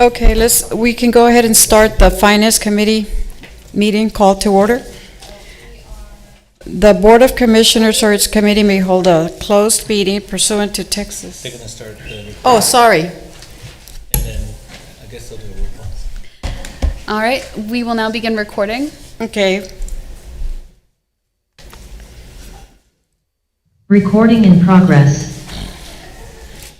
Okay, we can go ahead and start the Finance Committee meeting call to order. The Board of Commissioners or its committee may hold a closed meeting pursuant to Texas. They're going to start the recording, Oh, sorry. and then I guess they'll do a roll call. All right, we will now begin recording. Okay. Recording in progress.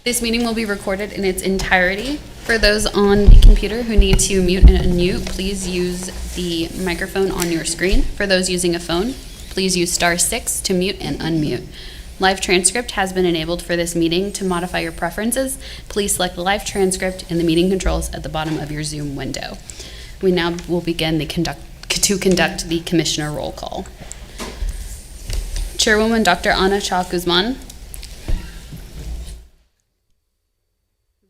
This meeting will be recorded in its entirety. For those on the computer who need to mute and unmute, please use the microphone on your screen. For those using a phone, please use *6 to mute and unmute. Live transcript has been enabled for this meeting. To modify your preferences, please select the live transcript in the meeting controls at the bottom of your Zoom window. We now will begin to conduct the commissioner roll call. Chairwoman Dr. Ana Cha Guzman.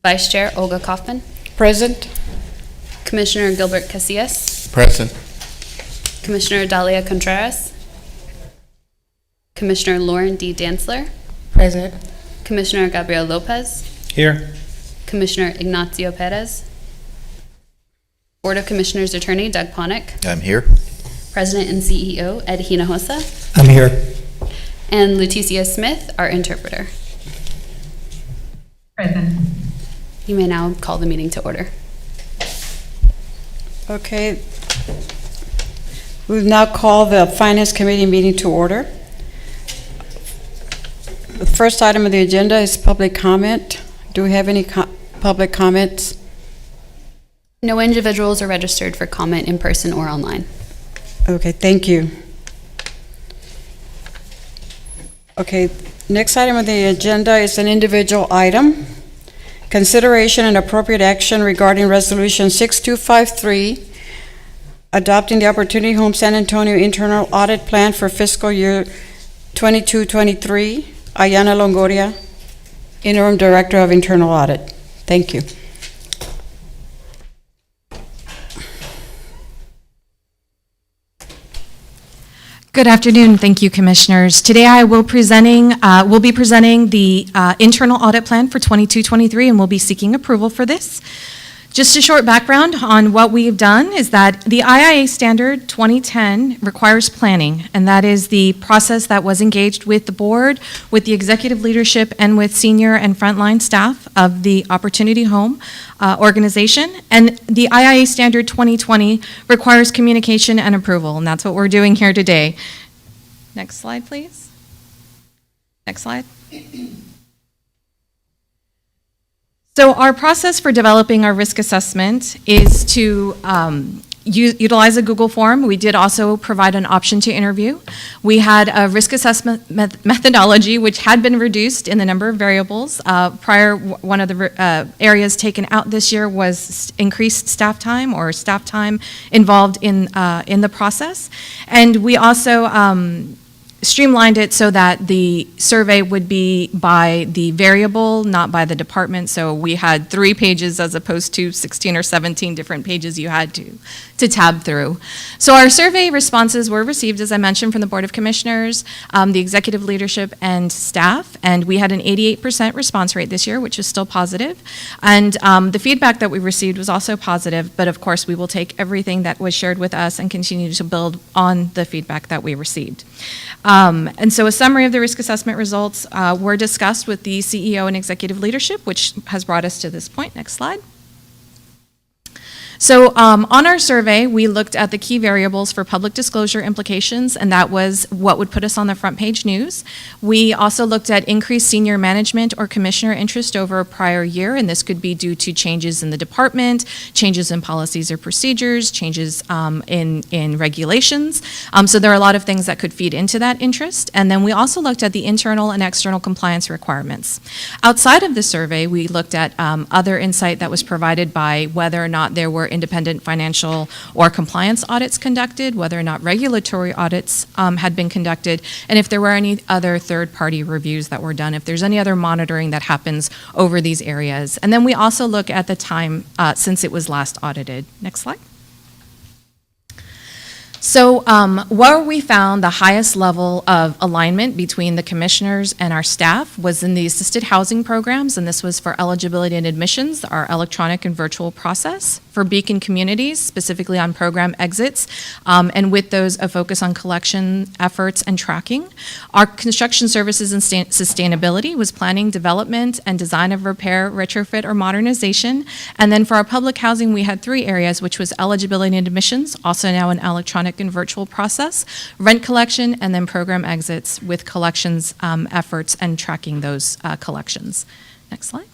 Vice Chair Olga Kaufman. Present. Commissioner Gilbert Casillas. Present. Commissioner Dalia Contreras. Commissioner Lauren D. Dantzler. Present. Commissioner Gabriel Lopez. Here. Commissioner Ignacio Perez. Board of Commissioners Attorney Doug Ponick. I'm here. President and CEO Ed Hinojosa. I'm here. And Leticia Smith, our interpreter. Present. You may now call the meeting to order. Okay. We've now called the Finance Committee meeting to order. The first item of the agenda is public comment. Do we have any public comments? No individuals are registered for comment in person or online. Okay, thank you. Okay, next item of the agenda is an individual item. Consideration and appropriate action regarding Resolution 6253, adopting the Opportunity Home San Antonio Internal Audit Plan for fiscal year 22-23. Ayana Longoria, Interim Director of Internal Audit. Thank you. Good afternoon. Thank you, Commissioners. Today I will be presenting the internal audit plan for 22-23, and we'll be seeking approval for this. Just a short background on what we've done is that the IIA Standard 2010 requires planning, and that is the process that was engaged with the board, with the executive leadership, and with senior and frontline staff of the Opportunity Home organization. And the IIA Standard 2020 requires communication and approval, and that's what we're doing here today. Next slide, please. Next slide. So our process for developing our risk assessment is to utilize a Google form. We did also provide an option to interview. We had a risk assessment methodology which had been reduced in the number of variables. One of the areas taken out this year was increased staff time or staff time involved in the process. And we also streamlined it so that the survey would be by the variable, not by the department. So we had 3 pages as opposed to 16 or 17 different pages you had to tab through. So our survey responses were received, as I mentioned, from the Board of Commissioners, the executive leadership and staff, and we had an 88% response rate this year, which is still positive. And the feedback that we received was also positive, but of course we will take everything that was shared with us and continue to build on the feedback that we received. And so a summary of the risk assessment results were discussed with the CEO and executive leadership, which has brought us to this point. Next slide. So on our survey, we looked at the key variables for public disclosure implications, and that was what would put us on the front page news. We also looked at increased senior management or commissioner interest over a prior year, and this could be due to changes in the department, changes in policies or procedures, changes in regulations. So there are a lot of things that could feed into that interest. And then we also looked at the internal and external compliance requirements. Outside of the survey, we looked at other insight that was provided by whether or not there were independent financial or compliance audits conducted, whether or not regulatory audits had been conducted, and if there were any other third-party reviews that were done, if there's any other monitoring that happens over these areas. And then we also look at the time since it was last audited. Next slide. So where we found the highest level of alignment between the commissioners and our staff was in the assisted housing programs, and this was for eligibility and admissions, our electronic and virtual process. For Beacon Communities, specifically on program exits, and with those, a focus on collection efforts and tracking. Our construction services and sustainability was planning, development, and design of repair, retrofit, or modernization. And then for our public housing, we had 3 areas, which was eligibility and admissions, also now an electronic and virtual process, rent collection, and then program exits with collections efforts and tracking those collections. Next slide.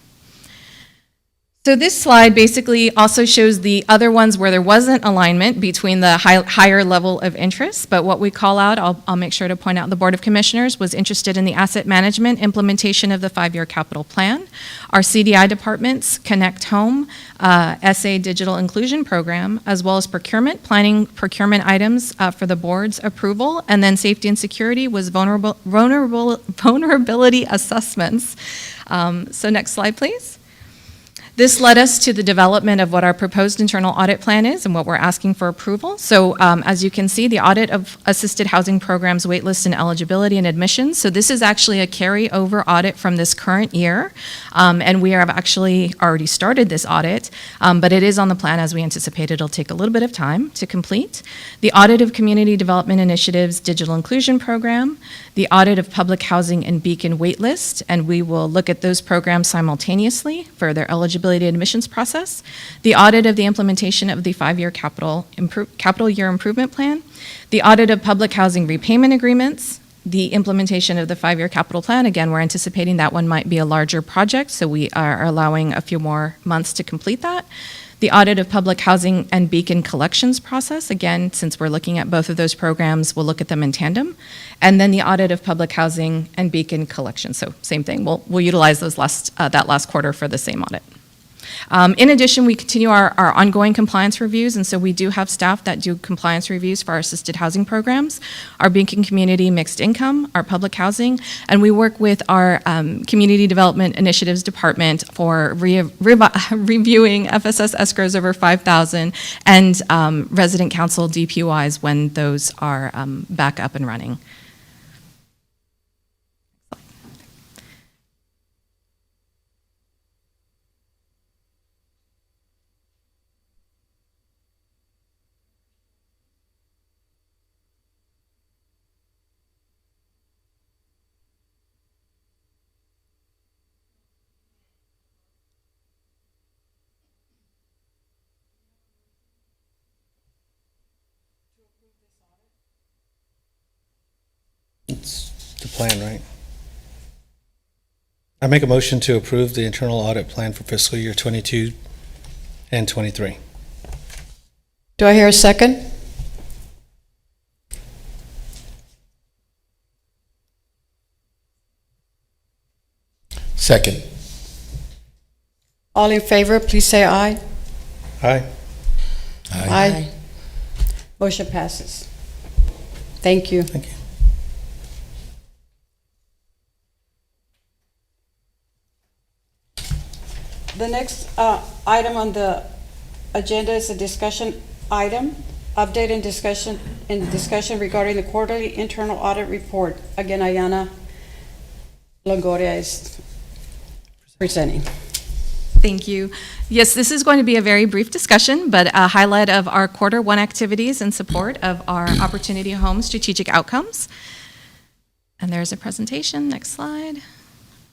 So this slide basically also shows the other ones where there wasn't alignment between the higher level of interest, but what we call out, I'll make sure to point out, the Board of Commissioners was interested in the asset management implementation of the 5-year capital plan. Our CDI departments, Connect Home, SA Digital Inclusion Program, as well as procurement, planning procurement items for the board's approval, and then safety and security was vulnerability assessments. So next slide, please. This led us to the development of what our proposed internal audit plan is and what we're asking for approval. So as you can see, the audit of assisted housing programs, waitlist, and eligibility and admissions. So this is actually a carryover audit from this current year. And we have actually already started this audit, but it is on the plan as we anticipated. It'll take a little bit of time to complete. The audit of community development initiatives, digital inclusion program, the audit of public housing and Beacon waitlist, and we will look at those programs simultaneously for their eligibility admissions process, the audit of the implementation of the 5-year capital year improvement plan, the audit of public housing repayment agreements, the implementation of the 5-year capital plan. Again, we're anticipating that one might be a larger project, so we are allowing a few more months to complete that. The audit of public housing and Beacon collections process. Again, since we're looking at both of those programs, we'll look at them in tandem. And then the audit of public housing and Beacon collections. So same thing. We'll utilize those that last quarter for the same audit. In addition, we continue our ongoing compliance reviews, and so we do have staff that do compliance reviews for our assisted housing programs, our Beacon Community Mixed Income, our public housing, and we work with our Community Development Initiatives Department for reviewing FSS escrows over $5,000 and resident council DPYs when those are back up and running. It's the plan, right? I make a motion to approve the internal audit plan for fiscal year 22 and 23. Do I hear a second? Second. All in favor, please say aye. Aye. Aye. Motion passes. Thank you. Thank you. The next item on the agenda is a discussion item, update and discussion regarding the quarterly internal audit report. Again, Ayana Longoria is presenting. Thank you. Yes, this is going to be a very brief discussion, but a highlight of our quarter 1 activities in support of our Opportunity Home strategic outcomes. And there's a presentation. Next slide.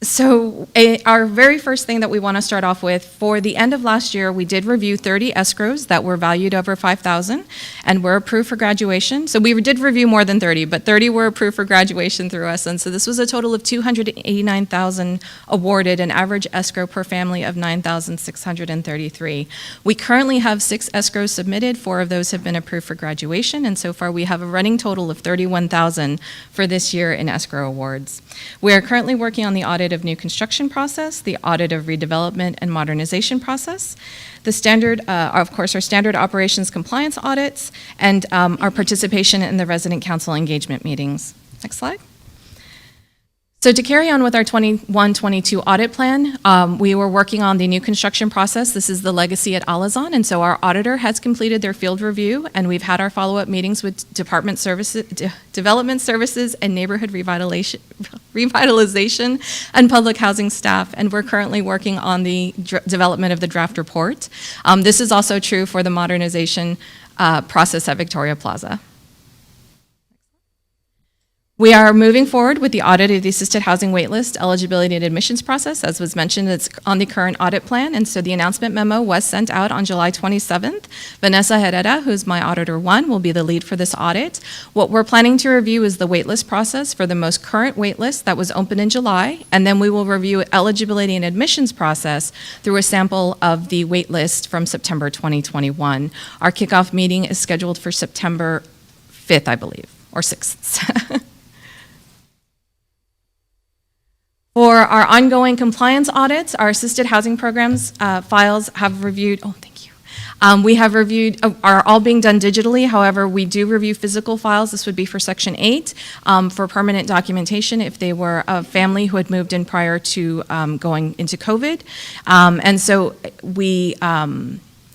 So our very first thing that we want to start off with, for the end of last year, we did review 30 escrows that were valued over $5,000 and were approved for graduation. So we did review more than 30, but 30 were approved for graduation through us. And so this was a total of $289,000 awarded, an average escrow per family of $9,633. We currently have 6 escrows submitted. 4 of those have been approved for graduation. And so far we have a running total of $31,000 for this year in escrow awards. We are currently working on the audit of new construction process, the audit of redevelopment and modernization process, the standard, of course, our standard operations compliance audits, and our participation in the resident council engagement meetings. Next slide. So to carry on with our 21-22 audit plan, we were working on the new construction process. This is the legacy at Alaskan, and so our auditor has completed their field review, and we've had our follow-up meetings with development services and neighborhood revitalization and public housing staff, and we're currently working on the development of the draft report. This is also true for the modernization process at Victoria Plaza. We are moving forward with the audit of the assisted housing waitlist, eligibility, and admissions process. As was mentioned, it's on the current audit plan, and so the announcement memo was sent out on July 27th. Vanessa Herrera, who's my auditor one, will be the lead for this audit. What we're planning to review is the waitlist process for the most current waitlist that was open in July, and then we will review eligibility and admissions process through a sample of the waitlist from September 2021. Our kickoff meeting is scheduled for September 5th, I believe, or 6th. For our ongoing compliance audits, our assisted housing programs files have reviewed, thank you. We have reviewed, are all being done digitally. However, we do review physical files. This would be for Section 8 for permanent documentation if they were a family who had moved in prior to going into COVID. And so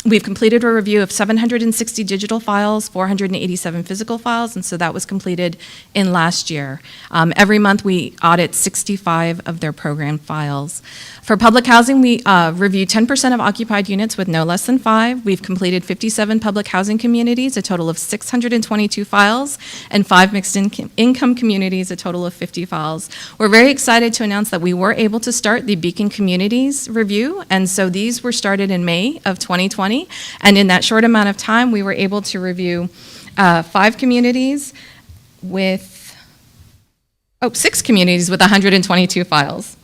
we've completed a review of 760 digital files, 487 physical files, and so that was completed in last year. Every month we audit 65 of their program files. For public housing, we review 10% of occupied units with no less than 5. We've completed 57 public housing communities, a total of 622 files, and 5 mixed income communities, a total of 50 files. We're very excited to announce that we were able to start the Beacon Communities review, and so these were started in May of 2020, and in that short amount of time, we were able to review 5 communities with, 6 communities with 122 files.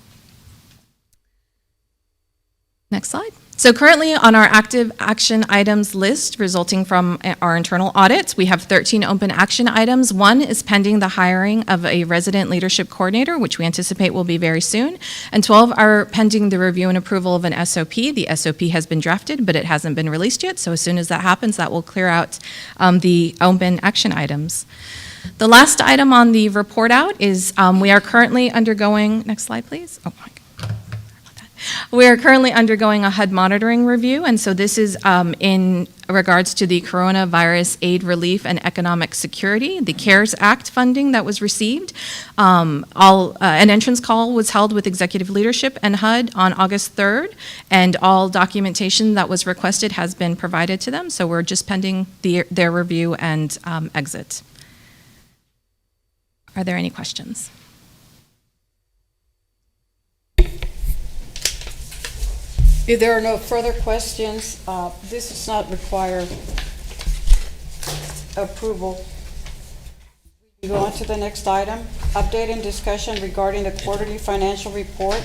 Next slide. So currently on our active action items list resulting from our internal audits, we have 13 open action items. 1 is pending the hiring of a resident leadership coordinator, which we anticipate will be very soon. And 12 are pending the review and approval of an SOP. The SOP has been drafted, but it hasn't been released yet. So as soon as that happens, that will clear out the open action items. The last item on the report out is we are currently undergoing, next slide please. Oh my God. We are currently undergoing a Hud Monitoring review, and so this is in regards to the coronavirus aid relief and economic security, the CARES Act funding that was received. An entrance call was held with executive leadership and HUD on August 3rd, and all documentation that was requested has been provided to them, so we're just pending their review and exit. Are there any questions? If there are no further questions, this does not require approval. We go on to the next item, update and discussion regarding the quarterly financial report.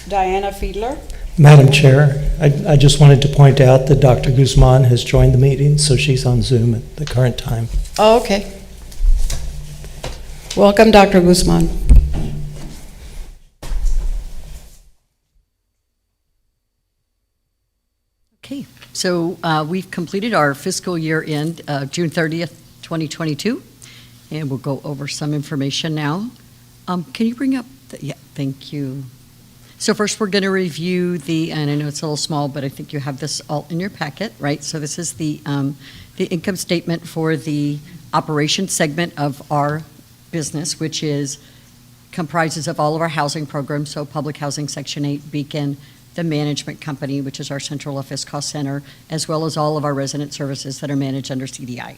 Diana Fiedler. Madam Chair, I just wanted to point out that Dr. Guzman has joined the meeting, so she's on Zoom at the current time. Oh, okay. Welcome, Dr. Guzman. Okay, so we've completed our fiscal year end, June 30th, 2022, and we'll go over some information now. Can you bring up, yeah, thank you. So first we're going to review and I know it's a little small, but I think you have this all in your packet, right? So this is the income statement for the operations segment of our business, which comprises of all of our housing programs, so public housing, Section 8, Beacon, the management company, which is our central office cost center, as well as all of our resident services that are managed under CDI.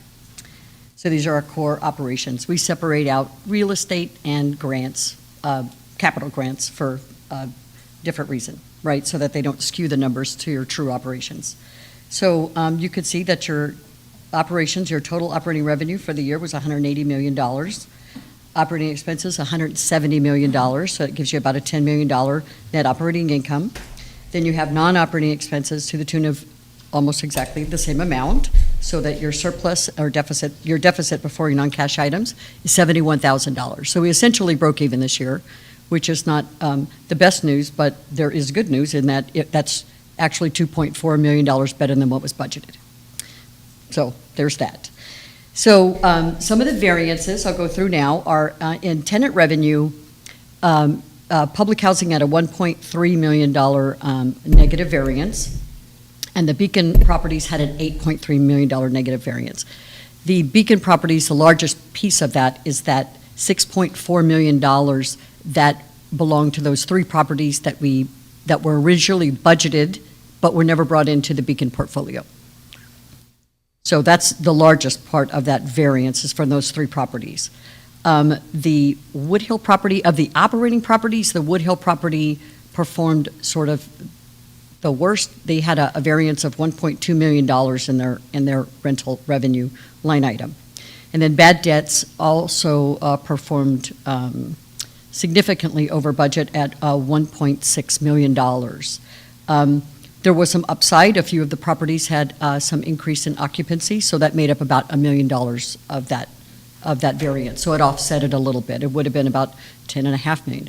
So these are our core operations. We separate out real estate and grants, capital grants for different reason, right? So that they don't skew the numbers to your true operations. So you could see that your operations, your total operating revenue for the year was $180 million. Operating expenses, $170 million, so it gives you about a $10 million net operating income. Then you have non-operating expenses to the tune of almost exactly the same amount, so that your surplus or deficit, your deficit before your non-cash items is $71,000. So we essentially broke even this year, which is not the best news, but there is good news in that that's actually $2.4 million better than what was budgeted. So there's that. So some of the variances I'll go through now are in tenant revenue. Public housing at a $1.3 million negative variance, and the Beacon properties had an $8.3 million negative variance. The Beacon properties, the largest piece of that is that $6.4 million that belong to those three properties that were originally budgeted but were never brought into the Beacon portfolio. So that's the largest part of that variance is from those three properties. The Woodhill property, of the operating properties, the Woodhill property performed sort of the worst. They had a variance of $1.2 million in their rental revenue line item. And then bad debts also performed significantly over budget at $1.6 million. There was some upside. A few of the properties had some increase in occupancy, so that made up about $1 million of that variance. So it offset it a little bit. It would have been about $10.5 million.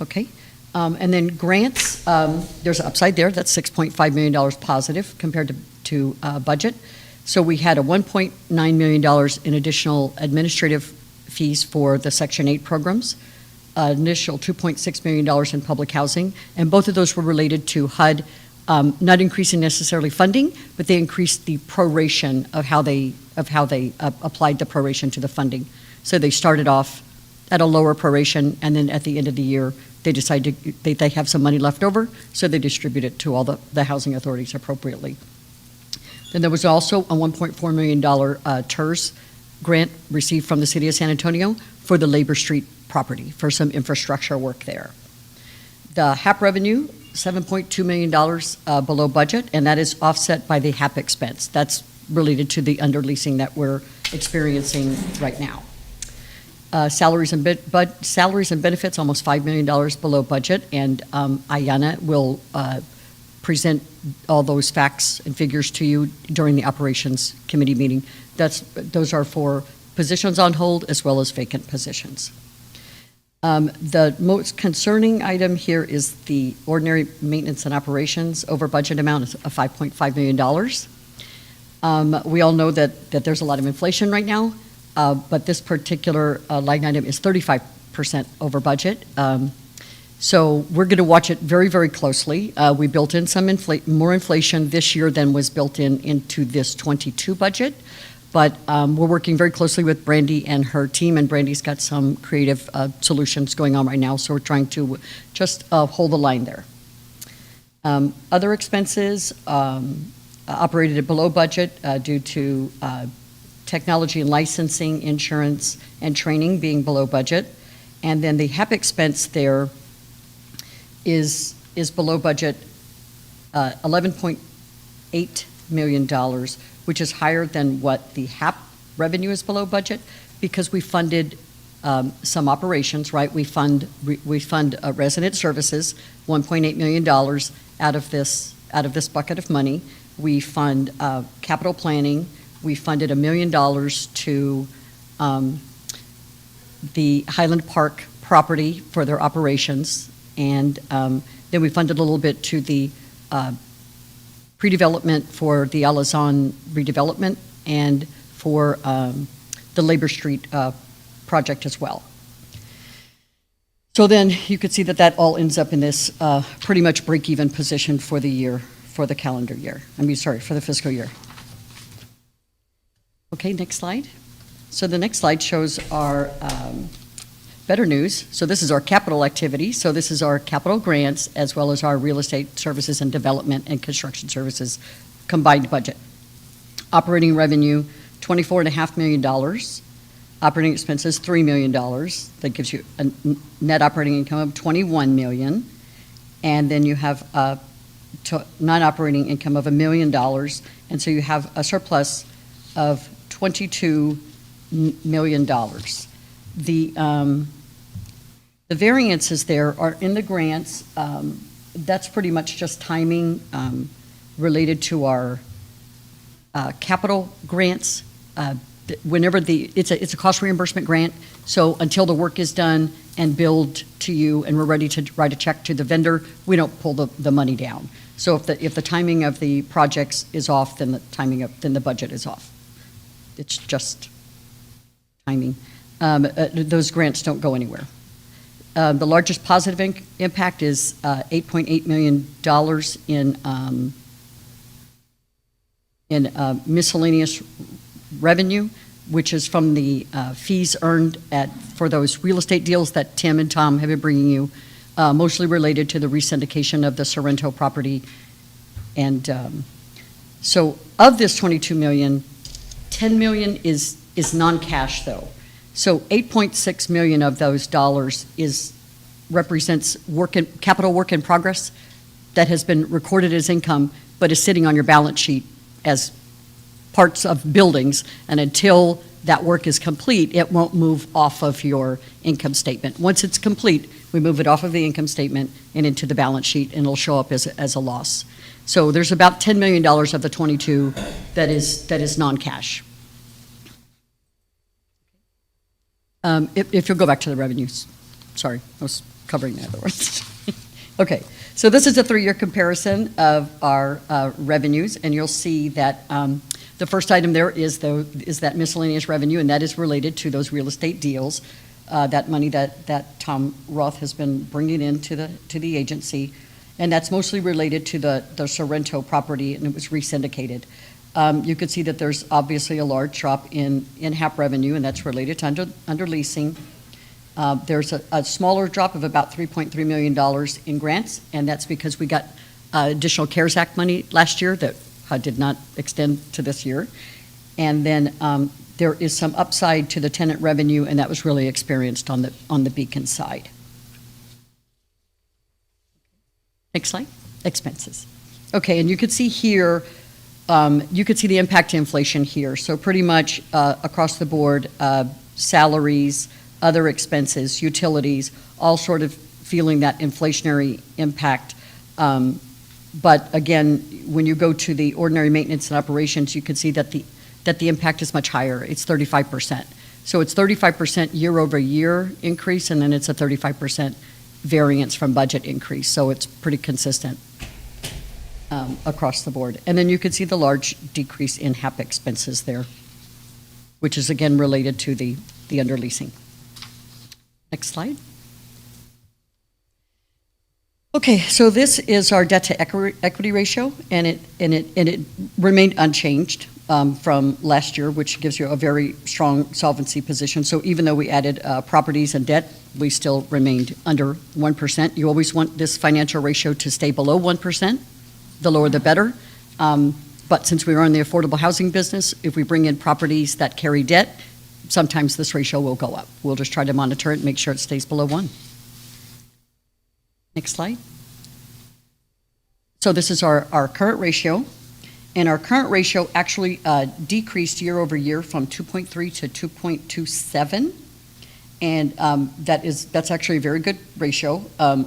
Okay. And then grants, there's an upside there. That's $6.5 million positive compared to budget. So we had a $1.9 million in additional administrative fees for the Section 8 programs, initial $2.6 million in public housing, and both of those were related to HUD, not increasing necessarily funding, but they increased the proration of how they applied the proration to the funding. So they started off at a lower proration, and then at the end of the year, they decided they have some money left over, so they distribute it to all the housing authorities appropriately. Then there was also a $1.4 million TERS grant received from the City of San Antonio for the Labor Street property for some infrastructure work there. The HAP revenue, $7.2 million below budget, and that is offset by the HAP expense. That's related to the underleasing that we're experiencing right now. Salaries and benefits, almost $5 million below budget, and Ayana will present all those facts and figures to you during the Operations Committee meeting. Those are for positions on hold as well as vacant positions. The most concerning item here is the ordinary maintenance and operations over budget amount is of $5.5 million. We all know that there's a lot of inflation right now, but this particular line item is 35% over budget. So we're going to watch it very, very closely. We built in some more inflation this year than was built into this 22 budget. But we're working very closely with Brandy and her team, and Brandy's got some creative solutions going on right now, so we're trying to just hold the line there. Other expenses operated at below budget due to technology and licensing, insurance, and training being below budget. And then the HAP expense there is below budget $11.8 million, which is higher than what the HAP revenue is below budget because we funded some operations, right? We fund resident services, $1.8 million out of this bucket of money. We fund capital planning. We funded $1 million to the Highland Park property for their operations, and then we funded a little bit to the pre-development for the Alaskan redevelopment and for the Labor Street project as well. So then you could see that all ends up in this pretty much break-even position for the year, for the calendar year. For the fiscal year. Okay, next slide. So the next slide shows our better news. So this is our capital activity. So this is our capital grants as well as our real estate services and development and construction services combined budget. Operating revenue, $24.5 million. Operating expenses, $3 million. That gives you a net operating income of $21 million. And then you have non-operating income of $1 million. And so you have a surplus of $22 million. The variances there are in the grants. That's pretty much just timing related to our capital grants. Whenever it's a cost reimbursement grant, so until the work is done and billed to you and we're ready to write a check to the vendor, we don't pull the money down. So if the timing of the projects is off, then the budget is off. It's just timing. Those grants don't go anywhere. The largest positive impact is $8.8 million in miscellaneous revenue, which is from the fees earned for those real estate deals that Tim and Tom have been bringing you, mostly related to the resyndication of the Sorrento property. And so of this $22 million, $10 million is non-cash though. So $8.6 million of those dollars represents capital work in progress that has been recorded as income, but is sitting on your balance sheet as parts of buildings, and until that work is complete, it won't move off of your income statement. Once it's complete, we move it off of the income statement and into the balance sheet, and it'll show up as a loss. So there's about $10 million of the 22 that is non-cash. If you'll go back to the revenues. Sorry, I was covering the other ones. Okay, so this is a 3-year comparison of our revenues, and you'll see that the first item there is that miscellaneous revenue, and that is related to those real estate deals, that money that Tom Roth has been bringing in to the agency, and that's mostly related to the Sorrento property, and it was resyndicated. You could see that there's obviously a large drop in HAP revenue, and that's related to under leasing. There's a smaller drop of about $3.3 million in grants, and that's because we got additional CARES Act money last year that HUD did not extend to this year. And then there is some upside to the tenant revenue, and that was really experienced on the Beacon side. Next slide. Expenses. Okay, and you could see here, you could see the impact to inflation here. So pretty much across the board, salaries, other expenses, utilities, all sort of feeling that inflationary impact. But again, when you go to the ordinary maintenance and operations, you can see that the impact is much higher. It's 35%. So it's 35% year-over-year increase, and then it's a 35% variance from budget increase. So it's pretty consistent across the board. And then you can see the large decrease in HAP expenses there, which is again related to the underleasing. Next slide. Okay, so this is our debt to equity ratio, and it remained unchanged from last year, which gives you a very strong solvency position. So even though we added properties and debt, we still remained under 1%. You always want this financial ratio to stay below 1%. The lower the better. But since we are in the affordable housing business, if we bring in properties that carry debt, sometimes this ratio will go up. We'll just try to monitor it and make sure it stays below 1. Next slide. So this is our current ratio, and our current ratio actually decreased year over year from 2.3 to 2.27, and that's actually a very good ratio.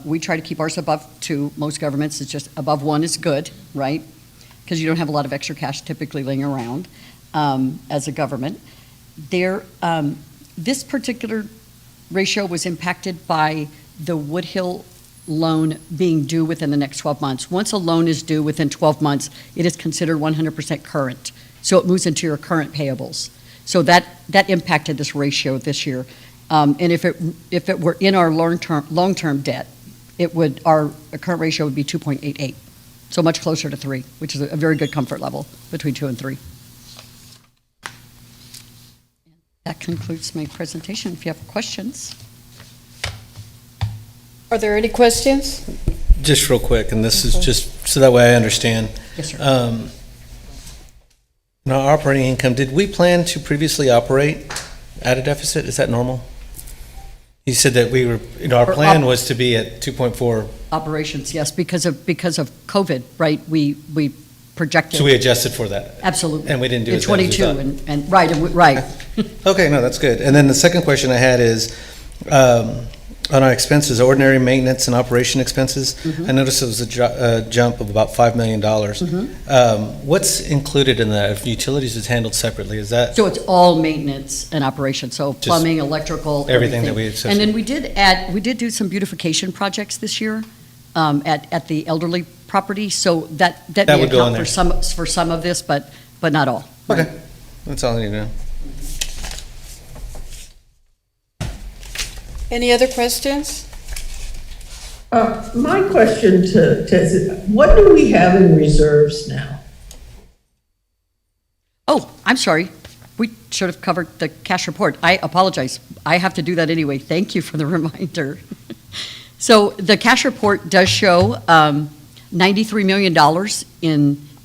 We try to keep ours above 2. Most governments, it's just above 1 is good, right? Because you don't have a lot of extra cash typically laying around as a government. This particular ratio was impacted by the Woodhill loan being due within the next 12 months. Once a loan is due within 12 months, it is considered 100% current. So it moves into your current payables. So that impacted this ratio this year. And if it were in our long-term debt, our current ratio would be 2.88. So much closer to 3, which is a very good comfort level between 2 and 3. That concludes my presentation. If you have questions. Are there any questions? Just real quick, and this is just so that way I understand. Yes, sir. In our operating income, did we plan to previously operate at a deficit? Is that normal? You said that we were, our plan was to be at 2.4. Operations, yes, because of COVID, right? We projected. So we adjusted for that? Absolutely. And we didn't do in as bad as we 22 thought. and right, right. Okay, no, that's good. And then the second question I had is, on our expenses, ordinary maintenance and operation expenses, I noticed there was a jump of about $5 million. What's included in that? If utilities is handled separately, is that? So it's all maintenance and operation, so plumbing, electrical, everything that we and then we did do some beautification projects this year at the elderly property, so that may would go in account for some of this, but not all. Okay, that's all I need to know. Any other questions? My question to is, what do we have in reserves now? Oh, I'm sorry. We should have covered the cash report. I apologize. I have to do that anyway. Thank you for the reminder. So the cash report does show $93 million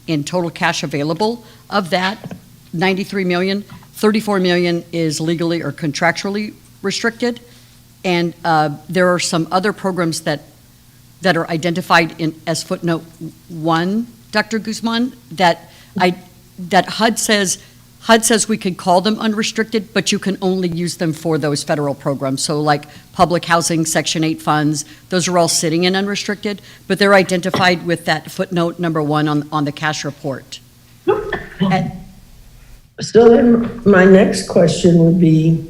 in total cash available. Of that, $93 million, $34 million is legally or contractually restricted. And there are some other programs that are identified as footnote 1, Dr. Guzman, that HUD says we could call them unrestricted, but you can only use them for those federal programs. So like public housing, Section 8 funds, those are all sitting in unrestricted, but they're identified with that footnote number 1 on the cash report. So then my next question would be,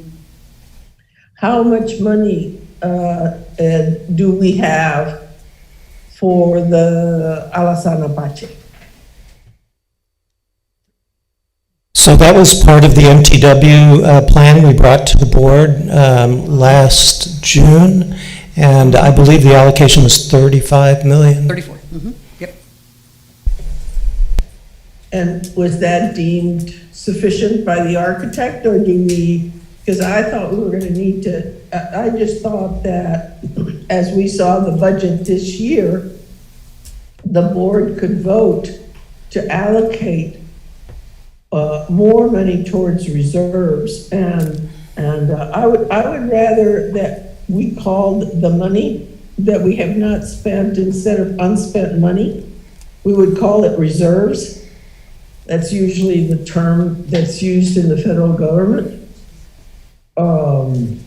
how much money do we have for the Alaskan Apache? So that was part of the MTW plan we brought to the board last June, and I believe the allocation was 35 million. 34, yep. And was that deemed sufficient by the architect, or do we, because I thought we were going to need to, I just thought that as we saw the budget this year, the board could vote to allocate more money towards reserves, and I would rather that we called the money that we have not spent, instead of unspent money, we would call it reserves. That's usually the term that's used in the federal government, and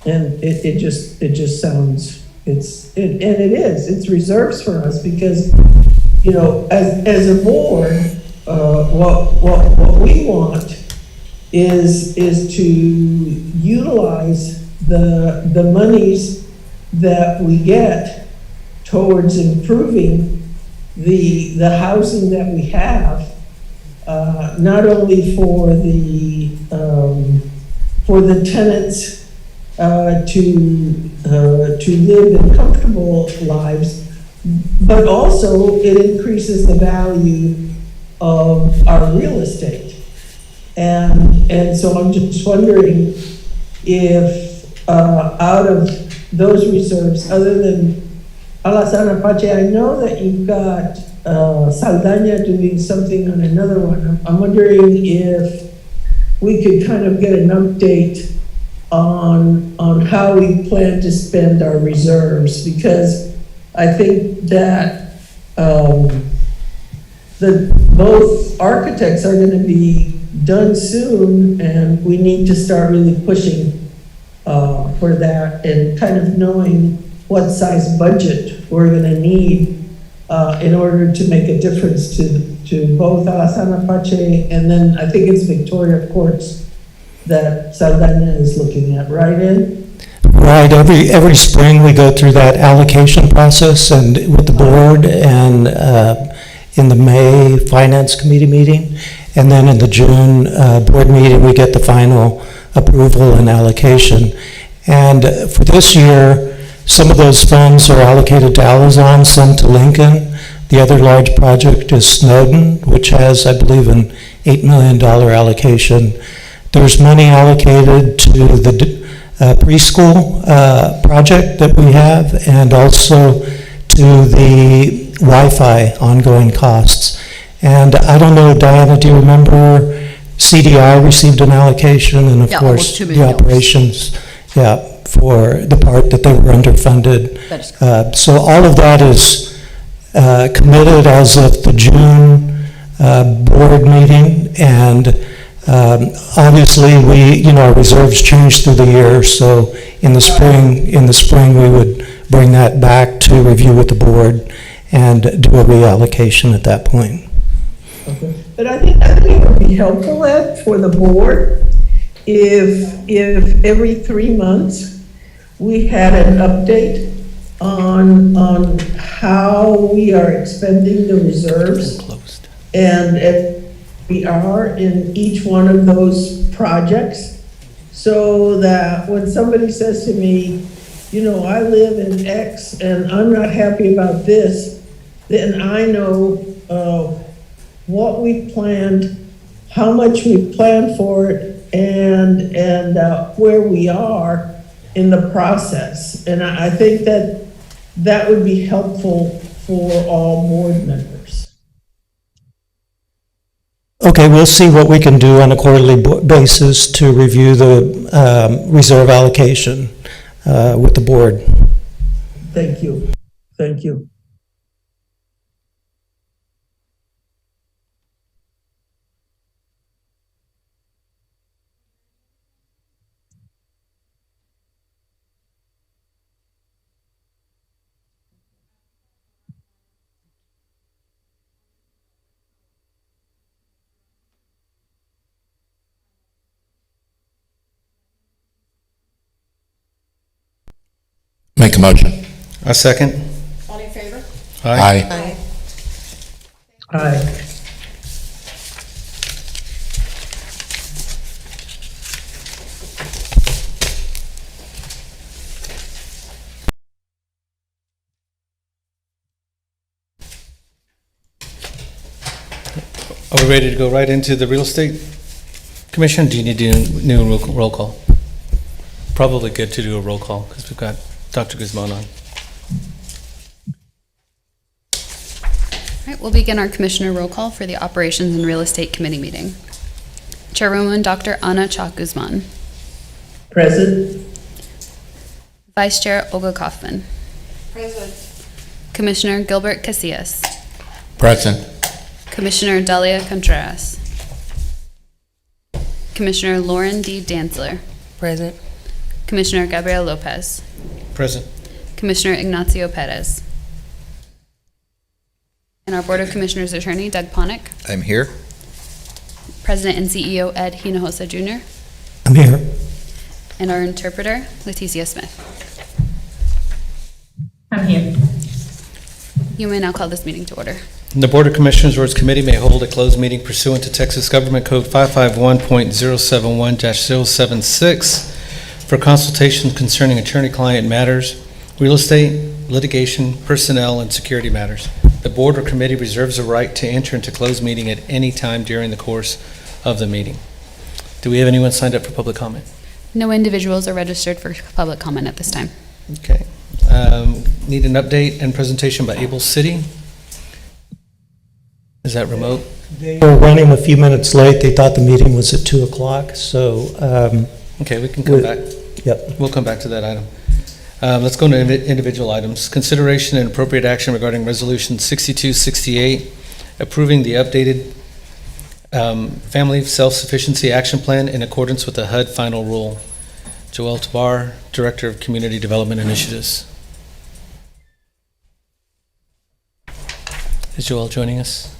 it just sounds it's reserves for us, because as a board. What we want is to utilize the monies that we get towards improving the housing that we have, not only for the tenants to live in comfortable lives, but also it increases the value of our real estate. And so I'm just wondering if out of those reserves, other than Alaskan Apache, I know that you've got Saldaña doing something on another one. I'm wondering if we could kind of get an update on how we plan to spend our reserves, because I think that both architects are going to be done soon, and we need to start really pushing for that, and kind of knowing what size budget we're going to need in order to make a difference to both Alaskan Apache, and then I think it's Victoria Courts that Saldaña is looking at, right, Ed? Right, every spring we go through that allocation process and with the board, and in the May Finance Committee meeting, and then in the June board meeting, we get the final approval and allocation. And for this year, some of those funds are allocated to Alazon, some to Lincoln. The other large project is Snowden, which has, I believe, an $8 million allocation. There's money allocated to the preschool project that we have, and also to the Wi-Fi ongoing costs. And I don't know, Diana, do you remember CDI received an allocation, and of course $2 the million. operations, for the part that they were underfunded. That is correct. So all of that is committed as of the June board meeting, and obviously our reserves change through the year, so in the spring we would bring that back to review with the board and do a reallocation at that point. Okay. But I think it would be helpful, Ed, for the board if every 3 months we had an update on how we are expending the reserves, and if we are in each one of those projects, so that when somebody says to me, you know, I live in X and I'm not happy about this, then I know what we planned, how much we planned for it, and where we are in the process. And I think that that would be helpful for all board members. Okay, we'll see what we can do on a quarterly basis to review the reserve allocation with the board. Thank you. Thank you. Make a motion. A second. All in favor? Aye. Aye. Are we ready to go right into the real estate commission? Do you need to do a new roll call? Probably good to do a roll call because we've got Dr. Guzman on. All right, we'll begin our commissioner roll call for the Operations and Real Estate Committee meeting. Chairwoman Dr. Ana Chalk Guzman. Present. Vice Chair Olga Kaufman. Present. Commissioner Gilbert Casillas. Present. Commissioner Delia Contreras. Commissioner Lauren D. Dantzler. Present. Commissioner Gabriel Lopez. Present. Commissioner Ignacio Perez. And our Board of Commissioners Attorney, Doug Ponick. I'm here. President and CEO, Ed Hinojosa Jr. I'm here. And our interpreter, Leticia Smith. I'm here. You may now call this meeting to order. The Board of Commissioners or its committee may hold a closed meeting pursuant to Texas Government Code 551.071-076 for consultation concerning attorney-client matters, real estate, litigation, personnel, and security matters. The board or committee reserves the right to enter into closed meeting at any time during the course of the meeting. Do we have anyone signed up for public comment? No individuals are registered for public comment at this time. Okay. Need an update and presentation by Able City? Is that remote? They were running a few minutes late. They thought the meeting was at 2 o'clock, so. Okay, we can come back. Yep. We'll come back to that item. Let's go into individual items. Consideration and appropriate action regarding Resolution 6268, approving the updated Family Self-Sufficiency Action Plan in accordance with the HUD Final Rule. Joelle Tabar, Director of Community Development Initiatives. Is Joelle joining us?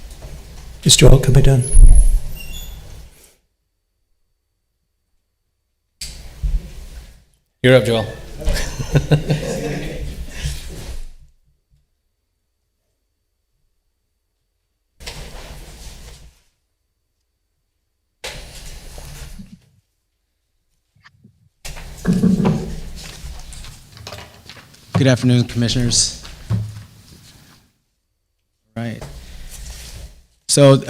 Is Joel coming down? You're up, Joelle. Good afternoon, Commissioners. Right. So,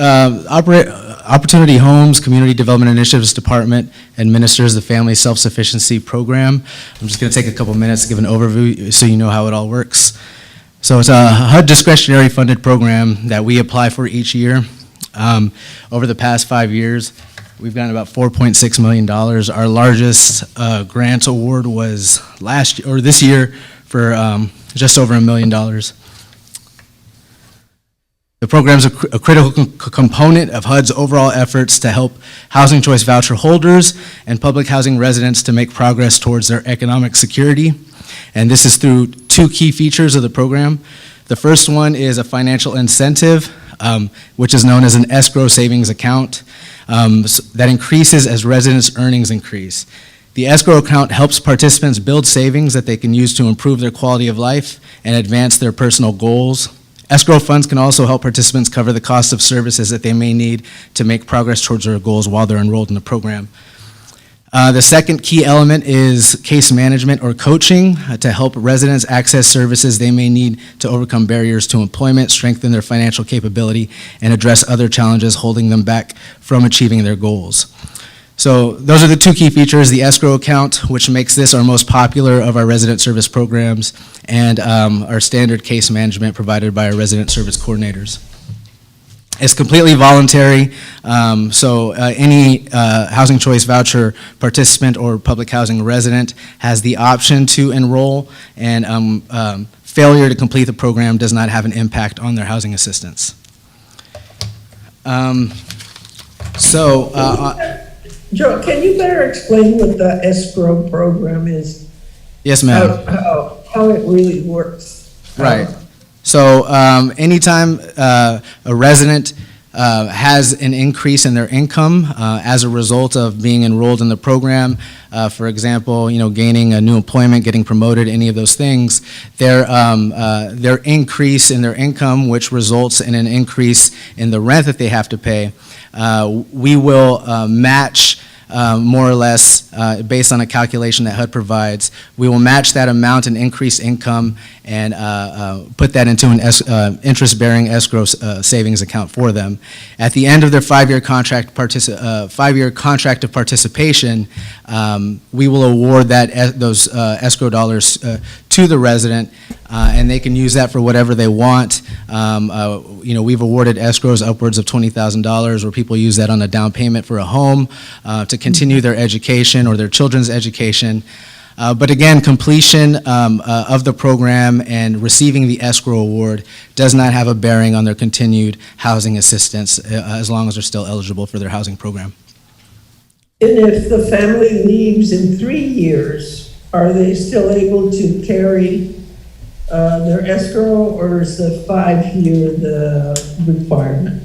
Opportunity Homes Community Development Initiatives Department administers the Family Self-Sufficiency Program. I'm just going to take a couple minutes to give an overview so you know how it all works. So it's a HUD discretionary funded program that we apply for each year. Over the past 5 years, we've gotten about $4.6 million. Our largest grant award was this year for just over $1 million. The program is a critical component of HUD's overall efforts to help housing choice voucher holders and public housing residents to make progress towards their economic security. And this is through two key features of the program. The first one is a financial incentive, which is known as an escrow savings account that increases as residents' earnings increase. The escrow account helps participants build savings that they can use to improve their quality of life and advance their personal goals. Escrow funds can also help participants cover the cost of services that they may need to make progress towards their goals while they're enrolled in the program. The second key element is case management or coaching to help residents access services they may need to overcome barriers to employment, strengthen their financial capability, and address other challenges holding them back from achieving their goals. So those are the two key features, the escrow account, which makes this our most popular of our resident service programs, and our standard case management provided by our resident service coordinators. It's completely voluntary, so any Housing Choice Voucher participant or public housing resident has the option to enroll, and failure to complete the program does not have an impact on their housing assistance. Joe, can you better explain what the escrow program is? Yes, ma'am. How it really works? Right. So anytime a resident has an increase in their income as a result of being enrolled in the program, for example, gaining a new employment, getting promoted, any of those things, their increase in their income, which results in an increase in the rent that they have to pay, we will match more or less, based on a calculation that HUD provides, we will match that amount in increased income and put that into an interest-bearing escrow savings account for them. At the end of their five-year contract of participation, we will award those escrow dollars to the resident, and they can use that for whatever they want. We've awarded escrows upwards of $20,000 where people use that on a down payment for a home to continue their education or their children's education. But again, completion of the program and receiving the escrow award does not have a bearing on their continued housing assistance as long as they're still eligible for their housing program. And if the family leaves in 3 years, are they still able to carry their escrow, or is the 5-year the requirement?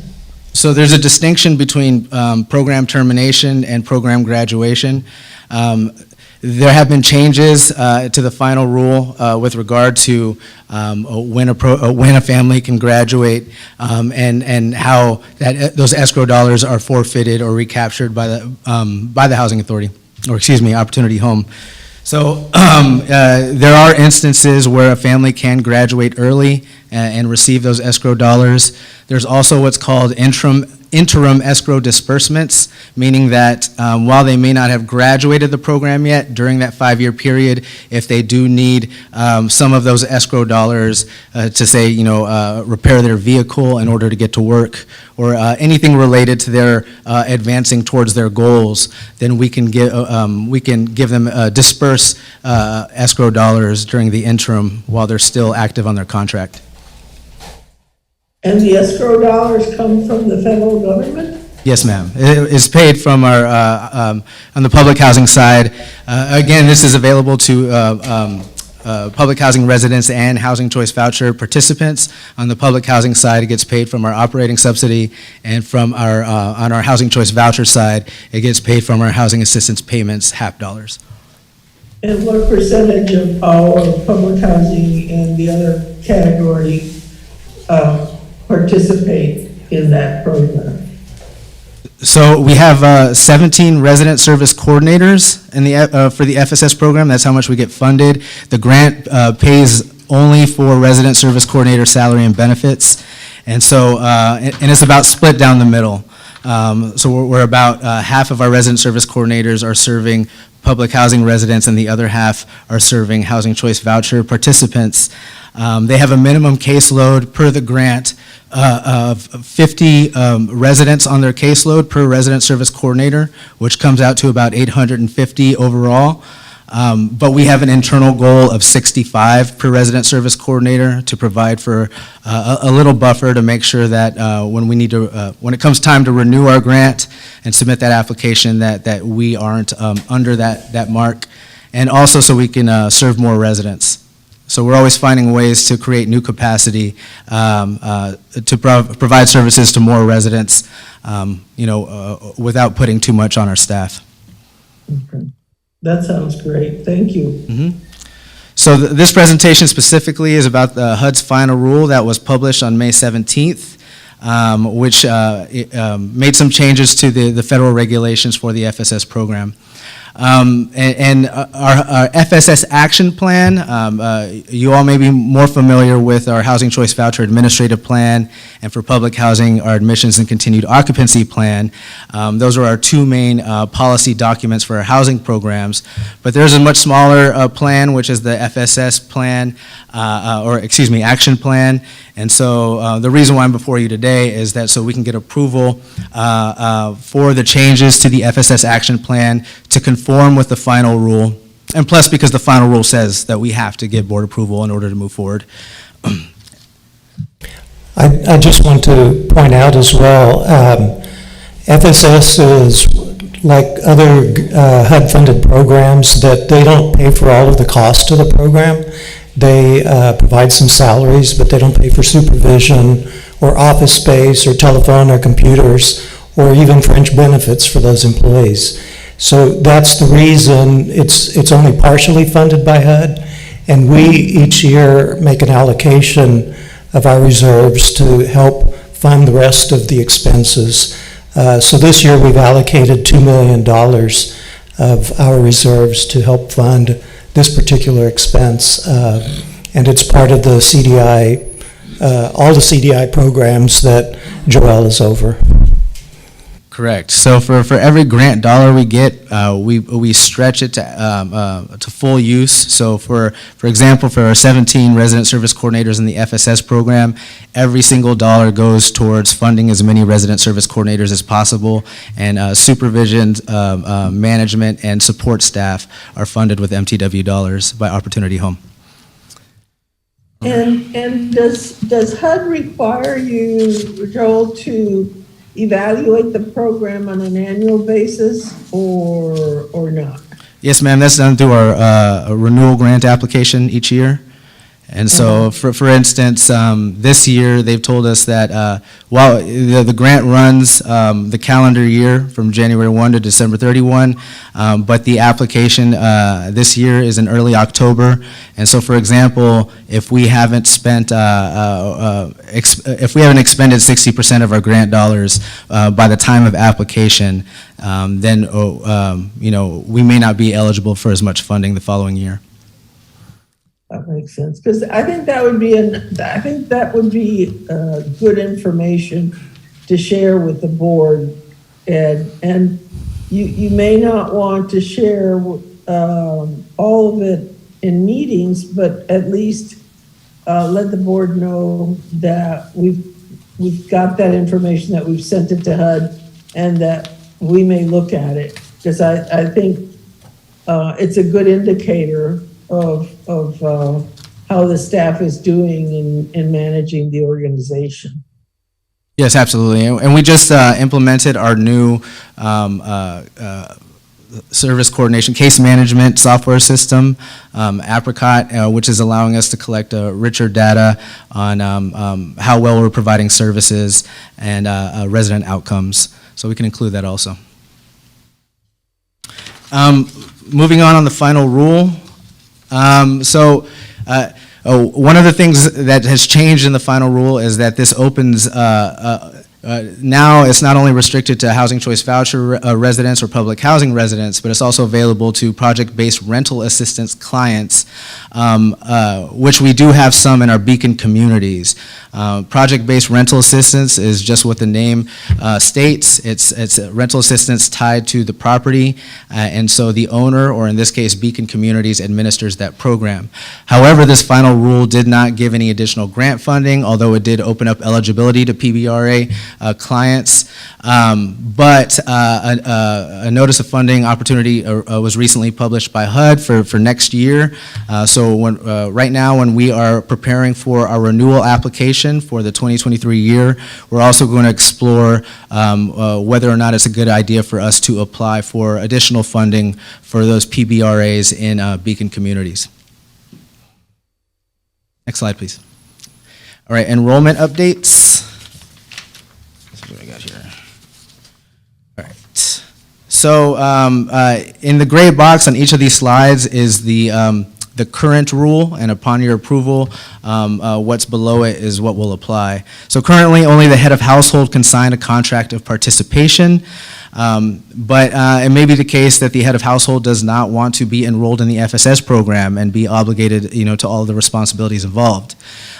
So there's a distinction between program termination and program graduation. There have been changes to the final rule with regard to when a family can graduate and how those escrow dollars are forfeited or recaptured by the housing authority, or Opportunity Home. So there are instances where a family can graduate early and receive those escrow dollars. There's also what's called interim escrow disbursements, meaning that while they may not have graduated the program yet, during that 5-year period, if they do need some of those escrow dollars to say, repair their vehicle in order to get to work, or anything related to their advancing towards their goals, then we can give them disperse escrow dollars during the interim while they're still active on their contract. And the escrow dollars come from the federal government? Yes, ma'am. It is paid from our, on the public housing side. Again, this is available to public housing residents and Housing Choice Voucher participants. On the public housing side, it gets paid from our operating subsidy, and from our, on our Housing Choice Voucher side, it gets paid from our housing assistance payments, HAP dollars. And what percentage of our public housing and the other category participate in that program? So we have 17 resident service coordinators in the for the FSS program. That's how much we get funded. The grant pays only for resident service coordinator salary and benefits, and so and it's about split down the middle. So we're about half of our resident service coordinators are serving public housing residents, and the other half are serving Housing Choice Voucher participants. They have a minimum caseload per the grant of 50 residents on their caseload per resident service coordinator, which comes out to about 850 overall. But we have an internal goal of 65 per resident service coordinator to provide for a little buffer to make sure that when it comes time to renew our grant and submit that application, that we aren't under that mark, and also so we can serve more residents. So we're always finding ways to create new capacity to provide services to more residents, without putting too much on our staff. Okay. That sounds great. Thank you. Mm-hmm. So this presentation specifically is about the HUD's final rule that was published on May 17th, which made some changes to the federal regulations for the FSS program. And our FSS action plan, you all may be more familiar with our Housing Choice Voucher Administrative Plan, and for public housing, our Admissions and Continued Occupancy Plan. Those are our two main policy documents for our housing programs. But there's a much smaller plan, which is the FSS plan, action plan. And so the reason why I'm before you today is that so we can get approval for the changes to the FSS action plan to conform with the final rule. And plus, because the final rule says that we have to get board approval in order to move forward. I just want to point out as well, FSS is like other HUD-funded programs that they don't pay for all of the cost of the program. They provide some salaries, but they don't pay for supervision or office space or telephone or computers or even fringe benefits for those employees. So that's the reason it's only partially funded by HUD, and we each year make an allocation of our reserves to help fund the rest of the expenses. So this year we've allocated $2 million of our reserves to help fund this particular expense, and it's part of the CDI, all the CDI programs that Joelle is over. Correct. So for every grant dollar we get, we stretch it to full use. So for example, for our 17 resident service coordinators in the FSS program, every single dollar goes towards funding as many resident service coordinators as possible, and supervision, management, and support staff are funded with MTW dollars by Opportunity Home. And does HUD require you, Joel, to evaluate the program on an annual basis or not? Yes, ma'am, that's done through our renewal grant application each year. And so, for instance, this year, they've told us that while the grant runs the calendar year from January 1 to December 31, but the application this year is in early October. And so, for example, if we haven't spent, if we haven't expended 60% of our grant dollars by the time of application, then we may not be eligible for as much funding the following year. That makes sense, because I think that would be good information to share with the board, and you may not want to share all of it in meetings, but at least let the board know that we've got that information, that we've sent it to HUD, and that we may look at it, because I think it's a good indicator of how the staff is doing in managing the organization. Yes, absolutely. And we just implemented our new service coordination case management software system, Apricot, which is allowing us to collect richer data on how well we're providing services and resident outcomes. So we can include that also. Moving on the final rule. One of the things that has changed in the final rule is that this opens, now it's not only restricted to Housing Choice Voucher residents or public housing residents, but it's also available to project-based rental assistance clients, which we do have some in our Beacon communities. Project-based rental assistance is just what the name states. It's a rental assistance tied to the property, and so the owner, or in this case Beacon Communities, administers that program. However, this final rule did not give any additional grant funding, although it did open up eligibility to PBRA clients. But a notice of funding opportunity was recently published by HUD for next year. So right now, when we are preparing for our renewal application for the 2023 year, we're also going to explore whether or not it's a good idea for us to apply for additional funding for those PBRAs in Beacon communities. Next slide, please. All right, enrollment updates. What do I got here? All right. So in the gray box on each of these slides is the current rule, and upon your approval, what's below it is what will apply. So currently, only the head of household can sign a contract of participation. But it may be the case that the head of household does not want to be enrolled in the FSS program and be obligated, to all the responsibilities involved.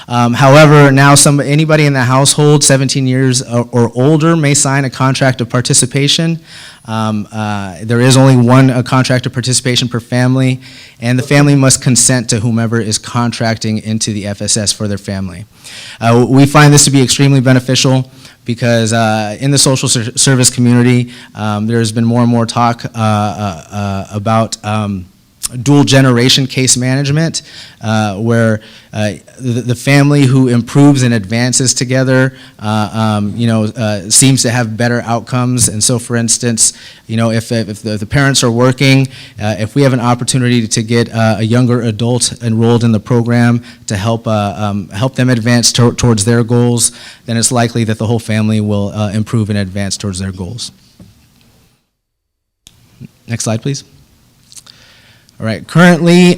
However, now anybody in the household 17 years or older may sign a contract of participation. There is only one contract of participation per family, and the family must consent to whomever is contracting into the FSS for their family. We find this to be extremely beneficial because in the social service community, there's been more and more talk about dual generation case management, where the family who improves and advances together, seems to have better outcomes. And so, for instance, if the parents are working, if we have an opportunity to get a younger adult enrolled in the program to help them advance towards their goals, then it's likely that the whole family will improve and advance towards their goals. Next slide, please. All right, currently,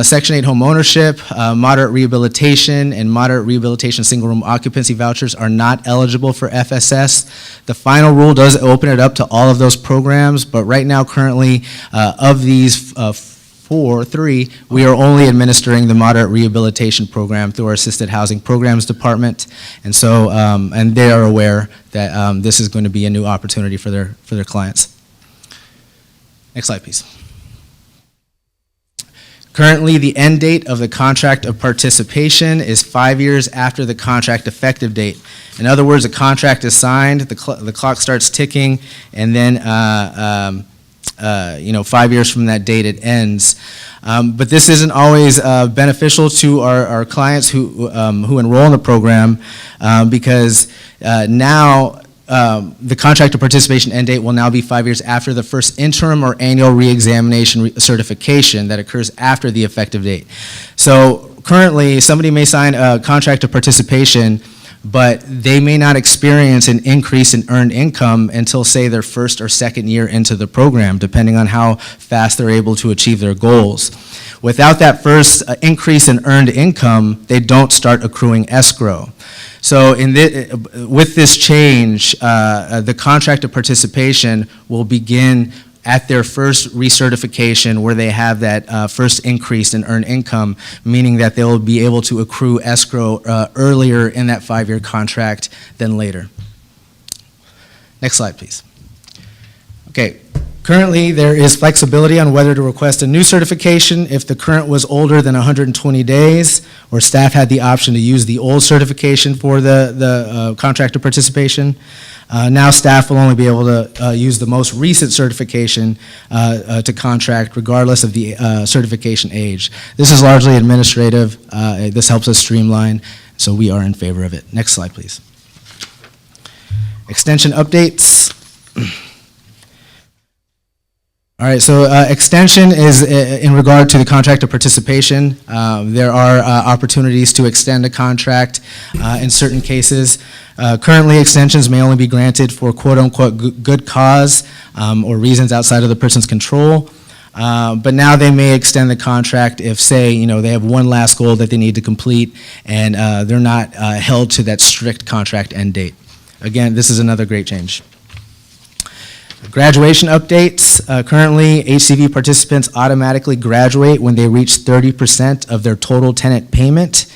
Section 8 home ownership, moderate rehabilitation, and moderate rehabilitation single-room occupancy vouchers are not eligible for FSS. The final rule does open it up to all of those programs, but right now, currently, of these three, we are only administering the moderate rehabilitation program through our Assisted Housing Programs Department, and so, and they are aware that this is going to be a new opportunity for their clients. Next slide, please. Currently, the end date of the contract of participation is 5 years after the contract effective date. In other words, a contract is signed, the clock starts ticking, and then 5 years from that date it ends. But this isn't always beneficial to our clients who enroll in the program because now the contract of participation end date will now be 5 years after the first interim or annual reexamination certification that occurs after the effective date. So currently, somebody may sign a contract of participation, but they may not experience an increase in earned income until, say, their first or second year into the program, depending on how fast they're able to achieve their goals. Without that first increase in earned income, they don't start accruing escrow. So with this change, the contract of participation will begin at their first recertification where they have that first increase in earned income, meaning that they will be able to accrue escrow earlier in that 5-year contract than later. Next slide, please. Okay. Currently, there is flexibility on whether to request a new certification if the current was older than 120 days, or staff had the option to use the old certification for the contract of participation. Now staff will only be able to use the most recent certification to contract regardless of the certification age. This is largely administrative. This helps us streamline, so we are in favor of it. Next slide, please. Extension updates. All right, so extension is in regard to the contract of participation. There are opportunities to extend a contract in certain cases. Currently, extensions may only be granted for quote-unquote good cause or reasons outside of the person's control. But now they may extend the contract if, say, they have one last goal that they need to complete and they're not held to that strict contract end date. Again, this is another great change. Graduation updates. Currently, HCV participants automatically graduate when they reach 30% of their total tenant payment.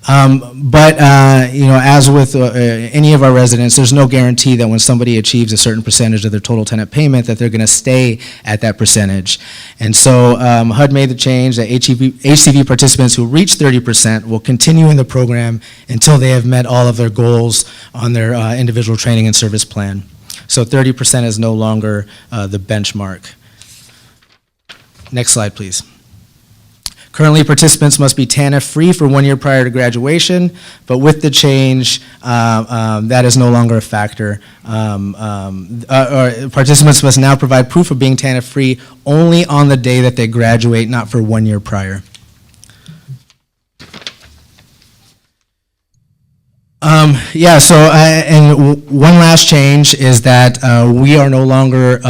But as with any of our residents, there's no guarantee that when somebody achieves a certain percentage of their total tenant payment that they're going to stay at that percentage. And so HUD made the change that HCV participants who reach 30% will continue in the program until they have met all of their goals on their individual training and service plan. So 30% is no longer the benchmark. Next slide, please. Currently, participants must be TANF-free for 1 year prior to graduation, but with the change, that is no longer a factor. Participants must now provide proof of being TANF-free only on the day that they graduate, not for 1 year prior. And one last change is that we are no longer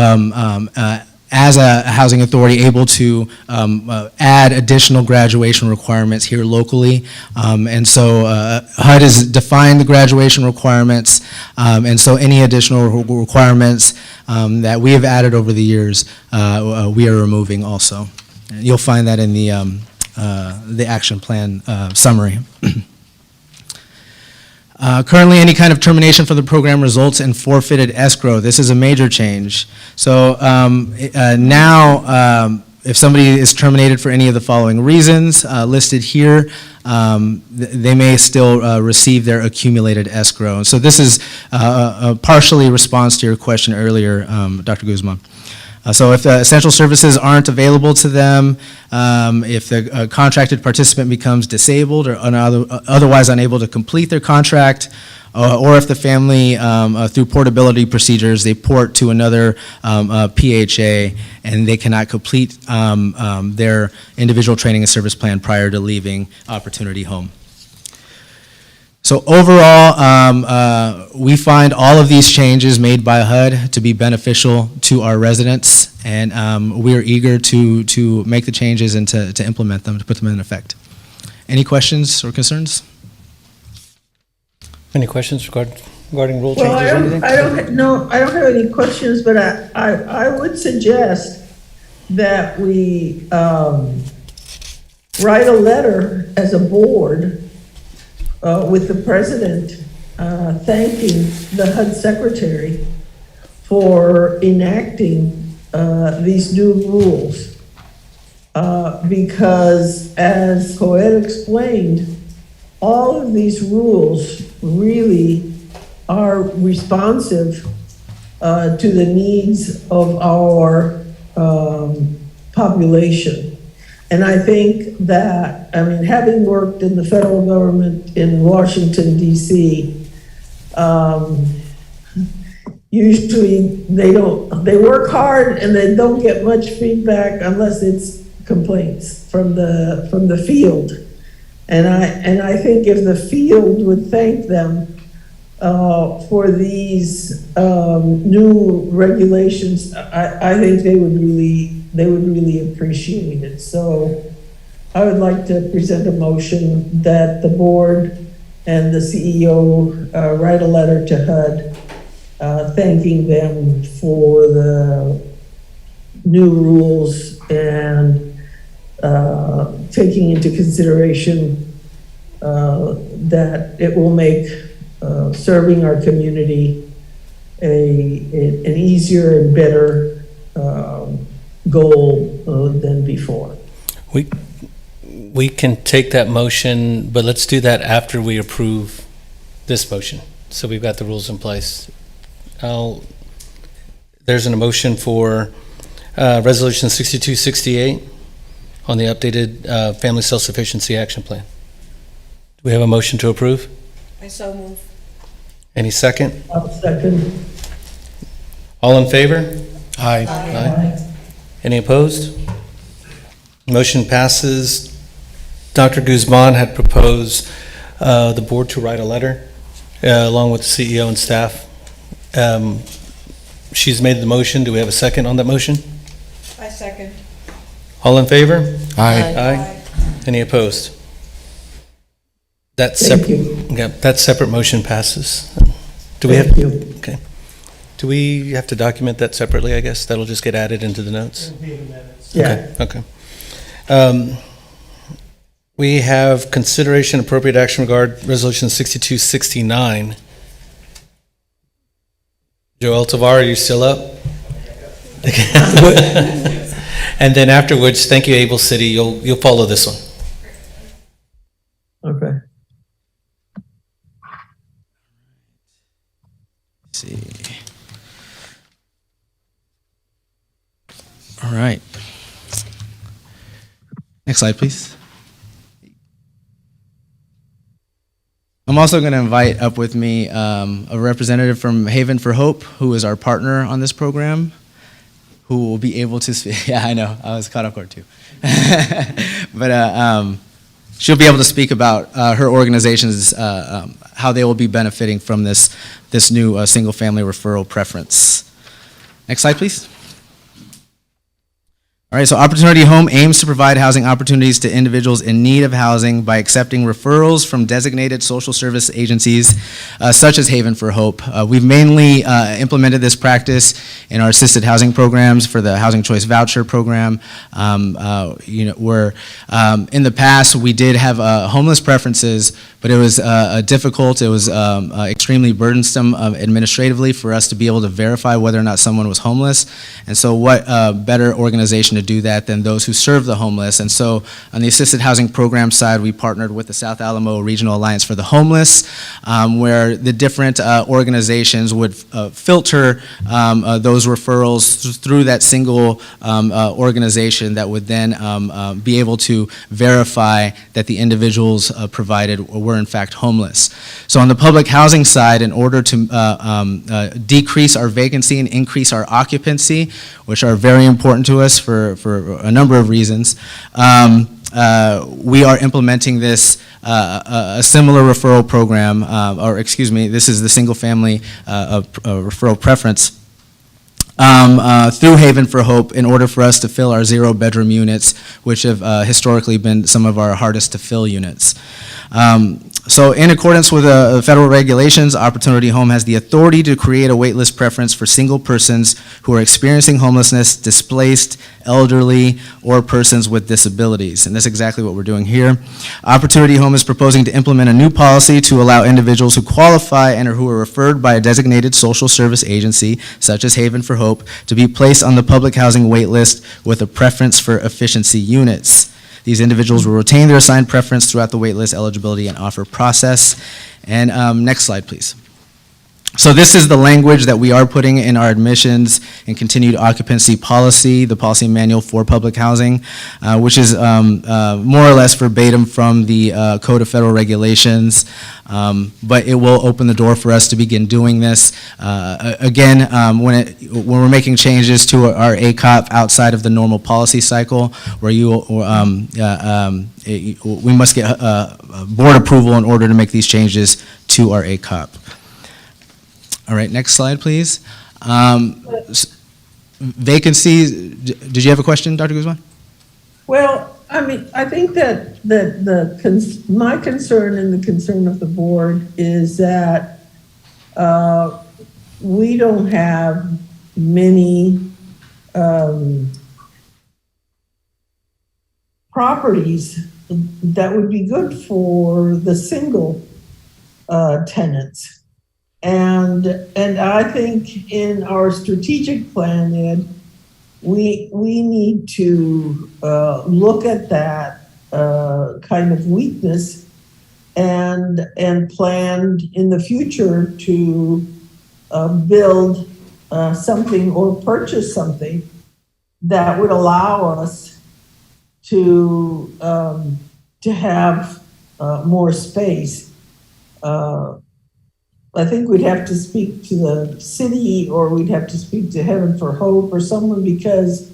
as a housing authority, able to add additional graduation requirements here locally. And so HUD has defined the graduation requirements, and so any additional requirements that we have added over the years, we are removing also. And you'll find that in the action plan summary. Currently, any kind of termination for the program results in forfeited escrow. This is a major change. So now, if somebody is terminated for any of the following reasons listed here, they may still receive their accumulated escrow. So this is a partially response to your question earlier, Dr. Guzman. So if the essential services aren't available to them, if the contracted participant becomes disabled or otherwise unable to complete their contract, or if the family, through portability procedures, they port to another PHA and they cannot complete their individual training and service plan prior to leaving Opportunity Home. So overall, we find all of these changes made by HUD to be beneficial to our residents, and we are eager to make the changes and to implement them, to put them in effect. Any questions or concerns? Any questions regarding rule Well, changes or anything? I don't have any questions, but I would suggest that we write a letter as a board with the president thanking the HUD secretary for enacting these new rules. Because as Coed explained, all of these rules really are responsive to the needs of our population. And I think that, I mean, having worked in the federal government in Washington, D.C., usually they work hard and they don't get much feedback unless it's complaints from the field. And I think if the field would thank them for these new regulations, I think they would really appreciate it. So I would like to present a motion that the board and the CEO write a letter to HUD thanking them for the new rules and taking into consideration that it will make serving our community an easier and better goal than before. We can take that motion, but let's do that after we approve this motion. So we've got the rules in place. There's an motion for Resolution 6268 on the updated Family Self-Sufficiency Action Plan. Do we have a motion to approve? I so move. Any second? I'll second. All in favor? Aye. Aye. Any opposed? Motion passes. Dr. Guzman had proposed the board to write a letter along with the CEO and staff. She's made the motion. Do we have a second on that motion? I second. All in favor? Aye. Aye. Any opposed? That Thank separate, you. yeah, that separate motion passes. Do we Thank have? you. Okay. Do we have to document that separately? I guess that'll just get added into the notes. Yeah. Okay. We have consideration appropriate action regard Resolution 6269. Joel Tavar, are you still up? And then afterwards, thank you, Able City. You'll follow this one. Okay. Let's see. All right. Next slide, please. I'm also going to invite up with me a representative from Haven for Hope, who is our partner on this program, who will be able to speak. Yeah, I know. I was caught off guard too. But she'll be able to speak about her organization's, how they will be benefiting from this new single-family referral preference. Next slide, please. All right, so Opportunity Home aims to provide housing opportunities to individuals in need of housing by accepting referrals from designated social service agencies such as Haven for Hope. We've mainly implemented this practice in our assisted housing programs for the Housing Choice Voucher program. Where in the past we did have homeless preferences, but it was difficult. It was extremely burdensome administratively for us to be able to verify whether or not someone was homeless. And so what better organization to do that than those who serve the homeless. And so on the assisted housing program side, we partnered with the South Alamo Regional Alliance for the Homeless, where the different organizations would filter those referrals through that single organization that would then be able to verify that the individuals provided were in fact homeless. So on the public housing side, in order to decrease our vacancy and increase our occupancy, which are very important to us for a number of reasons, we are implementing this a similar referral program, this is the single family referral preference through Haven for Hope in order for us to fill our 0-bedroom units, which have historically been some of our hardest to fill units. So in accordance with federal regulations, Opportunity Home has the authority to create a waitlist preference for single persons who are experiencing homelessness, displaced, elderly, or persons with disabilities. And that's exactly what we're doing here. Opportunity Home is proposing to implement a new policy to allow individuals who qualify and or who are referred by a designated social service agency, such as Haven for Hope, to be placed on the public housing waitlist with a preference for efficiency units. These individuals will retain their assigned preference throughout the waitlist eligibility and offer process. And next slide, please. So this is the language that we are putting in our admissions and continued occupancy policy, the policy manual for public housing, which is more or less verbatim from the Code of Federal Regulations, but it will open the door for us to begin doing this. Again, when we're making changes to our ACOP outside of the normal policy cycle, where we must get board approval in order to make these changes to our ACOP. All right, next slide, please. Vacancies, did you have a question, Dr. Guzman? Well, I mean, I think that my concern and the concern of the board is that we don't have many properties that would be good for the single tenants. And I think in our strategic plan, Ed, we need to look at that kind of weakness and plan in the future to build something or purchase something that would allow us to have more space. I think we'd have to speak to the city, or we'd have to speak to Heaven for Hope or someone, because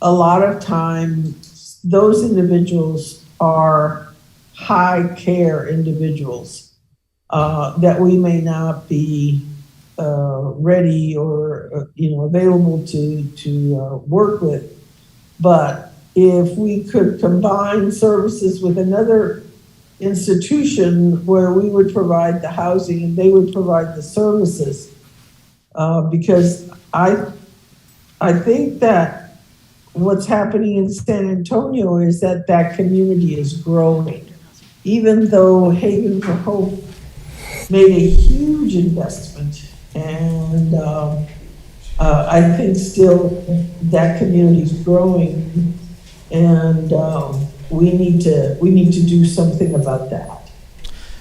a lot of times those individuals are high care individuals that we may not be ready or available to work with. But if we could combine services with another institution where we would provide the housing and they would provide the services, because I think that what's happening in San Antonio is that community is growing. Even though Haven for Hope made a huge investment, and I think still that community is growing, and we need to do something about that.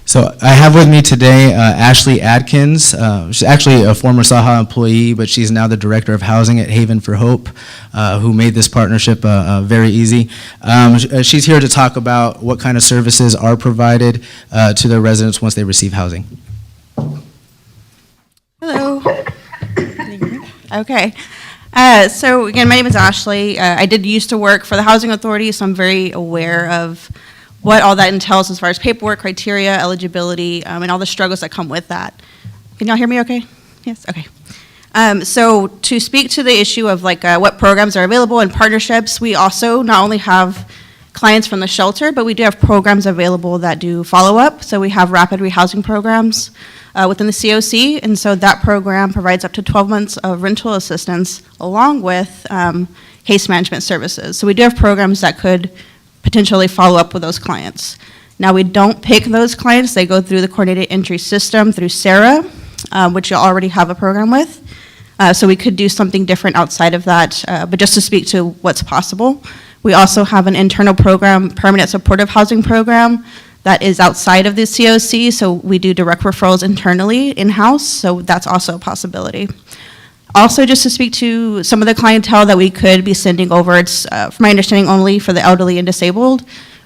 So I have with me today Ashley Adkins. She's actually a former Saha employee, but she's now the Director of Housing at Haven for Hope, who made this partnership very easy. She's here to talk about what kind of services are provided to their residents once they receive housing. Hello. Okay. So again, my name is Ashley. I did used to work for the Housing Authority, so I'm very aware of what all that entails as far as paperwork, criteria, eligibility, and all the struggles that come with that. Can y'all hear me okay? Yes? Okay. So to speak to the issue of like what programs are available and partnerships, we also not only have clients from the shelter, but we do have programs available that do follow-up. So we have rapid rehousing programs within the COC, and so that program provides up to 12 months of rental assistance along with case management services. So we do have programs that could potentially follow up with those clients. Now, we don't pick those clients. They go through the coordinated entry system through SARA, which you already have a program with. So we could do something different outside of that, but just to speak to what's possible. We also have an internal program, permanent supportive housing program, that is outside of the COC, so we do direct referrals internally, in-house, so that's also a possibility. Also, just to speak to some of the clientele that we could be sending over, it's, from my understanding, only for the elderly and disabled.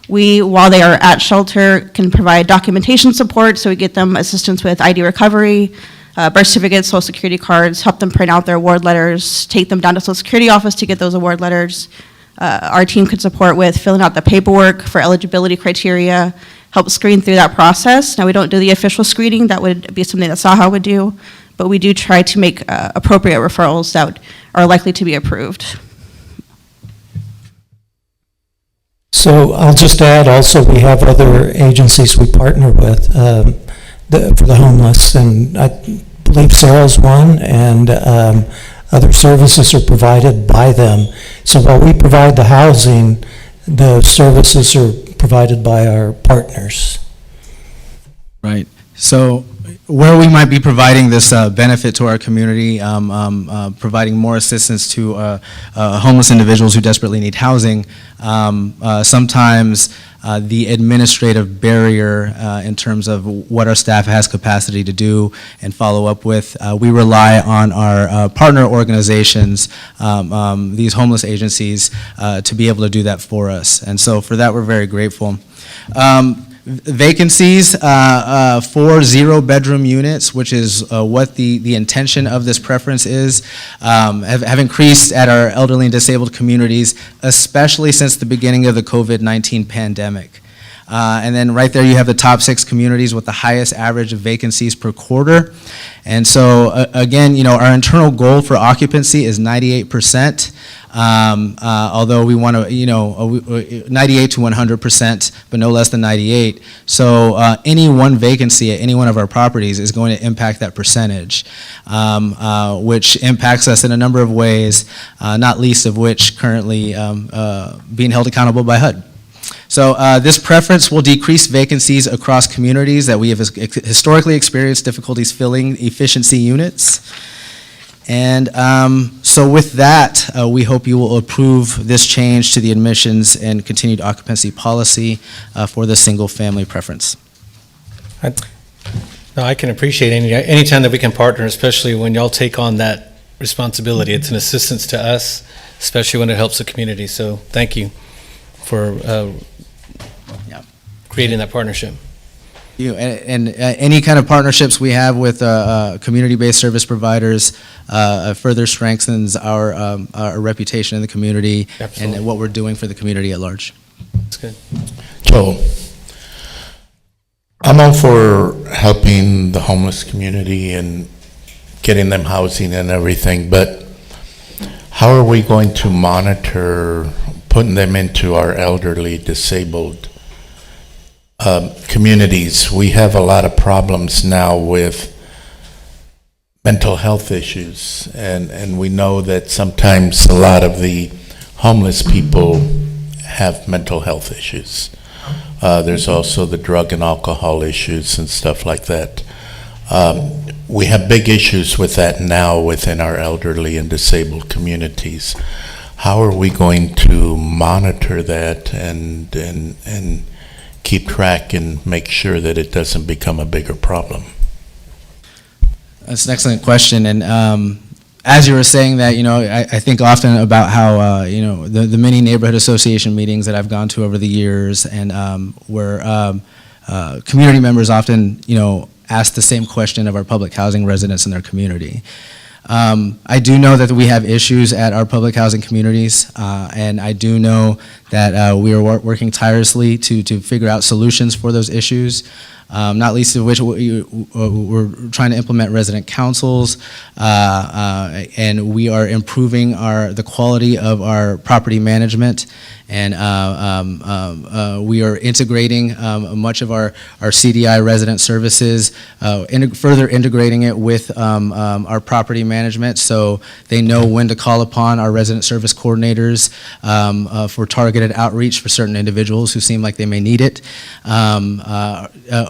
We, while they are at shelter, can provide documentation support, so we get them assistance with ID recovery, birth certificates, social security cards, help them print out their award letters, take them down to social security office to get those award letters. Our team could support with filling out the paperwork for eligibility criteria, help screen through that process. Now, we don't do the official screening. That would be something that SAHA would do, but we do try to make appropriate referrals that are likely to be approved. So I'll just add also, we have other agencies we partner with for the homeless, and I believe Sarah's one, and other services are provided by them. So while we provide the housing, the services are provided by our partners. Right. So where we might be providing this benefit to our community, providing more assistance to homeless individuals who desperately need housing, sometimes the administrative barrier in terms of what our staff has capacity to do and follow up with, we rely on our partner organizations, these homeless agencies, to be able to do that for us. And so for that, we're very grateful. Vacancies for 0-bedroom units, which is what the intention of this preference is, have increased at our elderly and disabled communities, especially since the beginning of the COVID-19 pandemic. And then right there you have the top 6 communities with the highest average of vacancies per quarter. And so again, you know, our internal goal for occupancy is 98%. Although we want to, you know, 98 to 100%, but no less than 98. So any one vacancy at any one of our properties is going to impact that percentage, which impacts us in a number of ways, not least of which currently being held accountable by HUD. So this preference will decrease vacancies across communities that we have historically experienced difficulties filling efficiency units. And so with that, we hope you will approve this change to the admissions and continued occupancy policy for the single-family preference. No, I can appreciate any time that we can partner, especially when y'all take on that responsibility. It's an assistance to us, especially when it helps the community. So thank you for creating that partnership. And any kind of partnerships we have with community-based service providers further strengthens our reputation in the community. Absolutely. And what we're doing for the community at large. That's good. So, I'm all for helping the homeless community and getting them housing and everything, but how are we going to monitor putting them into our elderly, disabled communities? We have a lot of problems now with mental health issues, and we know that sometimes a lot of the homeless people have mental health issues. There's also the drug and alcohol issues and stuff like that. We have big issues with that now within our elderly and disabled communities. How are we going to monitor that and keep track and make sure that it doesn't become a bigger problem? That's an excellent question. And as you were saying that, you know, I think often about how, you know, the many neighborhood association meetings that I've gone to over the years, and where community members often, you know, ask the same question of our public housing residents in their community. I do know that we have issues at our public housing communities, and I do know that we are working tirelessly to figure out solutions for those issues. not least of which we're trying to implement resident councils, and we are improving the quality of our property management, and we are integrating much of our CDI resident services, further integrating it with our property management, so they know when to call upon our resident service coordinators for targeted outreach for certain individuals who seem like they may need it.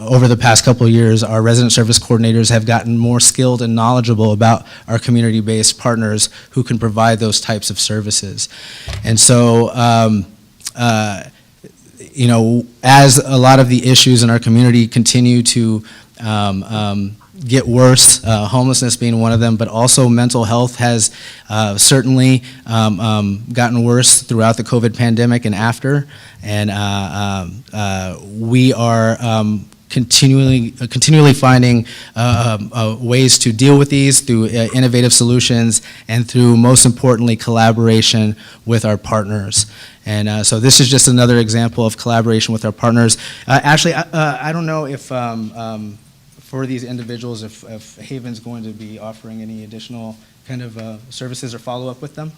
Over the past couple of years, our resident service coordinators have gotten more skilled and knowledgeable about our community-based partners who can provide those types of services. And so, as a lot of the issues in our community continue to get worse, homelessness being one of them, but also mental health has certainly gotten worse throughout the COVID pandemic and after. And we are continually finding ways to deal with these through innovative solutions and through, most importantly, collaboration with our partners. And so this is just another example of collaboration with our partners. Actually, I don't know if for these individuals, if Haven's going to be offering any additional kind of services or follow-up with them?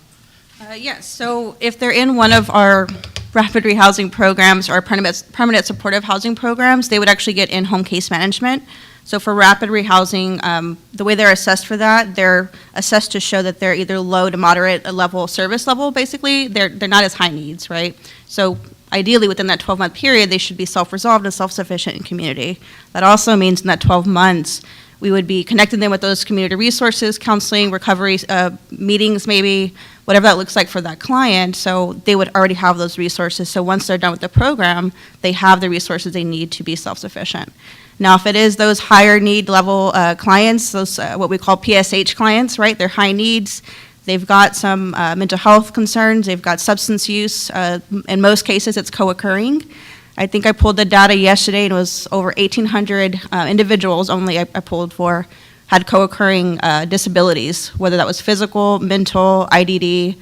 Yes, so if they're in one of our rapid rehousing programs or permanent supportive housing programs, they would actually get in-home case management. So for rapid rehousing, the way they're assessed for that, they're assessed to show that they're either low to moderate level service level, basically. They're not as high needs, right? So ideally, within that 12-month period, they should be self-resolved and self-sufficient in community. That also means in that 12 months, we would be connecting them with those community resources, counseling, recovery meetings maybe, whatever that looks like for that client, so they would already have those resources. So once they're done with the program, they have the resources they need to be self-sufficient. Now, if it is those higher need level clients, those what we call PSH clients, right? They're high needs. They've got some mental health concerns. They've got substance use. In most cases, it's co-occurring. I think I pulled the data yesterday, and it was over 1,800 individuals only I pulled for had co-occurring disabilities, whether that was physical, mental, IDD,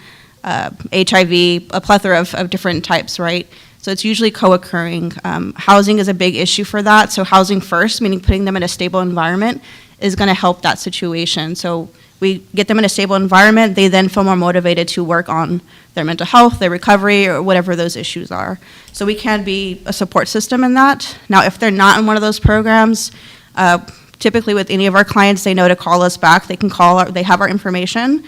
HIV, a plethora of different types, right? So it's usually co-occurring. Housing is a big issue for that. So housing first, meaning putting them in a stable environment, is going to help that situation. So we get them in a stable environment, they then feel more motivated to work on their mental health, their recovery, or whatever those issues are. So we can be a support system in that. Now, if they're not in one of those programs, typically with any of our clients, they know to call us back. They can call, they have our information.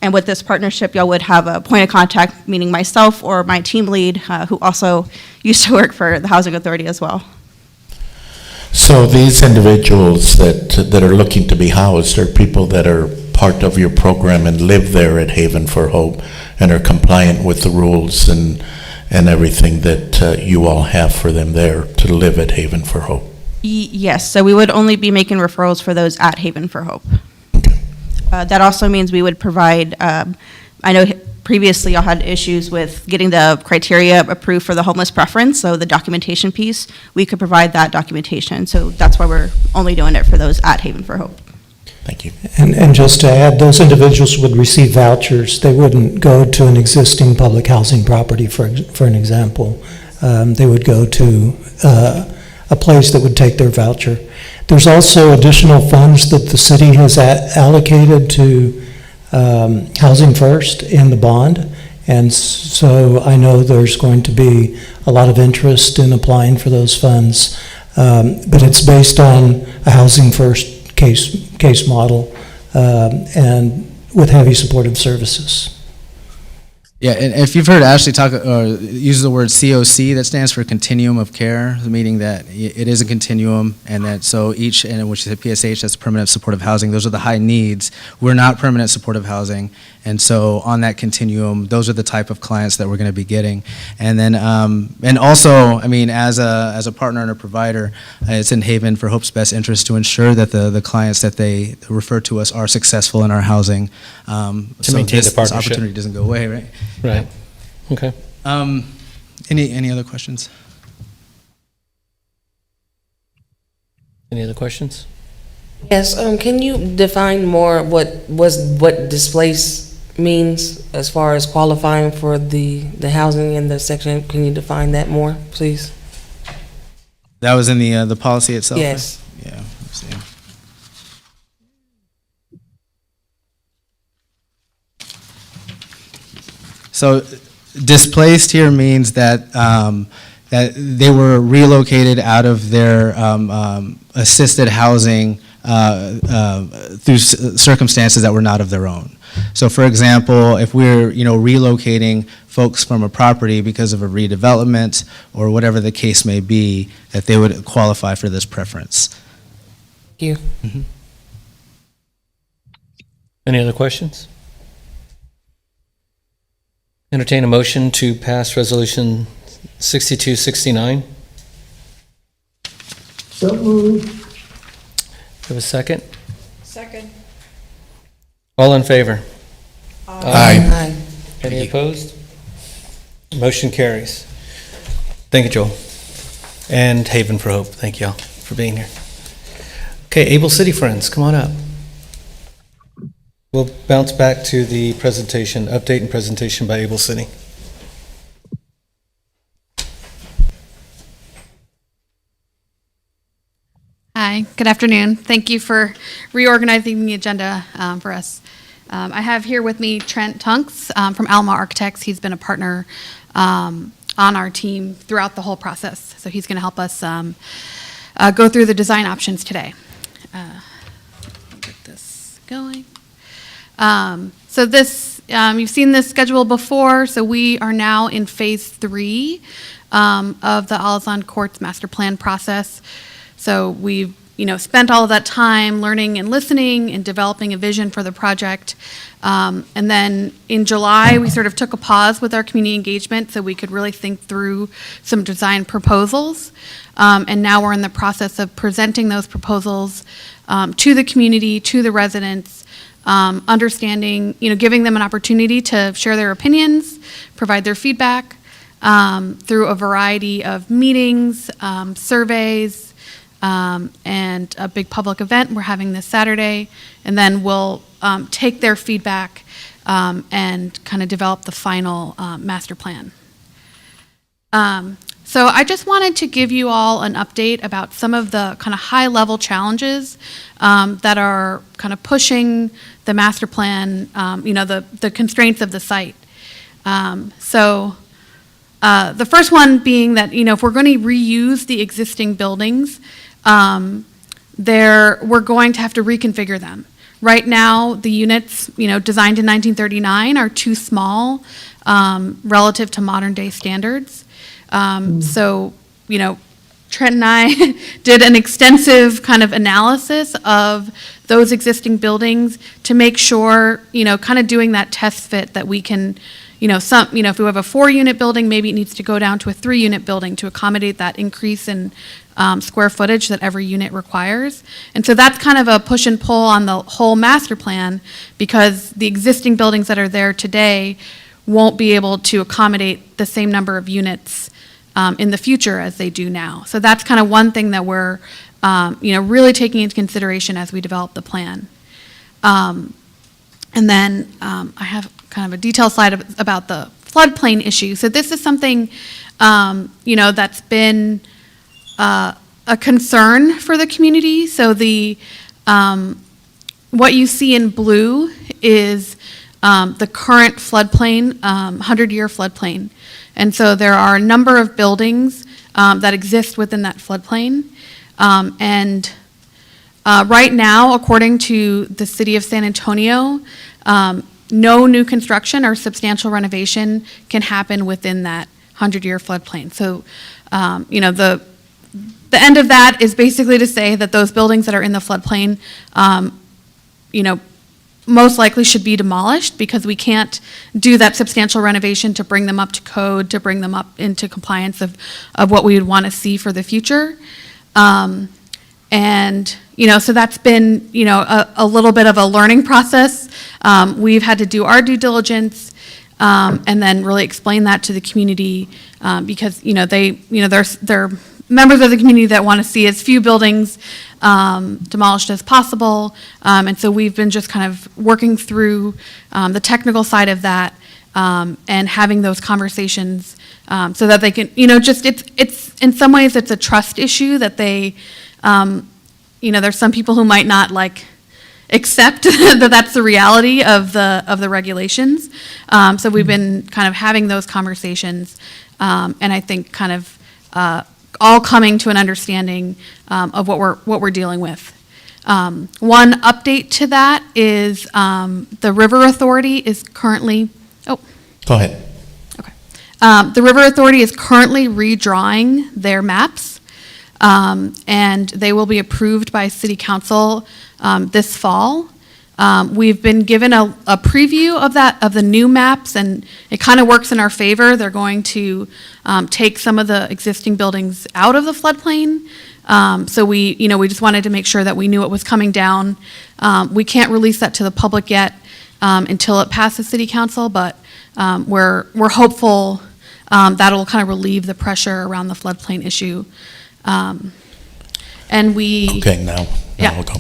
And with this partnership, y'all would have a point of contact, meaning myself or my team lead, who also used to work for the Housing Authority as well. So these individuals that are looking to be housed are people that are part of your program and live there at Haven for Hope and are compliant with the rules and everything that you all have for them there to live at Haven for Hope? Yes, so we would only be making referrals for those at Haven for Hope. That also means we would provide, I know previously y'all had issues with getting the criteria approved for the homeless preference, so the documentation piece, we could provide that documentation. So that's why we're only doing it for those at Haven for Hope. Thank you. And just to add, those individuals would receive vouchers. They wouldn't go to an existing public housing property, for an example. They would go to a place that would take their voucher. There's also additional funds that the city has allocated to Housing First in the bond. And so I know there's going to be a lot of interest in applying for those funds. But it's based on a Housing First case model and with heavy supportive services. Yeah, and if you've heard Ashley talk or use the word COC, that stands for Continuum of Care, meaning that it is a continuum, and that so each, and which is a PSH, that's permanent supportive housing, those are the high needs. We're not permanent supportive housing, and so on that continuum, those are the type of clients that we're going to be getting. And then, and also, I mean, as a partner and a provider, it's in Haven for Hope's best interest to ensure that the clients that they refer to us are successful in our housing. To maintain the partnership. This opportunity doesn't go away, right? Right. Okay. Any other questions? Any other questions? Yes. Can you define more what displaced means as far as qualifying for the housing in the section? Can you define that more, please? That was in the policy itself? Yes. Yeah, let's see. So displaced here means that, that they were relocated out of their assisted housing through circumstances that were not of their own. So for example, if we're, relocating folks from a property because of a redevelopment or whatever the case may be, that they would qualify for this preference. Thank you. Any other questions? Entertain a motion to pass Resolution 6269. So moved. Have a second? Second. All in favor? Aye. Any opposed? Motion carries. Thank you, Joel. And Haven for Hope, thank y'all for being here. Okay, Able City Friends, come on up. We'll bounce back to the presentation, update and presentation by Able City. Hi, good afternoon. Thank you for reorganizing the agenda for us. I have here with me Trent Tunks from Alma Architects. He's been a partner on our team throughout the whole process, so he's going to help us go through the design options today. Get this going. So this, you've seen this schedule before, so we are now in phase 3 of the Alaskan Courts master plan process. So we've, spent all of that time learning and listening and developing a vision for the project. And then in July, we sort of took a pause with our community engagement so we could really think through some design proposals. And now we're in the process of presenting those proposals to the community, to the residents, understanding, giving them an opportunity to share their opinions, provide their feedback through a variety of meetings, surveys, and a big public event we're having this Saturday. And then we'll take their feedback and kind of develop the final master plan. So I just wanted to give you all an update about some of the kind of high-level challenges that are kind of pushing the master plan, the constraints of the site. So the first one being that, if we're going to reuse the existing buildings, we're going to have to reconfigure them. Right now, the units, designed in 1939 are too small relative to modern day standards. So, Trent and I did an extensive kind of analysis of those existing buildings to make sure, kind of doing that test fit that we can, if we have a 4-unit building, maybe it needs to go down to a 3-unit building to accommodate that increase in square footage that every unit requires. And so that's kind of a push and pull on the whole master plan because the existing buildings that are there today won't be able to accommodate the same number of units in the future as they do now. So that's kind of one thing that we're, really taking into consideration as we develop the plan. And then I have kind of a detailed slide about the floodplain issue. So this is something, that's been a concern for the community. So what you see in blue is the current floodplain, 100-year floodplain. And so there are a number of buildings that exist within that floodplain. Right now, according to the city of San Antonio, no new construction or substantial renovation can happen within that 100-year floodplain. So, the end of that is basically to say that those buildings that are in the floodplain, most likely should be demolished because we can't do that substantial renovation to bring them up to code, to bring them up into compliance of what we would want to see for the future. So that's been, a little bit of a learning process. We've had to do our due diligence and then really explain that to the community because, there are members of the community that want to see as few buildings demolished as possible. And so we've been just kind of working through the technical side of that and having those conversations so that they can, just it's in some ways it's a trust issue that they, there's some people who might not accept that that's the reality of the regulations. So we've been kind of having those conversations, and I think kind of all coming to an understanding of what we're dealing with. One update to that is the River Authority is currently. Oh, Go ahead. okay. The River Authority is currently redrawing their maps, and they will be approved by City Council this fall. We've been given a preview of the new maps, and it kind of works in our favor. They're going to take some of the existing buildings out of the floodplain. So we just wanted to make sure that we knew what was coming down. We can't release that to the public yet until it passes City Council, but we're hopeful that'll kind of relieve the pressure around the floodplain issue. And we. Okay, now Yeah. we'll go.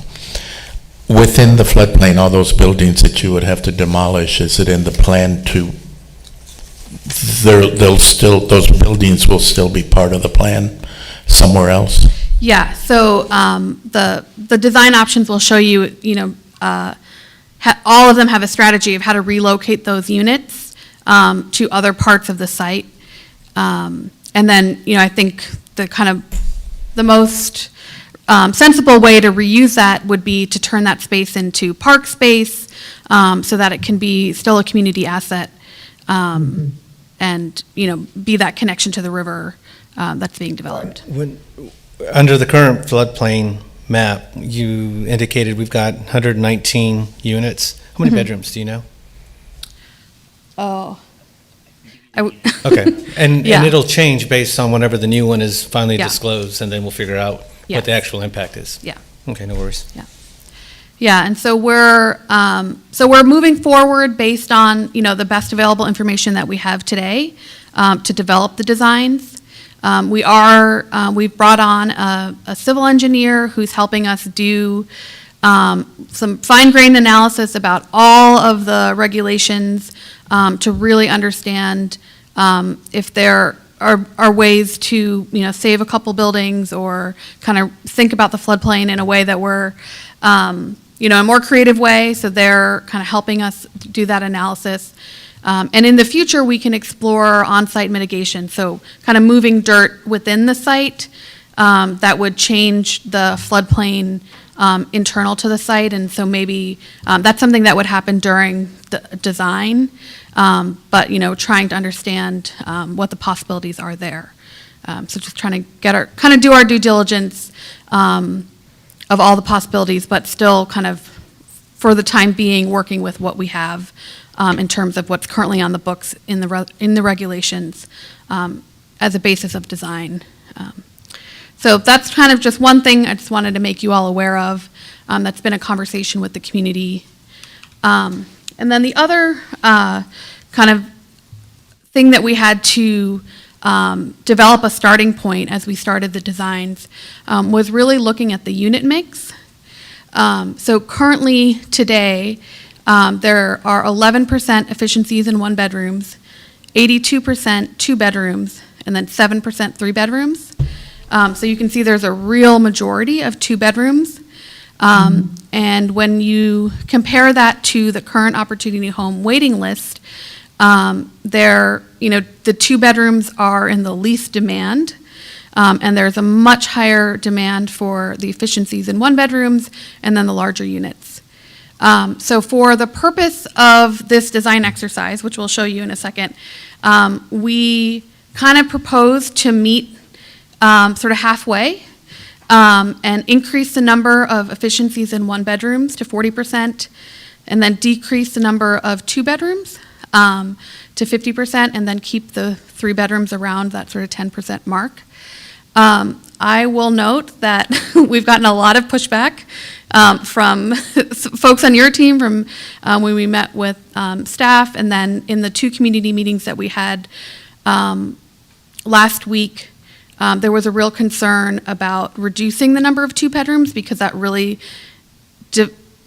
Within the floodplain, all those buildings that you would have to demolish, is it in the plan to, those buildings will still be part of the plan somewhere else? Yeah, so the design options will show you, all of them have a strategy of how to relocate those units to other parts of the site. And then, I think the most sensible way to reuse that would be to turn that space into park space so that it can be still a community asset and, be that connection to the river that's being developed. Under the current floodplain map, you indicated we've got 119 units. How many bedrooms do you know? Oh. Okay, and Yeah. it'll change based on whenever the new one is finally Yeah. disclosed, and then we'll figure out what the actual impact is. Yeah. Okay, no worries. Yeah, and so we're moving forward based on, the best available information that we have today to develop the designs. We've brought on a civil engineer who's helping us do some fine-grained analysis about all of the regulations to really understand if there are ways to, save a couple buildings or kind of think about the floodplain in a way that we're, a more creative way. So they're kind of helping us do that analysis. And in the future, we can explore on-site mitigation. So kind of moving dirt within the site that would change the floodplain internal to the site. And so maybe that's something that would happen during the design. But, trying to understand what the possibilities are there. So just trying to do our due diligence of all the possibilities, but still kind of, for the time being, working with what we have in terms of what's currently on the books in the regulations as a basis of design. So that's kind of just one thing I just wanted to make you all aware of. That's been a conversation with the community. And then the other kind of thing that we had to develop a starting point as we started the designs was really looking at the unit mix. So currently today, there are 11% efficiencies in one bedrooms, 82% two bedrooms, and then 7% three bedrooms. So you can see there's a real majority of two bedrooms. And when you compare that to the current Opportunity Home waiting list, the two bedrooms are in the least demand. And there's a much higher demand for the efficiencies in one bedrooms and then the larger units. So for the purpose of this design exercise, which we'll show you in a second, we kind of propose to meet sort of halfway and increase the number of efficiencies in one bedrooms to 40%, and then decrease the number of two bedrooms to 50%, and then keep the three bedrooms around that sort of 10% mark. I will note that we've gotten a lot of pushback from folks on your team from when we met with staff, and then in the two community meetings that we had last week, there was a real concern about reducing the number of 2-bedrooms because that really,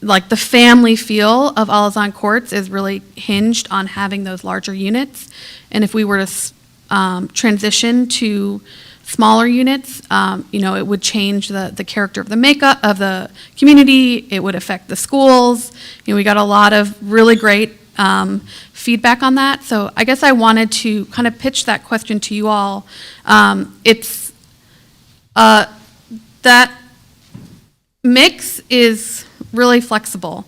like the family feel of Alaskan courts is really hinged on having those larger units. And if we were to transition to smaller units, it would change the character of the makeup of the community. It would affect the schools. We got a lot of really great feedback on that. So I guess I wanted to kind of pitch that question to you all. It's that mix is really flexible.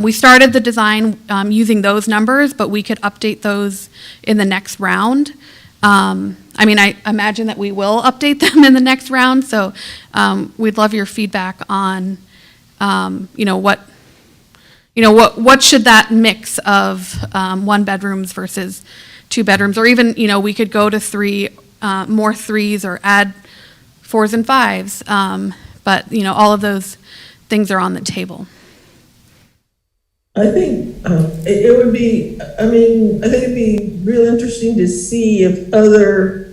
We started the design using those numbers, but we could update those in the next round. I imagine that we will update them in the next round, so we'd love your feedback on, what should that mix of 1-bedrooms versus 2-bedrooms, or even, we could go to more 3s or add 4s and 5s, but, all of those things are on the table. I think it would be, I think it'd be real interesting to see if other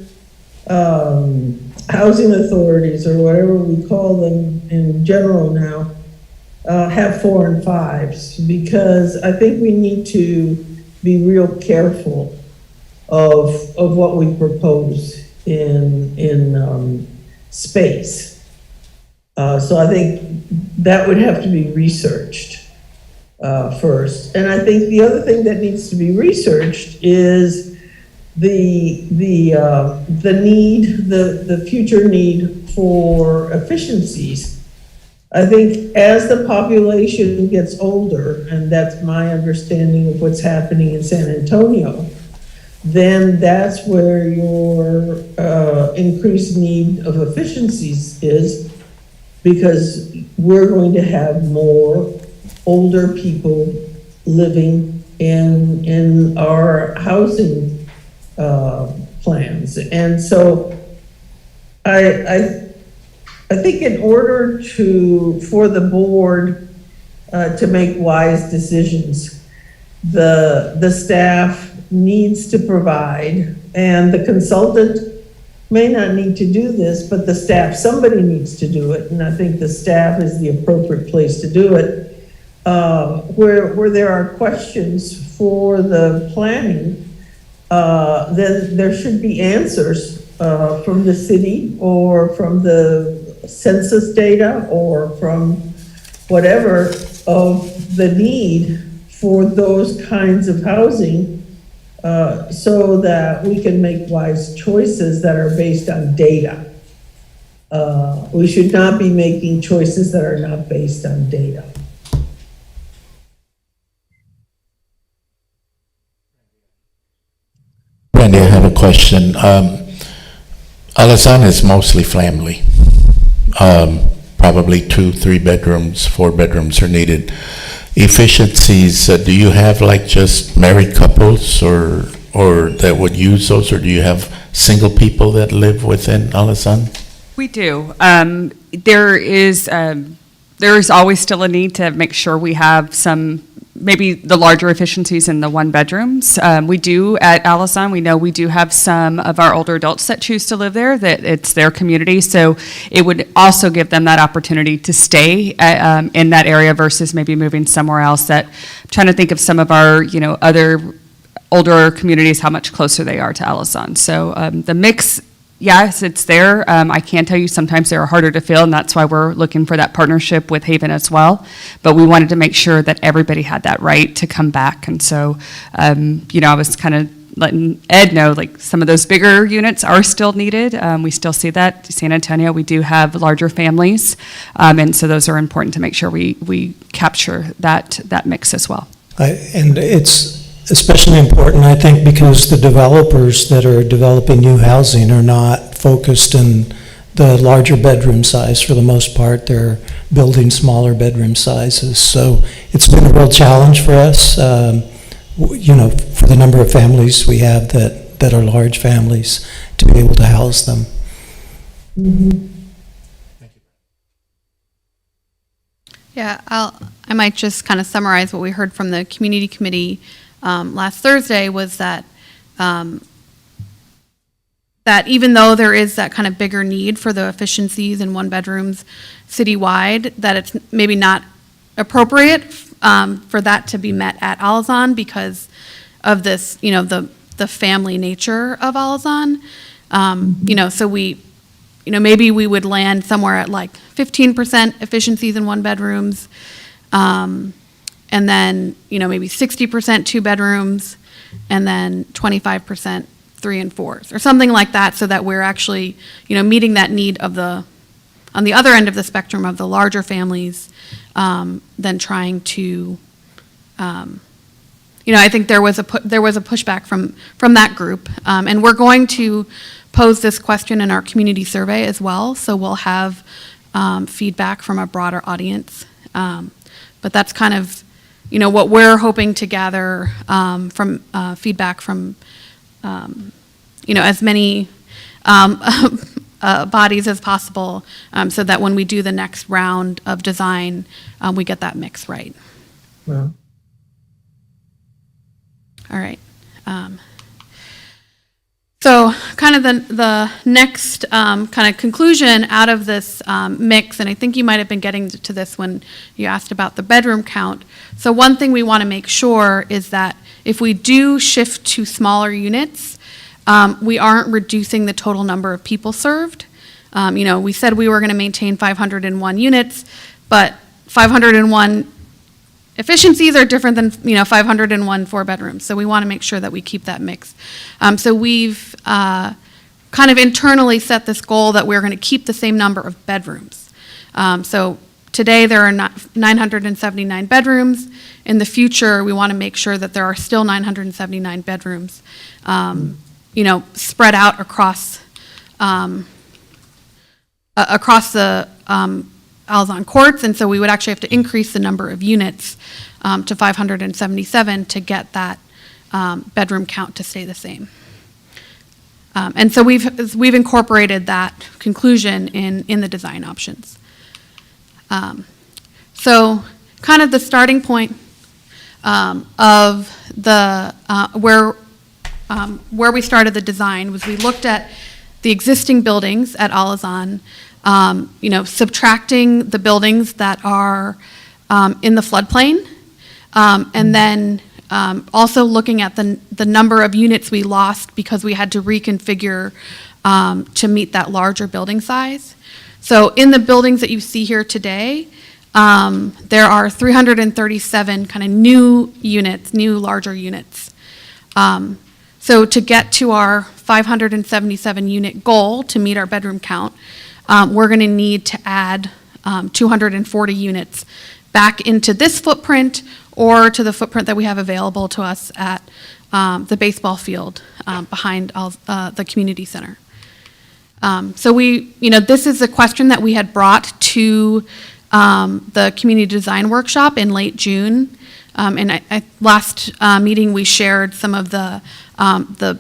housing authorities, or whatever we call them in general now, have 4 and 5s, because I think we need to be real careful of what we propose in space. So I think that would have to be researched first. And I think the other thing that needs to be researched is the future need for efficiencies. I think as the population gets older, and that's my understanding of what's happening in San Antonio, then that's where your increased need of efficiencies is, because we're going to have more older people living in our housing plans. And so I think in order for the board to make wise decisions, the staff needs to provide, and the consultant may not need to do this, but the staff, somebody needs to do it, and I think the staff is the appropriate place to do it, where there are questions for the planning, then there should be answers from the city, or from the census data, or from whatever, of the need for those kinds of housing, so that we can make wise choices that are based on data. We should not be making choices that are not based on data. Randy, I have a question. Alaskan is mostly family. Probably 2, 3 bedrooms, 4 bedrooms are needed. Efficiencies, do you have like just married couples or that would use those, or do you have single people that live within Alaskan? We do. There is always still a need to make sure we have some, maybe the larger efficiencies in the 1-bedrooms. We do at Alaskan, we know we do have some of our older adults that choose to live there, that it's their community. So it would also give them that opportunity to stay in that area versus maybe moving somewhere else. That I'm trying to think of some of our, other older communities, how much closer they are to Alaskan. So the mix, yes, it's there. I can tell you sometimes they're harder to fill, and that's why we're looking for that partnership with Haven as well. But we wanted to make sure that everybody had that right to come back. And so, I was kind of letting Ed know, like, some of those bigger units are still needed. We still see that. San Antonio, we do have larger families. And so those are important to make sure we capture that mix as well. And it's especially important, I think, because the developers that are developing new housing are not focused in the larger bedroom size for the most part. They're building smaller bedroom sizes. So it's been a real challenge for us, for the number of families we have that are large families, to be able to house them. Mm-hmm. Yeah, I might just kind of summarize what we heard from the community committee last Thursday, was that that even though there is that kind of bigger need for the efficiencies in one-bedrooms citywide, that it's maybe not appropriate for that to be met at Alazan because of this, the family nature of Alazan. So we, maybe we would land somewhere at like 15% efficiencies in one-bedrooms, and then, maybe 60% two-bedrooms, and then 25% 3 and 4s, or something like that, so that we're actually, meeting that need of on the other end of the spectrum of the larger families, than trying to, I think there was a pushback from that group, and we're going to pose this question in our community survey as well, so we'll have feedback from a broader audience. But that's kind of, what we're hoping to gather from feedback from, as many bodies as possible, so that when we do the next round of design, we get that mix right. Well, All right. So kind of the next kind of conclusion out of this mix, and I think you might have been getting to this when you asked about the bedroom count. So one thing we want to make sure is that if we do shift to smaller units, we aren't reducing the total number of people served. We said we were going to maintain 501 units, but 501 efficiencies are different than 501 4-bedrooms. So we want to make sure that we keep that mix. So we've kind of internally set this goal that we're going to keep the same number of bedrooms. So today there are 979 bedrooms. In the future, we want to make sure that there are still 979 bedrooms, spread out across the Alazan courts, and so we would actually have to increase the number of units to 577 to get that bedroom count to stay the same. And so we've incorporated that conclusion in the design options. So kind of the starting point of the where we started the design was we looked at the existing buildings at Alazan, subtracting the buildings that are in the floodplain, and then also looking at the number of units we lost because we had to reconfigure to meet that larger building size. So in the buildings that you see here today, there are 337 kind of new units, new larger units. So to get to our 577 unit goal to meet our bedroom count, we're going to need to add 240 units back into this footprint or to the footprint that we have available to us at the baseball field behind the community center. So this is a question that we had brought to the community design workshop in late June. And last meeting we shared some of the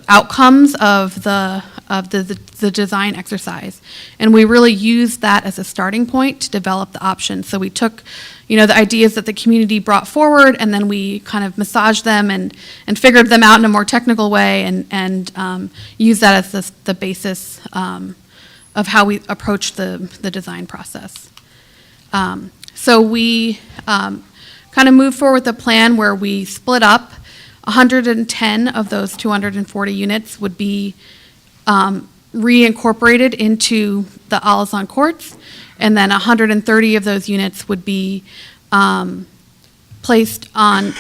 outcomes of the design exercise, and we really used that as a starting point to develop the options. So we took, the ideas that the community brought forward, and then we kind of massaged them and figured them out in a more technical way, and used that as the basis of how we approach the design process. So we kind of moved forward with a plan where we split up 110 of those 240 units would be reincorporated into the Alazan courts, and then 130 of those units would be placed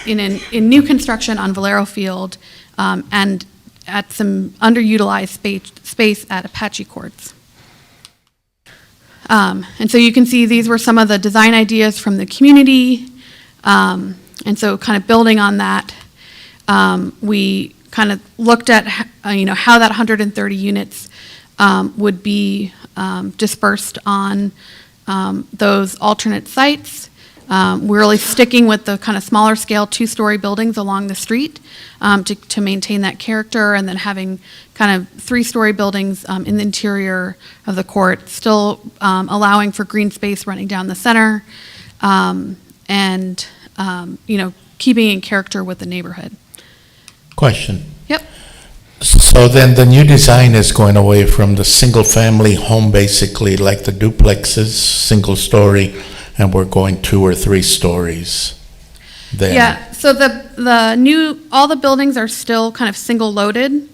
in new construction on Valero Field, and at some underutilized space at Apache Courts. And so you can see these were some of the design ideas from the community, and so kind of building on that, we kind of looked at how that 130 units would be dispersed on those alternate sites. We're really sticking with the kind of smaller scale 2-story buildings along the street to maintain that character, and then having kind of 3-story buildings in the interior of the court, still allowing for green space running down the center, and keeping in character with the neighborhood. Question. Yep. So So then the new design is going away from the single-family home, basically, like the duplexes, single story, and we're going 2 or 3 stories then. Yeah, so all the buildings are still kind of single loaded.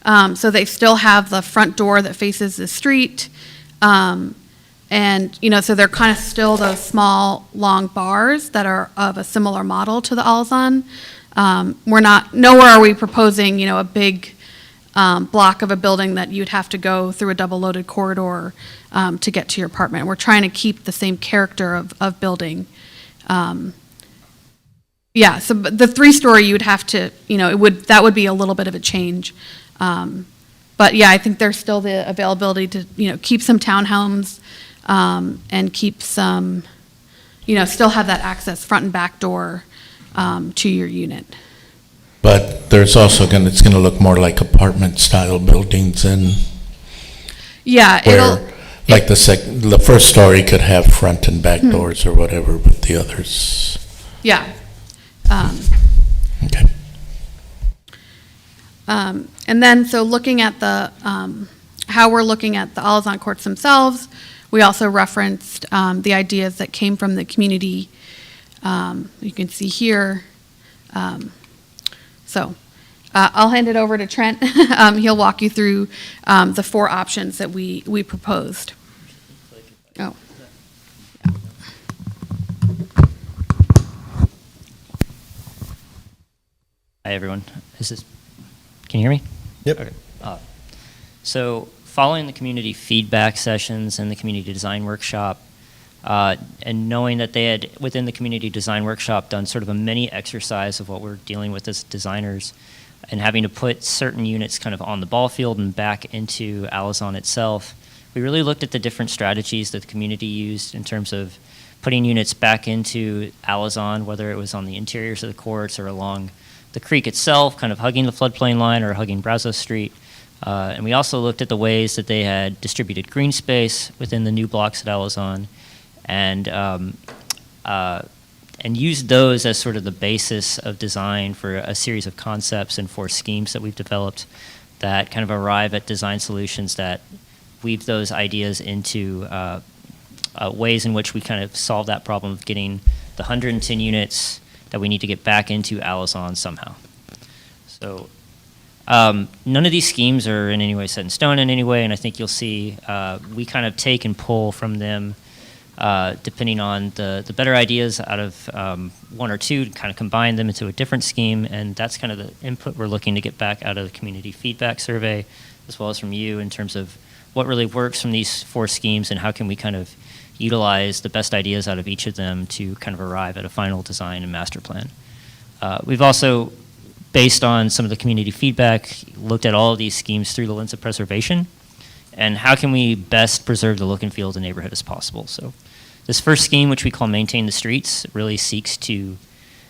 So they still have the front door that faces the street. And, so they're kind of still those small, long bars that are of a similar model to the Alazan. Nowhere are we proposing, a big block of a building that you'd have to go through a double-loaded corridor to get to your apartment. We're trying to keep the same character of building. Yeah, so but the 3-story, you'd have to, that would be a little bit of a change. But yeah, I think there's still the availability to, keep some townhomes and keep some, still have that access front and back door to your unit. But there's also it's going to look more like apartment-style buildings, and Yeah, like the first story could have front and back doors or whatever, but the others. Yeah. Okay. And then, so looking at how we're looking at the Alazan courts themselves, we also referenced the ideas that came from the community. You can see here. I'll hand it over to Trent. He'll walk you through the 4 options that we proposed. Oh. Hi, everyone. Can you hear me? Yep. Okay. So following the community feedback sessions and the community design workshop, and knowing that they had, within the community design workshop, done sort of a mini exercise of what we're dealing with as designers, and having to put certain units kind of on the ball field and back into Alazan itself, we really looked at the different strategies that the community used in terms of putting units back into Alazan, whether it was on the interiors of the courts or along the creek itself, kind of hugging the floodplain line or hugging Brazos Street. And we also looked at the ways that they had distributed green space within the new blocks at Alazan, and used those as sort of the basis of design for a series of concepts and 4 schemes that we've developed that kind of arrive at design solutions that weave those ideas into ways in which we kind of solve that problem of getting the 110 units that we need to get back into Alazan somehow. So none of these schemes are in any way set in stone in any way, and I think you'll see we kind of take and pull from them depending on the better ideas out of 1 or 2, to kind of combine them into a different scheme, and that's kind of the input we're looking to get back out of the community feedback survey, as well as from you in terms of what really works from these 4 schemes and how can we kind of utilize the best ideas out of each of them to kind of arrive at a final design and master plan. We've also, based on some of the community feedback, looked at all of these schemes through the lens of preservation and how can we best preserve the look and feel of the neighborhood as possible. So this first scheme, which we call Maintain the Streets, really seeks to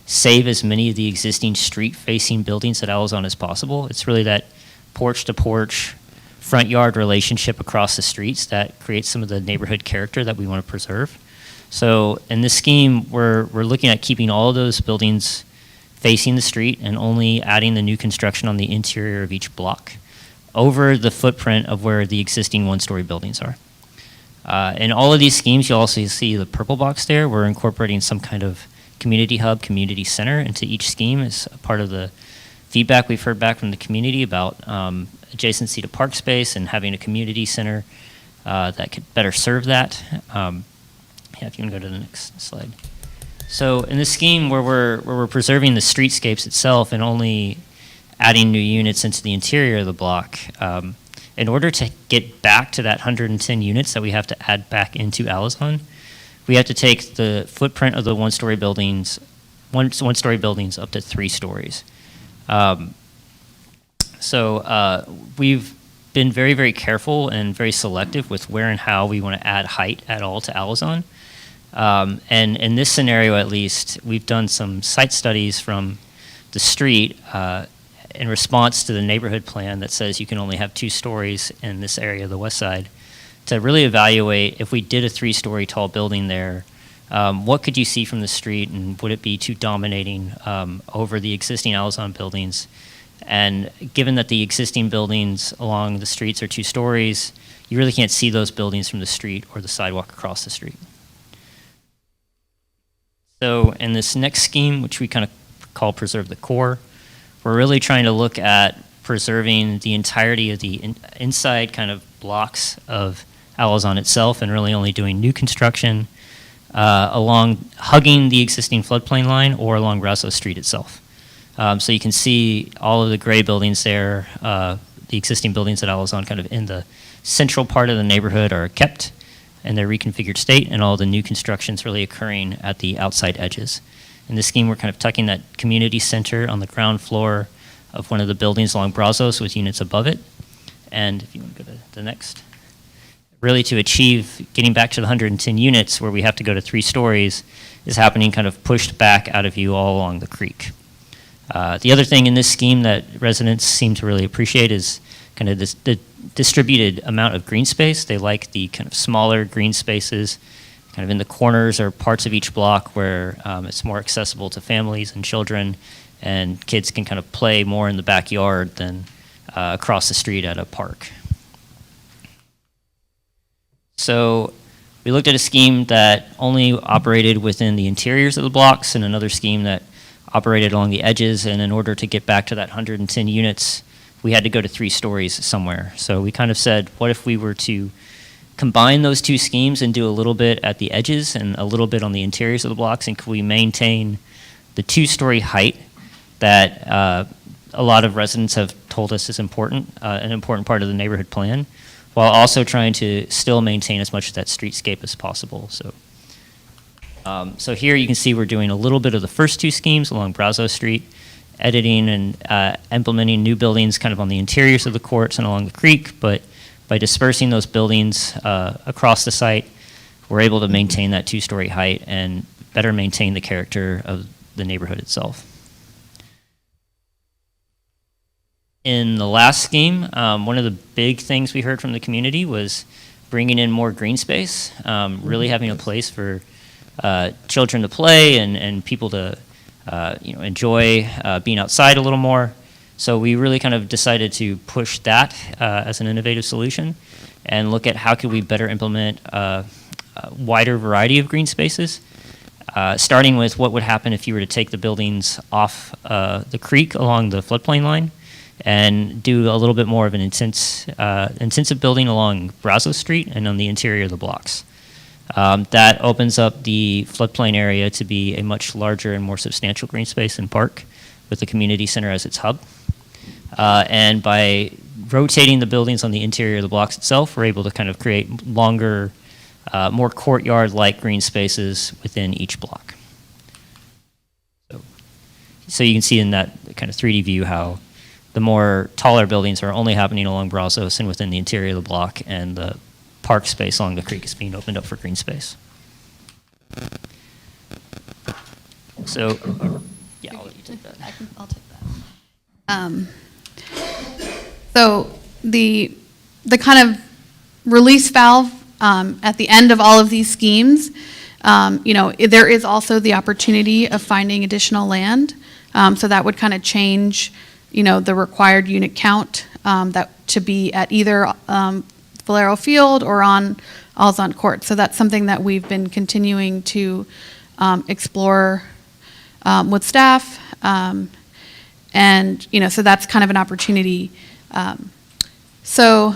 save as many of the existing street-facing buildings at Alazan as possible. It's really that porch-to-porch, front yard relationship across the streets that creates some of the neighborhood character that we want to preserve. So in this scheme, we're looking at keeping all of those buildings facing the street and only adding the new construction on the interior of each block over the footprint of where the existing 1-story buildings are. In all of these schemes, you'll also see the purple box there. We're incorporating some kind of community hub, community center into each scheme as a part of the feedback we've heard back from the community about adjacency to park space and having a community center that could better serve that. If you can go to the next slide. So in this scheme where we're preserving the streetscapes itself and only adding new units into the interior of the block, in order to get back to that 110 units that we have to add back into Alazan, we have to take the footprint of the 1-story buildings, one-story buildings up to 3 stories. So we've been very, very careful and very selective with where and how we want to add height at all to Alazan. And in this scenario, at least, we've done some site studies from the street in response to the neighborhood plan that says you can only have 2 stories in this area of the west side, to really evaluate if we did a 3-story tall building there, what could you see from the street, and would it be too dominating over the existing Alazan buildings, And given that the existing buildings along the streets are 2 stories, you really can't see those buildings from the street or the sidewalk across the street. So in this next scheme, which we kind of call Preserve the Core, we're really trying to look at preserving the entirety of the inside kind of blocks of Alaskan itself and really only doing new construction hugging the existing floodplain line or along Brazos Street itself. So you can see all of the gray buildings there, the existing buildings at Alaskan kind of in the central part of the neighborhood are kept in their reconfigured state, and all the new constructions really occurring at the outside edges. In this scheme, we're kind of tucking that community center on the ground floor of one of the buildings along Brazos with units above it. And if you want to go to the next. Really to achieve getting back to the 110 units where we have to go to 3 stories is happening kind of pushed back out of view all along the creek. The other thing in this scheme that residents seem to really appreciate is kind of the distributed amount of green space. They like the kind of smaller green spaces kind of in the corners or parts of each block where it's more accessible to families and children, and kids can kind of play more in the backyard than across the street at a park. So we looked at a scheme that only operated within the interiors of the blocks and another scheme that operated along the edges, and in order to get back to that 110 units, we had to go to 3 stories somewhere. So we kind of said, what if we were to combine those 2 schemes and do a little bit at the edges and a little bit on the interiors of the blocks, and could we maintain the 2-story height that a lot of residents have told us is important, an important part of the neighborhood plan, while also trying to still maintain as much of that streetscape as possible. So here you can see we're doing a little bit of the first 2 schemes along Brazos Street, editing and implementing new buildings kind of on the interiors of the courts and along the creek, but by dispersing those buildings across the site, we're able to maintain that 2-story height and better maintain the character of the neighborhood itself. In the last scheme, one of the big things we heard from the community was bringing in more green space, really having a place for children to play and people to enjoy being outside a little more. So we really kind of decided to push that as an innovative solution and look at how could we better implement a wider variety of green spaces, starting with what would happen if you were to take the buildings off the creek along the floodplain line and do a little bit more of an intensive building along Brazos Street and on the interior of the blocks. That opens up the floodplain area to be a much larger and more substantial green space and park with the community center as its hub. And by rotating the buildings on the interior of the blocks itself, we're able to kind of create longer, more courtyard-like green spaces within each block. So you can see in that kind of 3D view how the more taller buildings are only happening along Brazos and within the interior of the block, and the park space along the creek is being opened up for green space. So, yeah, I'll let you take that. I'll take that. So the kind of release valve at the end of all of these schemes, there is also the opportunity of finding additional land. So that would kind of change, the required unit count that to be at either Valero Field or on Alaskan Court. So that's something that we've been continuing to explore with staff. So that's kind of an opportunity. So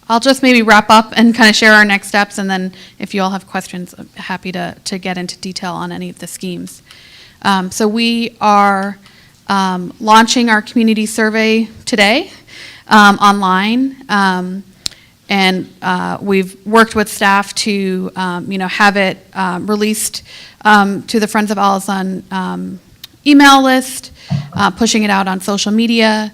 I'll just maybe wrap up and kind of share our next steps, and then if you all have questions, I'm happy to get into detail on any of the schemes. So we are launching our community survey today online, and we've worked with staff to have it released to the Friends of Alaskan email list, pushing it out on social media.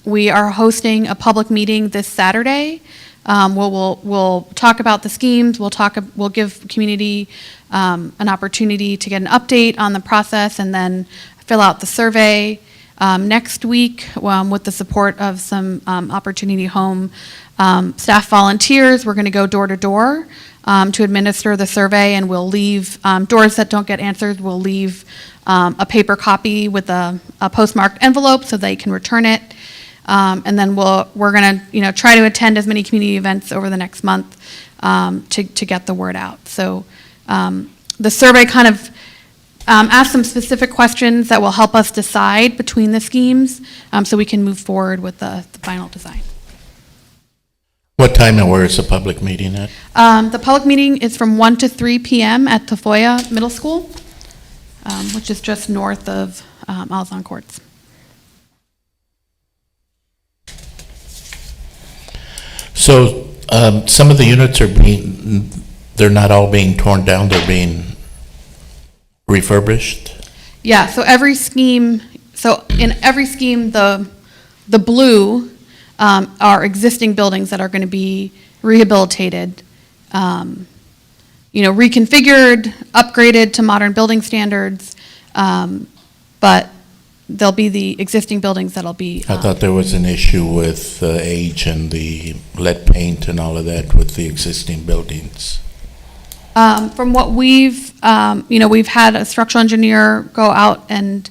We are hosting a public meeting this Saturday. We'll talk about the schemes. We'll give community an opportunity to get an update on the process and then fill out the survey. Next week, with the support of some Opportunity Home staff volunteers, we're going to go door to door to administer the survey, and we'll leave doors that don't get answered. We'll leave a paper copy with a postmarked envelope so they can return it. And then we're going to, try to attend as many community events over the next month to get the word out. So the survey kind of asks some specific questions that will help us decide between the schemes so we can move forward with the final design. What time and where is the public meeting at? The public meeting is from 1 to 3 p.m. at Tafoya Middle School, which is just north of Alaskan Courts. So some of the units they're not all being torn down, they're being refurbished? Yeah, so in every scheme, the blue are existing buildings that are going to be rehabilitated, reconfigured, upgraded to modern building standards, but there'll be the existing buildings that'll be. I thought there was an issue with age and the lead paint and all of that with the existing buildings. From what we've had a structural engineer go out and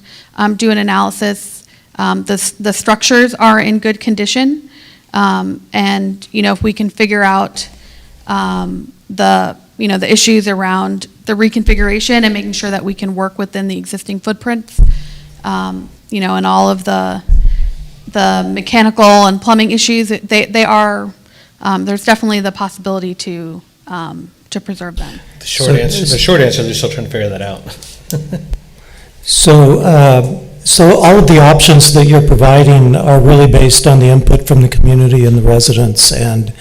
do an analysis. The structures are in good condition, and if we can figure out the issues around the reconfiguration and making sure that we can work within the existing footprints, and all of the mechanical and plumbing issues, they are there's definitely the possibility to preserve them. The short answer, they're still trying to figure that out. So all of the options that you're providing are really based on the input from the community and the residents, and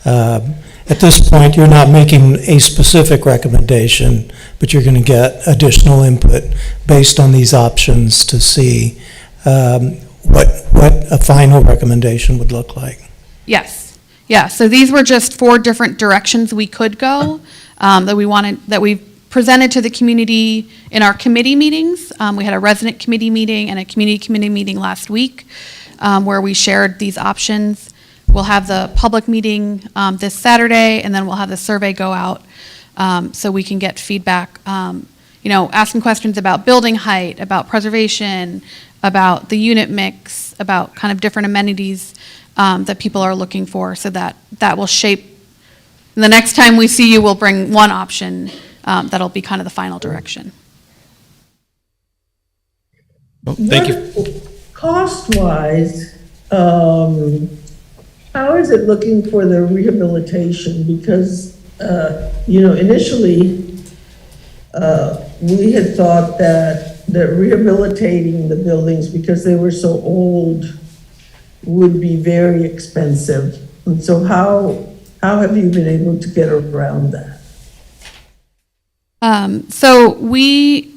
at this point, you're not making a specific recommendation, but you're going to get additional input based on these options to see what a final recommendation would look like. Yes. Yeah, so these were just 4 different directions we could go that we presented to the community in our committee meetings. We had a resident committee meeting and a community committee meeting last week where we shared these options. We'll have the public meeting this Saturday, and then we'll have the survey go out so we can get feedback, asking questions about building height, about preservation, about the unit mix, about kind of different amenities that people are looking for, so that will shape. The next time we see you, we'll bring one option that'll be kind of the final direction. Thank you. Cost-wise, how is it looking for the rehabilitation? Because, initially, we had thought that rehabilitating the buildings, because they were so old, would be very expensive. And so how have you been able to get around that? So we,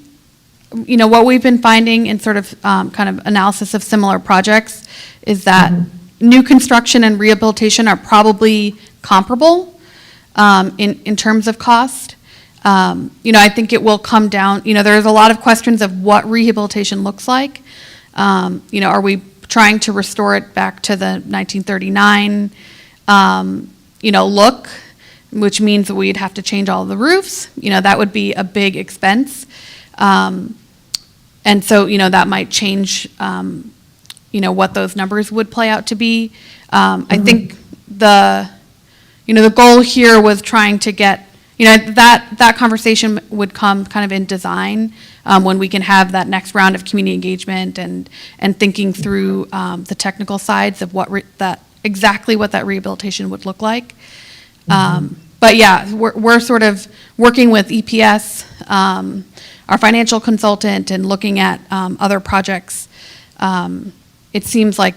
what we've been finding in sort of kind of analysis of similar projects is that new construction and rehabilitation are probably comparable in terms of cost. I think it will come down, there's a lot of questions of what rehabilitation looks like. Are we trying to restore it back to the 1939, look, which means that we'd have to change all the roofs. That would be a big expense. And so, that might change, what those numbers would play out to be. I think the goal here was trying to get, that conversation would come kind of in design when we can have that next round of community engagement and thinking through the technical sides of exactly what that rehabilitation would look like. But yeah, we're sort of working with EPS, our financial consultant, and looking at other projects. It seems like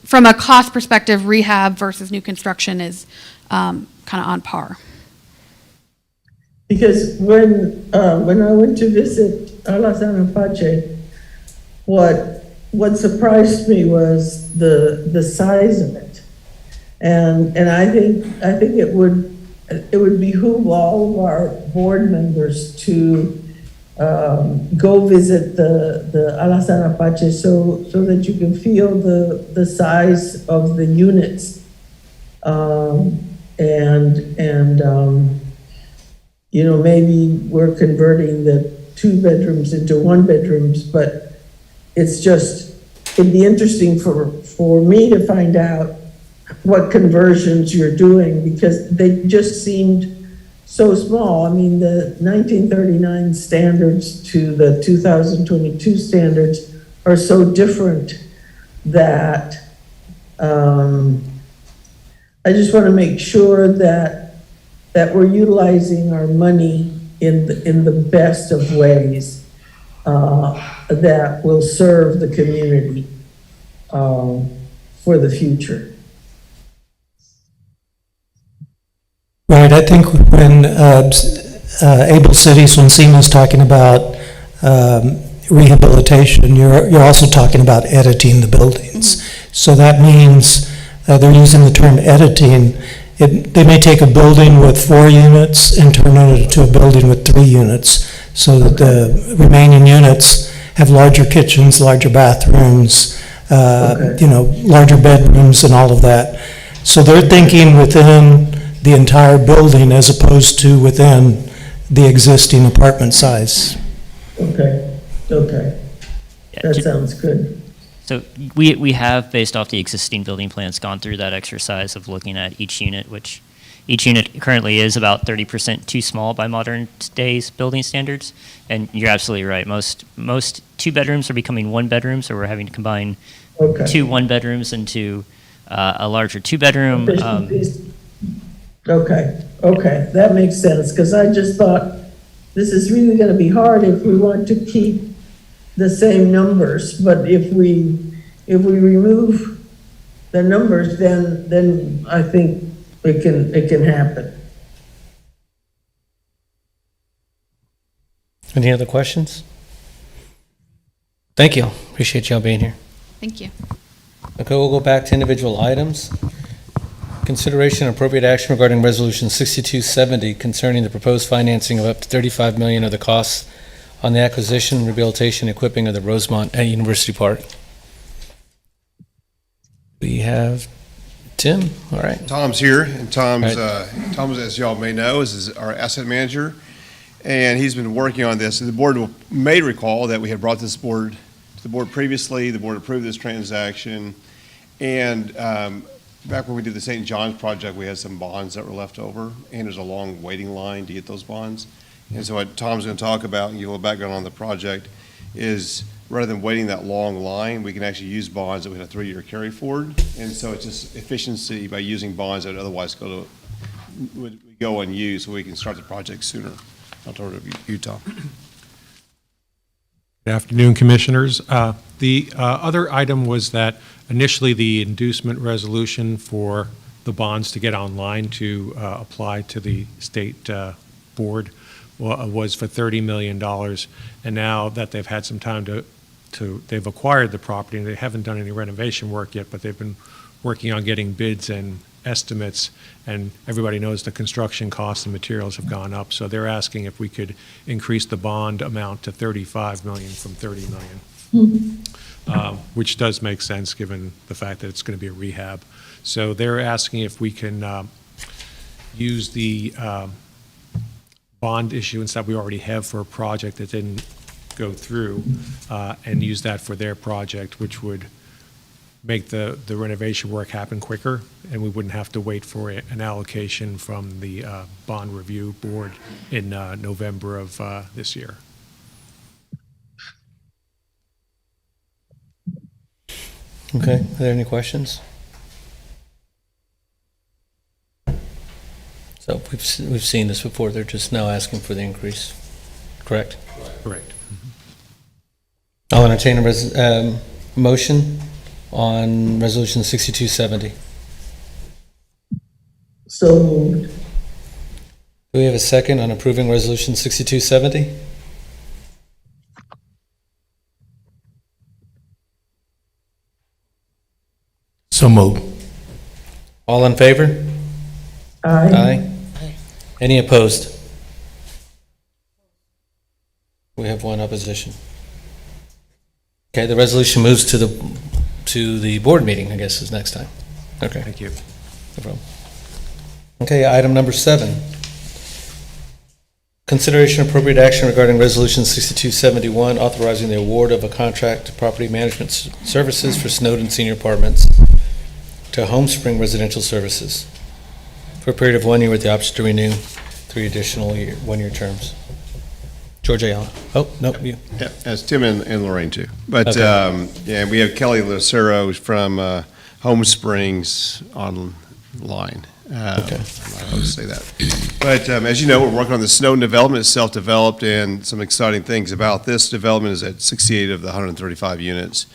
from a cost perspective, rehab versus new construction is kind of on par. Because when I went to visit Alaskan Apache, what surprised me was the size of it, and I think it would behoove all of our board members to go visit the Alaskan Apache so that you can feel the size of the units, maybe we're converting the 2 bedrooms into 1 bedrooms, but it'd be interesting for me to find out what conversions you're doing, because they just seemed so small. I mean, the 1939 standards to the 2022 standards are so different that I just want to make sure that we're utilizing our money in the best of ways that will serve the community for the future. Right, I think when Able Cities, when SEMA's talking about rehabilitation, you're also talking about editing the buildings. So that means they're using the term editing. They may take a building with 4 units and turn it into a building with 3 units, so that the remaining units have larger kitchens, larger bathrooms, larger bedrooms and all of that. So they're thinking within the entire building as opposed to within the existing apartment size. Okay. That sounds good. So we have, based off the existing building plans, gone through that exercise of looking at each unit, which each unit currently is about 30% too small by modern days building standards. And you're absolutely right. Most 2 bedrooms are becoming 1 bedroom, so we're having to combine 2 1 bedrooms into a larger 2 bedroom. Okay, that makes sense, because I just thought this is really going to be hard if we want to keep the same numbers, but if we remove the numbers, then I think it can happen. Any other questions? Thank you. Appreciate y'all being here. Thank you. Okay, we'll go back to individual items. Consideration and appropriate action regarding Resolution 6270 concerning the proposed financing of up to $35 million of the costs on the acquisition, rehabilitation, equipping of the Rosemont at University Park. We have Tim. All right. Tom's here, and Tom's, as y'all may know, is our asset manager, and he's been working on this. The board may recall that we had brought this board to the board previously. The board approved this transaction, and back when we did the St. John's project, we had some bonds that were left over, and there's a long waiting line to get those bonds. And so what Tom's going to talk about and give a little background on the project is, rather than waiting that long line, we can actually use bonds that we had a 3-year carry forward. And so it's just efficiency by using bonds that would otherwise would go unused, so we can start the project sooner. I'll turn it over to you, Tom. Good afternoon, Commissioners. The other item was that initially the inducement resolution for the bonds to get online to apply to the state board was for $30 million. And now that they've had some time they've acquired the property, and they haven't done any renovation work yet, but they've been working on getting bids and estimates, and everybody knows the construction costs and materials have gone up, so they're asking if we could increase the bond amount to $35 million from $30 million, which does make sense given the fact that it's going to be a rehab. So they're asking if we can use the bond issuance that we already have for a project that didn't go through and use that for their project, which would make the renovation work happen quicker, and we wouldn't have to wait for an allocation from the bond review board in November of this year. Okay, are there any questions? So we've seen this before, they're just now asking for the increase, correct? Correct. I'll entertain a motion on Resolution 6270. So moved. Do we have a second on approving Resolution 6270? So moved. All in favor? Aye. Any opposed? We have one opposition. Okay, the resolution moves to the board meeting, I guess, is next time. Okay. Thank you. No problem. Okay, item number 7. Consideration appropriate action regarding Resolution 6271, authorizing the award of a contract to property management services for Snowden Senior Apartments to Home Spring Residential Services for a period of 1 year with the option to renew 3 additional one-year terms. George Ayala. Oh, no, you. Yeah, that's Tim and Lorraine too. But, Okay. yeah, we have Kelly Lucero from Home Springs online. Okay. I'm not supposed to say that. But as you know, we're working on the Snowden development. It's self-developed, and some exciting things about this development is at 68 of the 135 units.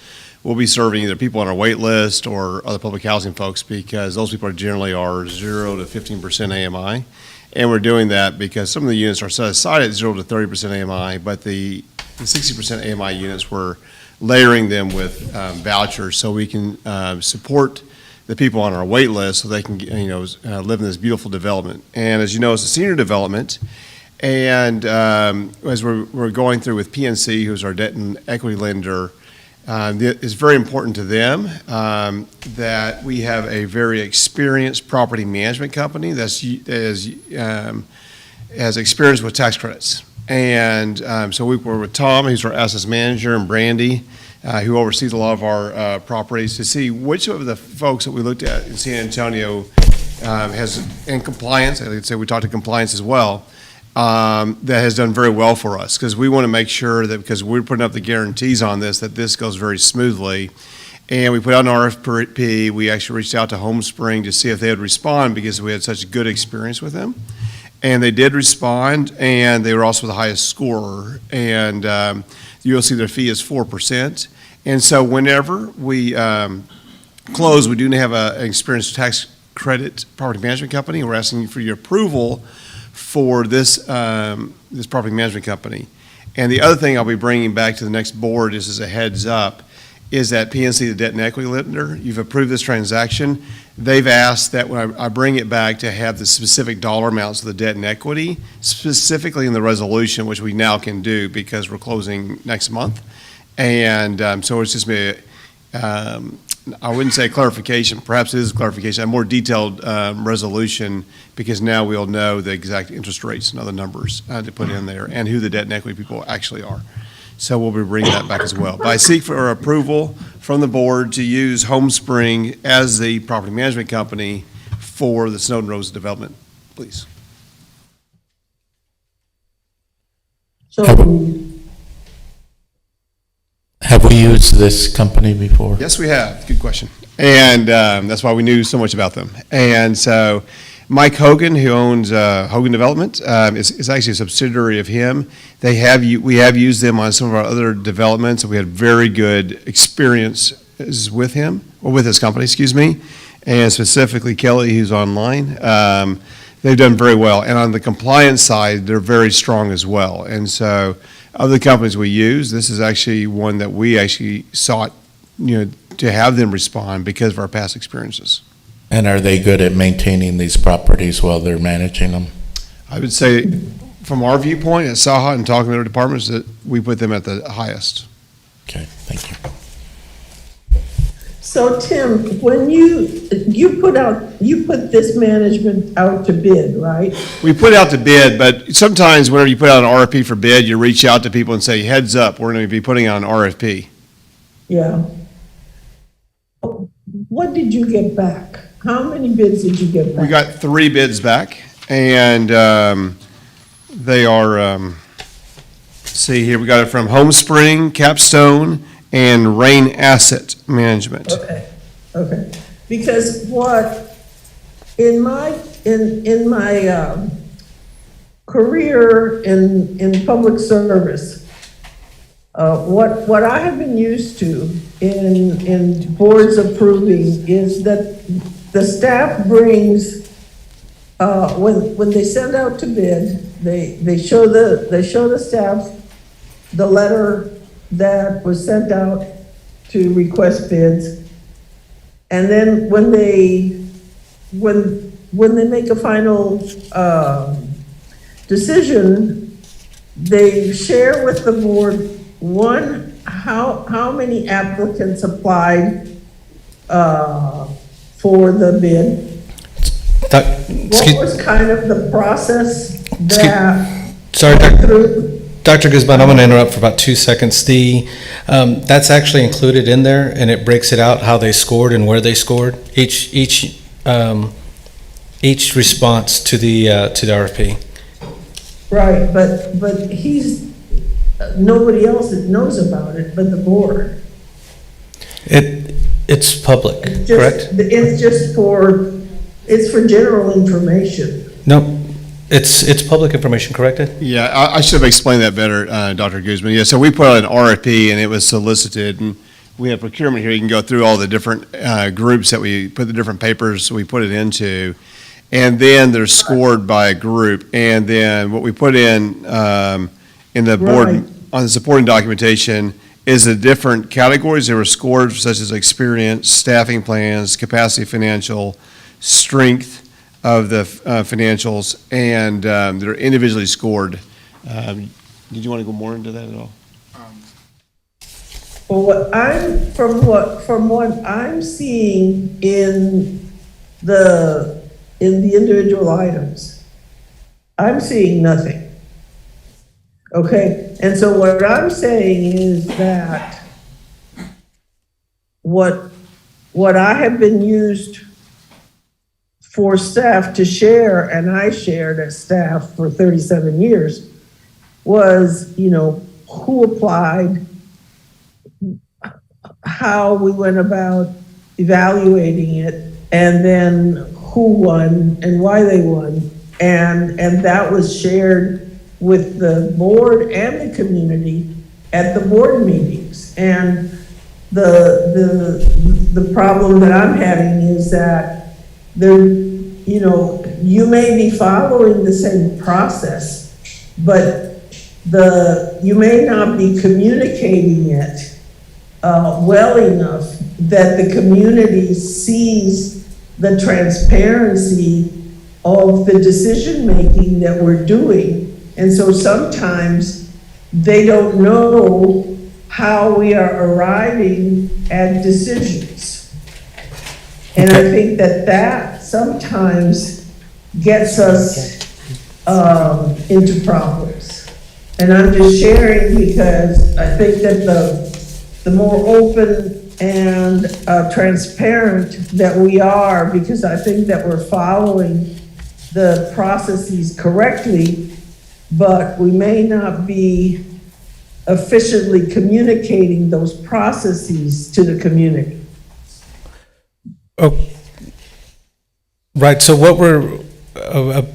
We'll be serving either people on our wait list or other public housing folks, because those people generally are 0 to 15% AMI. And we're doing that because some of the units are set aside at 0 to 30% AMI, but the 60% AMI units, we're layering them with vouchers so we can support the people on our wait list so they can, live in this beautiful development. And as you know, it's a senior development. And as we're going through with PNC, who's our debt and equity lender, it's very important to them that we have a very experienced property management company that has experience with tax credits. And so we were with Tom, who's our assets manager, and Brandy, who oversees a lot of our properties, to see which of the folks that we looked at in San Antonio has, in compliance, I'd say we talked to compliance as well, that has done very well for us, because we want to make sure that, because we're putting up the guarantees on this, that this goes very smoothly. And we put out an RFP. We actually reached out to Home Spring to see if they would respond, because we had such a good experience with them. And they did respond, and they were also the highest scorer. And you'll see their fee is 4%. And so whenever we close, we do have an experienced tax credit property management company. We're asking for your approval for this this property management company. And the other thing I'll be bringing back to the next board, just as a heads up, is that PNC, the debt and equity lender, you've approved this transaction. They've asked that when I bring it back to have the specific dollar amounts of the debt and equity, specifically in the resolution, which we now can do because we're closing next month. And so it's just me, I wouldn't say clarification, perhaps it is a clarification, a more detailed resolution, because now we'll know the exact interest rates and other numbers to put in there, and who the debt and equity people actually are. So we'll be bringing that back as well. But I seek for approval from the board to use Home Spring as the property management company for the Snowden Rose development, please. So, Have we used this company before? Yes, we have. Good question. And that's why we knew so much about them. And so Mike Hogan, who owns Hogan Development, is actually a subsidiary of him. We have used them on some of our other developments, and we had very good experiences with him, or with his company, excuse me, and specifically Kelly, who's online. They've done very well. And on the compliance side, they're very strong as well. And so of the companies we use, this is actually one that we actually sought, to have them respond because of our past experiences. And are they good at maintaining these properties while they're managing them? I would say, from our viewpoint at Saha and talking to their departments, that we put them at the highest. Okay, thank you. so Tim, when you put this management out to bid, right? We put out to bid, but sometimes whenever you put out an RFP for bid, you reach out to people and say, heads up, we're going to be putting out an RFP. Yeah. What did you get back? How many bids did you get back? We got 3 bids back, and they are, see here, we got it from Home Spring, Capstone, and Rain Asset Management. Okay. Because what, in my career in public service, what I have been used to in boards approving is that the staff brings, when they send out to bid, they show the staff the letter that was sent out to request bids. And then when they make a final decision, they share with the board, one, how many applicants applied for the bid? What was kind of the process that Sorry, Dr. Guzman, I'm going to interrupt for about 2 seconds. That's actually included in there, and it breaks it out how they scored and where they scored each response to the RFP. Right, but nobody else knows about it but the board. It's public, correct? It's for general information. No, it's public information, correct? Yeah, I should have explained that better, Dr. Guzman. Yeah, so we put out an RFP and it was solicited, and we have procurement here. You can go through all the different groups that we put the different papers we put it into, and then they're scored by a group. And then what we put in the board on the supporting documentation is the different categories that were scored, such as experience, staffing plans, capacity, financial, strength of the financials, and they're individually scored. Did you want to go more into that at all? Well, from what I'm seeing in the individual items, I'm seeing nothing. Okay, and so what I'm saying is that what I have been used for staff to share, and I shared as staff for 37 years, was, who applied, how we went about evaluating it, and then who won and why they won. And that was shared with the board and the community at the board meetings. And the problem that I'm having is that you may be following the same process, but you may not be communicating it well enough that the community sees the transparency of the decision-making that we're doing. And so sometimes they don't know how we are arriving at decisions. And I think that sometimes gets us into problems. And I'm just sharing because I think that the more open and transparent that we are, because I think that we're following the processes correctly, but we may not be efficiently communicating those processes to the community. Oh, right. So what we're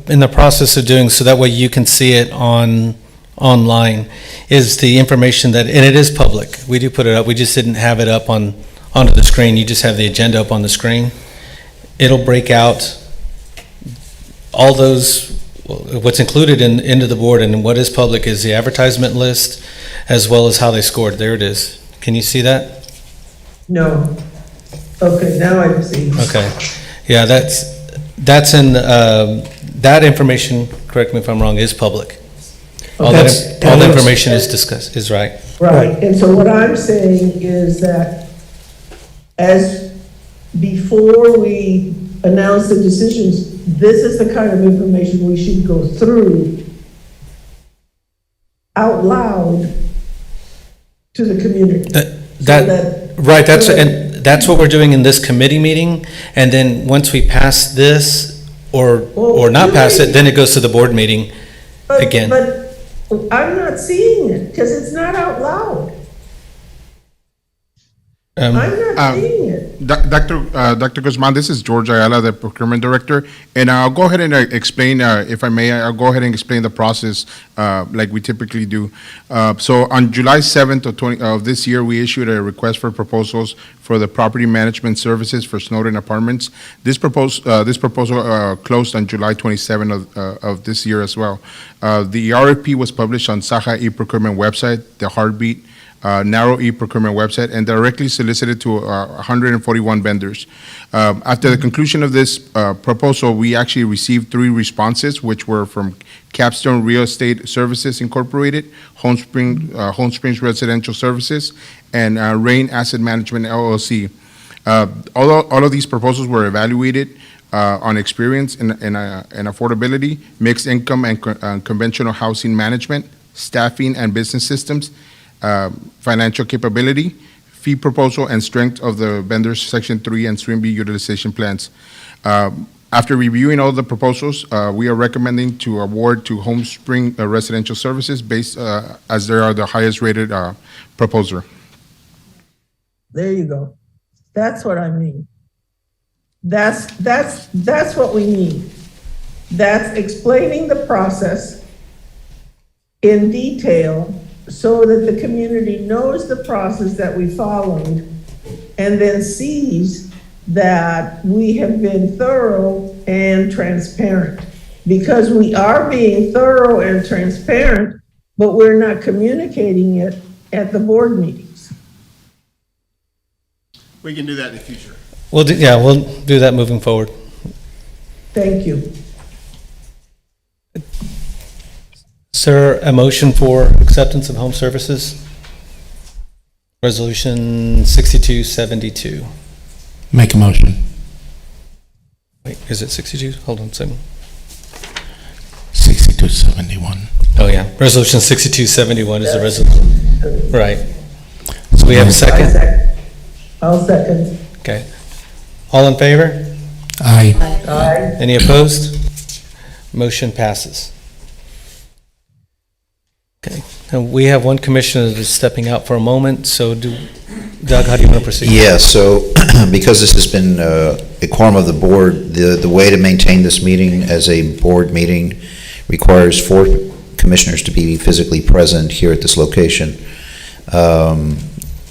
in the process of doing, so that way you can see it online, is the information and it is public. We do put it up. We just didn't have it up onto the screen. You just have the agenda up on the screen. It'll break out all those. What's included into the board and what is public is the advertisement list as well as how they scored. There it is. Can you see that? No. Okay, now I see. Okay. Yeah, that's in, that information, correct me if I'm wrong, is public. All the information is right. Right, and so what I'm saying is that before we announce the decisions, this is the kind of information we should go through out loud to the community. That's what we're doing in this committee meeting, and then once we pass this or not pass it, then it goes to the board meeting again. But I'm not seeing it because it's not out loud. I'm not seeing it. Dr. Guzman, this is George Ayala, the procurement director, and I'll go ahead and explain, if I may, I'll go ahead and explain the process like we typically do. So on July 7th of this year, we issued a request for proposals for the property management services for Snowden Apartments. This proposal closed on July 27th of this year as well. The RFP was published on Saha e-procurement website, the Heartbeat, narrow e-procurement website, and directly solicited to 141 vendors. After the conclusion of this proposal, we actually received 3 responses, which were from Capstone Real Estate Services Incorporated, Home Springs Residential Services, and Rain Asset Management LLC. All of these proposals were evaluated. on experience in affordability, mixed income and conventional housing management, staffing and business systems, financial capability, fee proposal, and strength of the vendor's Section 3 and SWIMB utilization plans. After reviewing all the proposals, we are recommending to award to Home Spring Residential Services based as they are the highest rated proposer. There you go. That's what I mean. That's what we need. That's explaining the process in detail so that the community knows the process that we followed and then sees that we have been thorough and transparent. Because we are being thorough and transparent, but we're not communicating it at the board meetings. We can do that in the future. We'll do that moving forward. Thank you. Sir, a motion for acceptance of home services? Resolution 6272. Make a motion. Wait, is it 62? Hold on a second. 6271. Oh, yeah. Resolution 6271 is the resolution. Right. So we have a second? I'll second. Okay. All in favor? Aye. Aye. Any opposed? Motion passes. Okay. And we have one commissioner that is stepping out for a moment, so Doug, how do you want to proceed? Yeah, so because this has been a quorum of the board, the way to maintain this meeting as a board meeting requires 4 commissioners to be physically present here at this location.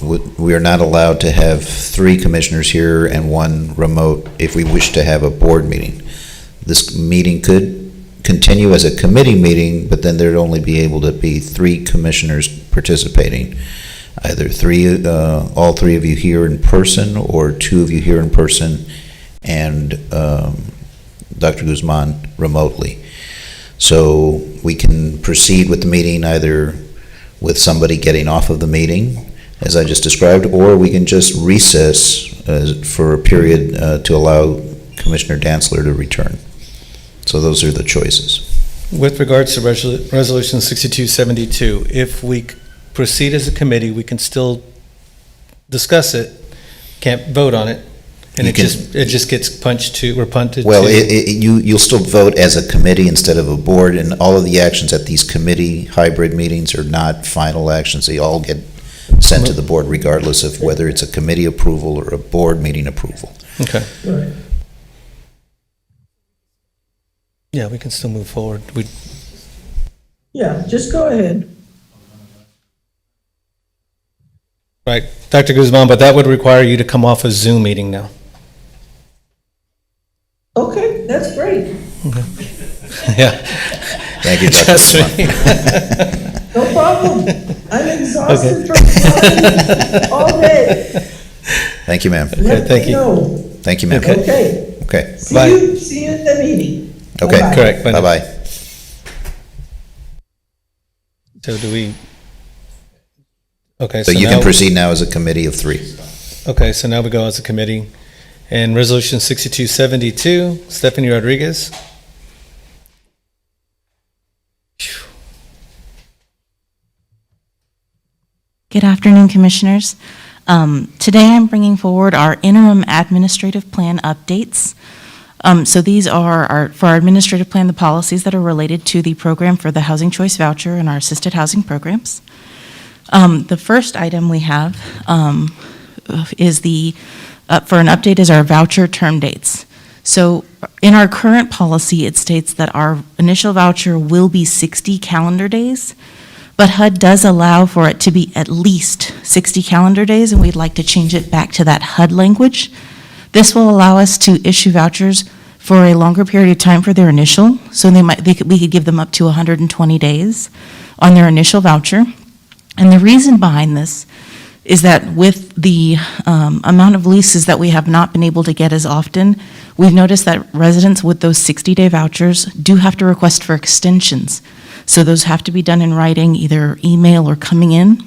We are not allowed to have 3 commissioners here and 1 remote if we wish to have a board meeting. This meeting could continue as a committee meeting, but then there'd only be able to be 3 commissioners participating. Either all 3 of you here in person, or 2 of you here in person, and Dr. Guzman remotely. So we can proceed with the meeting either with somebody getting off of the meeting, as I just described, or we can just recess for a period to allow Commissioner Dantzler to return. So those are the choices. With regards to Resolution 6272, if we proceed as a committee, we can still discuss it, can't vote on it, and it just gets punted to. Well, you'll still vote as a committee instead of a board, and all of the actions at these committee hybrid meetings are not final actions. They all get sent to the board regardless of whether it's a committee approval or a board meeting approval. Okay. Right. Yeah, we can still move forward. Yeah, just go ahead. Right, Dr. Guzman, but that would require you to come off a Zoom meeting now. Okay, that's great. Yeah. Thank you, Dr. Guzman. No problem. I'm exhausted from talking all day. Thank you, ma'am. Okay, thank you. No. Thank you, ma'am. Okay. Okay. See you in the meeting. Okay, Bye-bye. Correct. Bye-bye. So do we? Okay. So you can proceed now as a committee of 3. Okay, so now we go as a committee. And Resolution 6272, Stephanie Rodriguez. Good afternoon, Commissioners. Today I'm bringing forward our interim administrative plan updates. So these are for our administrative plan, the policies that are related to the program for the Housing Choice Voucher and our assisted housing programs. The first item we have is for an update is our voucher term dates. So in our current policy, it states that our initial voucher will be 60 calendar days, but HUD does allow for it to be at least 60 calendar days, and we'd like to change it back to that HUD language. This will allow us to issue vouchers for a longer period of time for their initial, so we could give them up to 120 days on their initial voucher. And the reason behind this is that with the amount of leases that we have not been able to get as often, we've noticed that residents with those 60-day vouchers do have to request for extensions. So those have to be done in writing, either email or coming in.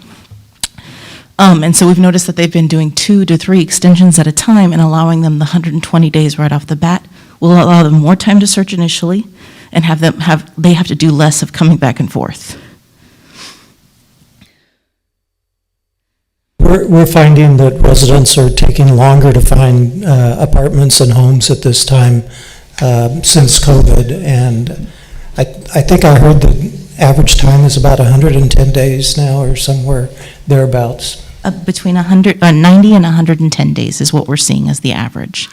And so we've noticed that they've been doing 2 to 3 extensions at a time and allowing them the 120 days right off the bat, will allow them more time to search initially and they have to do less of coming back and forth. We're finding that residents are taking longer to find apartments and homes at this time since COVID, and I think I heard the average time is about 110 days now, or somewhere thereabouts. Between 90 and 110 days is what we're seeing as the average.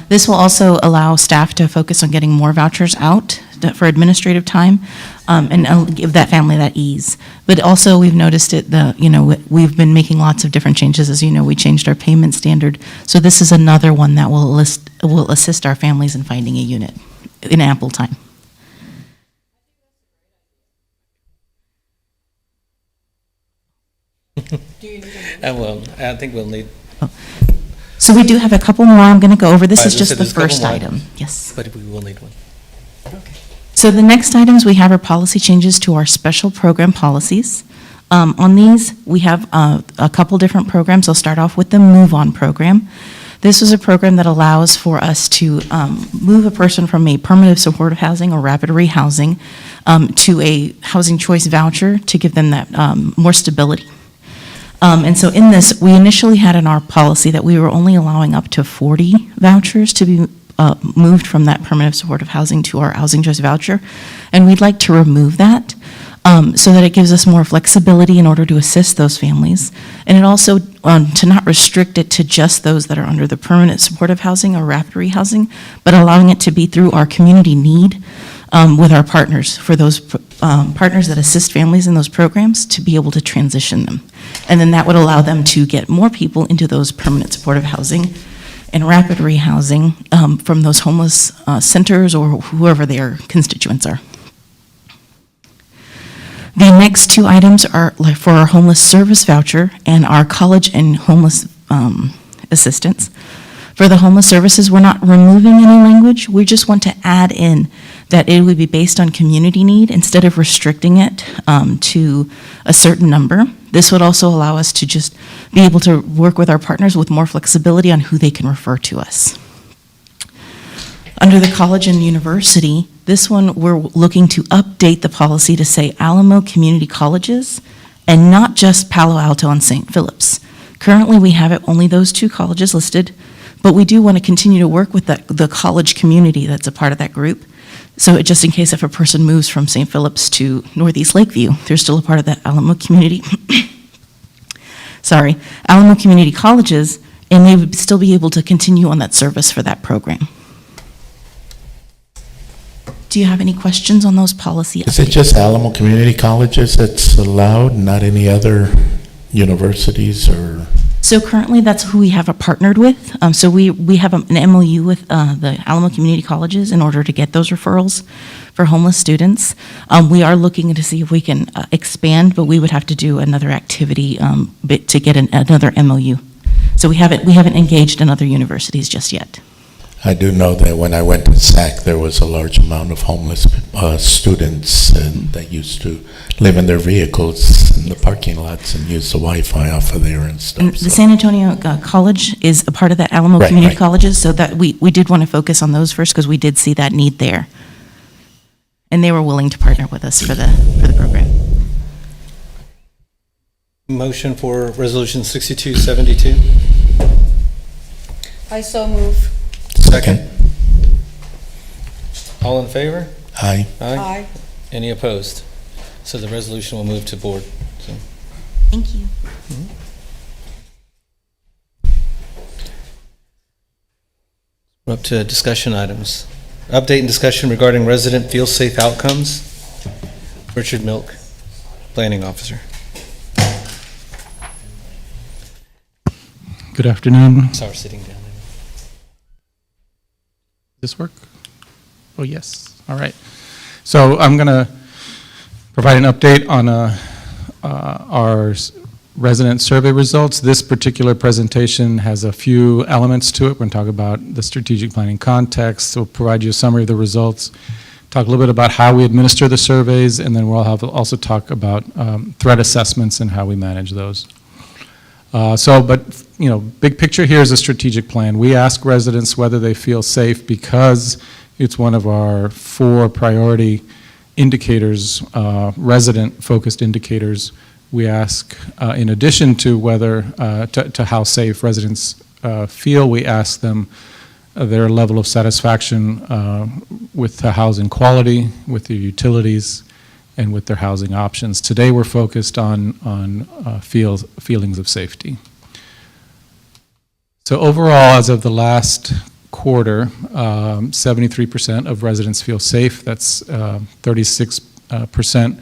This will also allow staff to focus on getting more vouchers out for administrative time, and give that family that ease. But also, we've noticed we've been making lots of different changes. As you know, we changed our payment standard. So this is another one that will assist our families in finding a unit in ample time. I think we'll need. So we do have a couple more I'm going to go over. This is Right, just the there's a couple first more, item. Yes. But we will need one. So the next items we have are policy changes to our special program policies. On these, we have a couple different programs. I'll start off with the Move On program. This is a program that allows for us to move a person from a permanent supportive housing or rapid rehousing to a housing choice voucher to give them that more stability. And so in this, we initially had in our policy that we were only allowing up to 40 vouchers to be moved from that permanent supportive housing to our housing choice voucher. And we'd like to remove that so that it gives us more flexibility in order to assist those families. And it also, to not restrict it to just those that are under the permanent supportive housing or rapid rehousing, but allowing it to be through our community need with our partners, for those partners that assist families in those programs to be able to transition them. And then that would allow them to get more people into those permanent supportive housing and rapid rehousing from those homeless centers or whoever their constituents are. The next two items are for our homeless service voucher and our college and homeless assistance. For the homeless services, we're not removing any language. We just want to add in that it would be based on community need instead of restricting it to a certain number. This would also allow us to just be able to work with our partners with more flexibility on who they can refer to us. Under the college and university, this one we're looking to update the policy to say Alamo Community Colleges and not just Palo Alto and St. Philip's. Currently, we have only those two colleges listed, but we do want to continue to work with the college community that's a part of that group. So just in case if a person moves from St. Philip's to Northeast Lakeview, they're still a part of that Alamo Community, Alamo Community Colleges, and they would still be able to continue on that service for that program. Do you have any questions on those policy updates? Is it just Alamo Community Colleges that's allowed, not any other universities or? So currently, that's who we have partnered with. So we have an MOU with the Alamo Community Colleges in order to get those referrals for homeless students. We are looking to see if we can expand, but we would have to do another activity to get another MOU. So we haven't engaged in other universities just yet. I do know that when I went to SAC, there was a large amount of homeless students that used to live in their vehicles in the parking lots and use the Wi-Fi off of there and stuff. And the San Antonio College is a part of the Alamo Community Colleges, so that we did want to focus on those first because we did see that need there. And they were willing to partner with us for the program. Motion for Resolution 6272. I so move. Second. All in favor? Aye. Aye. Any opposed? So the resolution will move to board. So. Thank you. We're up to discussion items. Update and discussion regarding resident feel-safe outcomes. Richard Milk, Planning Officer. Good afternoon. Sorry, sitting down there. This work? Oh, yes. All right. So I'm going to provide an update on our resident survey results. This particular presentation has a few elements to it. We're going to talk about the strategic planning context. We'll provide you a summary of the results, talk a little bit about how we administer the surveys, and then we'll also talk about threat assessments and how we manage those. But, big picture here is a strategic plan. We ask residents whether they feel safe because it's one of our 4 priority indicators, resident-focused indicators. We ask, in addition to whether, to how safe residents feel, we ask them their level of satisfaction with the housing quality, with the utilities, and with their housing options. Today we're focused on feelings of safety. So overall, as of the last quarter, 73% of residents feel safe. That's 36%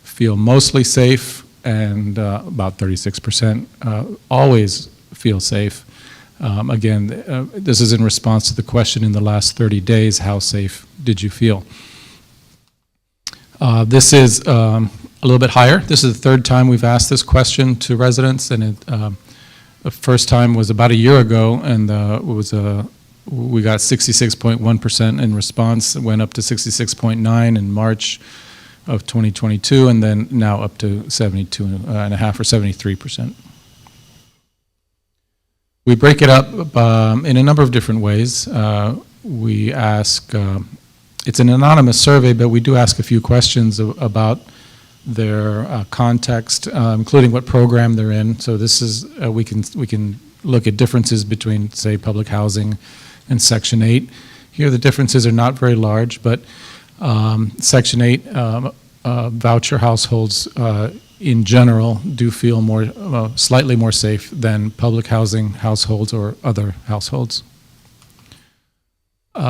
feel mostly safe, and about 36% always feel safe. Again, this is in response to the question in the last 30 days, how safe did you feel? This is a little bit higher. This is the 3rd time we've asked this question to residents, and the first time was about a year ago, and we got 66.1% in response. It went up to 66.9 in March of 2022, and then now up to 72.5 or 73%. We break it up in a number of different ways. We ask, it's an anonymous survey, but we do ask a few questions about their context, including what program they're in. So this is, we can look at differences between, say, public housing and Section 8. Here the differences are not very large, but Section 8 voucher households in general do feel slightly more safe than public housing households or other households.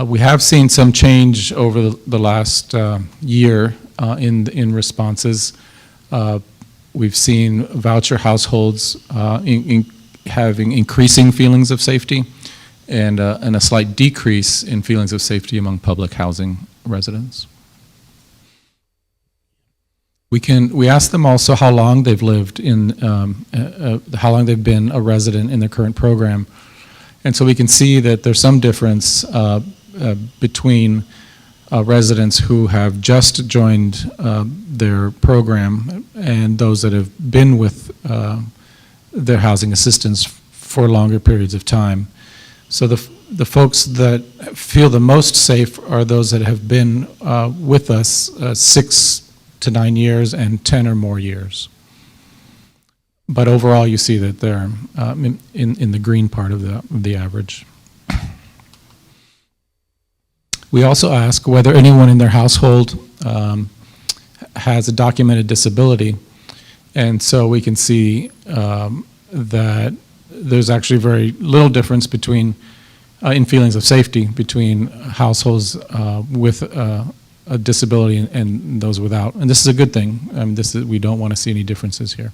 We have seen some change over the last year in responses. We've seen voucher households having increasing feelings of safety and a slight decrease in feelings of safety among public housing residents. We ask them also how long they've lived in, how long they've been a resident in their current program. And so we can see that there's some difference between residents who have just joined their program and those that have been with their housing assistance for longer periods of time. So the folks that feel the most safe are those that have been with us 6 to 9 years and 10 or more years. But overall, you see that they're in the green part of the average. We also ask whether anyone in their household has a documented disability. And so we can see that there's actually very little difference between, in feelings of safety, between households with a disability and those without. And this is a good thing. We don't want to see any differences here.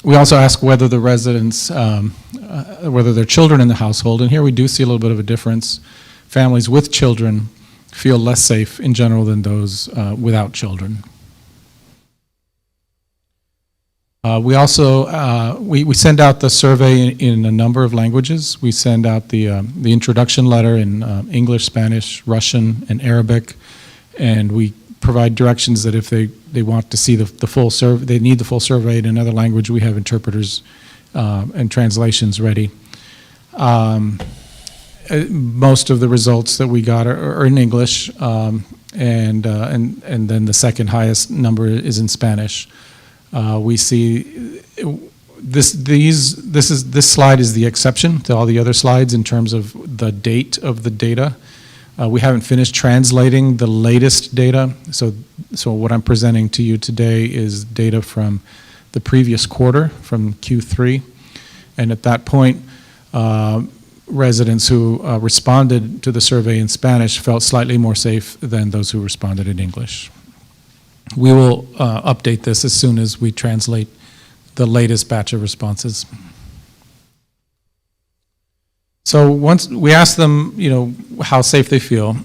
We also ask whether the residents, whether there are children in the household, and here we do see a little bit of a difference. Families with children feel less safe in general than those without children. We also, we send out the survey in a number of languages. We send out the introduction letter in English, Spanish, Russian, and Arabic, and we provide directions that if they want to see the full survey, they need the full survey in another language, we have interpreters and translations ready. Most of the results that we got are in English, and then the second highest number is in Spanish. We see this slide is the exception to all the other slides in terms of the date of the data. We haven't finished translating the latest data, so what I'm presenting to you today is data from the previous quarter, from Q3, and at that point, residents who responded to the survey in Spanish felt slightly more safe than those who responded in English. We will update this as soon as we translate the latest batch of responses. So once we ask them, how safe they feel,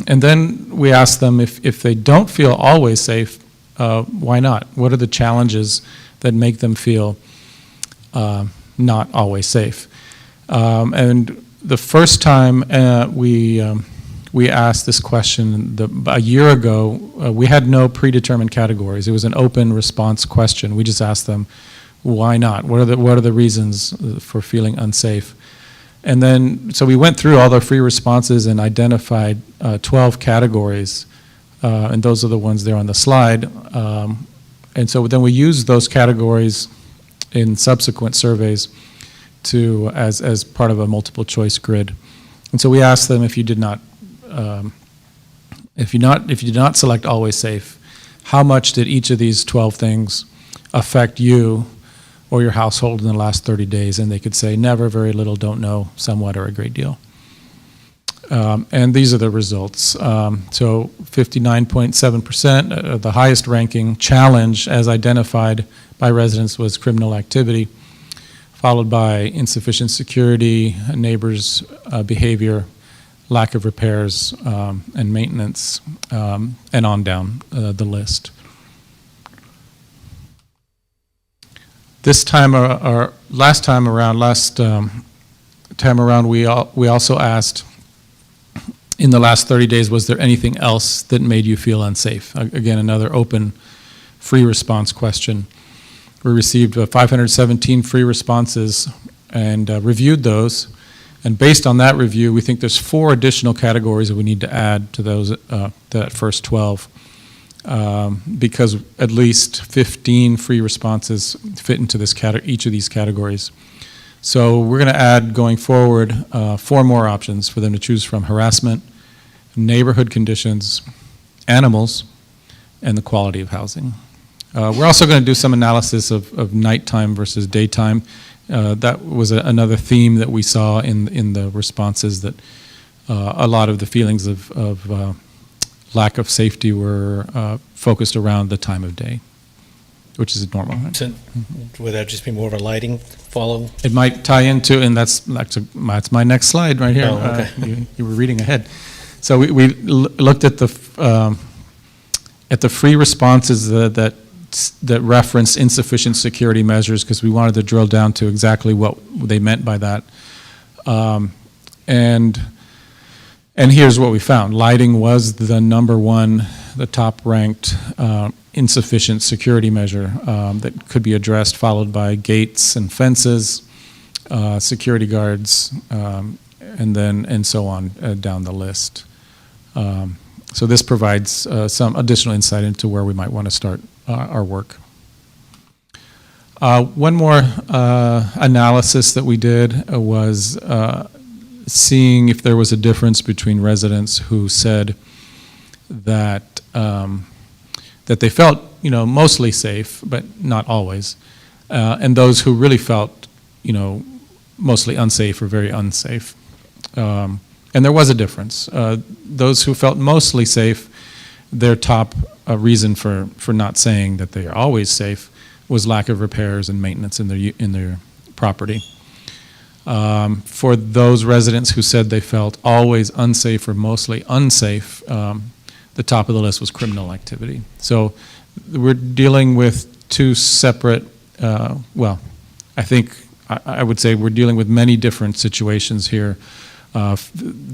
and then we ask them if they don't feel always safe, why not? What are the challenges that make them feel not always safe? And the first time we we asked this question a year ago. We had no predetermined categories. It was an open response question. We just asked them, why not? What are the reasons for feeling unsafe? And then, so we went through all the free responses and identified 12 categories, and those are the ones there on the slide. And so then we used those categories in subsequent surveys as part of a multiple choice grid. And so we asked them, if you did not select always safe, how much did each of these 12 things affect you or your household in the last 30 days? And they could say never, very little, don't know, somewhat, or a great deal. And these are the results. So 59.7%, the highest ranking challenge as identified by residents was criminal activity, followed by insufficient security, neighbors' behavior, lack of repairs and maintenance, and on down the list. This time, or last time around, we also asked, in the last 30 days, was there anything else that made you feel unsafe? Again, another open, free response question. We received 517 free responses and reviewed those. And based on that review, we think there's 4 additional categories that we need to add to those that first 12, because at least 15 free responses fit into this each of these categories. So we're going to add, going forward, 4 more options for them to choose from: harassment, neighborhood conditions, animals, and the quality of housing. We're also going to do some analysis of nighttime versus daytime. That was another theme that we saw in the responses, that a lot of the feelings of lack of safety were focused around the time of day, which is normal. Right? So, would that just be more of a lighting follow? It might tie into, and that's my next slide right here. Oh, okay. You were reading ahead. So we looked at the free responses that referenced insufficient security measures, because we wanted to drill down to exactly what they meant by that. And here's what we found. Lighting was the number one, the top ranked insufficient security measure that could be addressed, followed by gates and fences, security guards, and so on down the list. So this provides some additional insight into where we might want to start our work. One more analysis that we did was seeing if there was a difference between residents who said that they felt, mostly safe, but not always, and those who really felt, mostly unsafe or very unsafe. And there was a difference. Those who felt mostly safe, their top reason for not saying that they are always safe was lack of repairs and maintenance in their property. For those residents who said they felt always unsafe or mostly unsafe, the top of the list was criminal activity. So we're dealing with 2 separate, I would say we're dealing with many different situations here.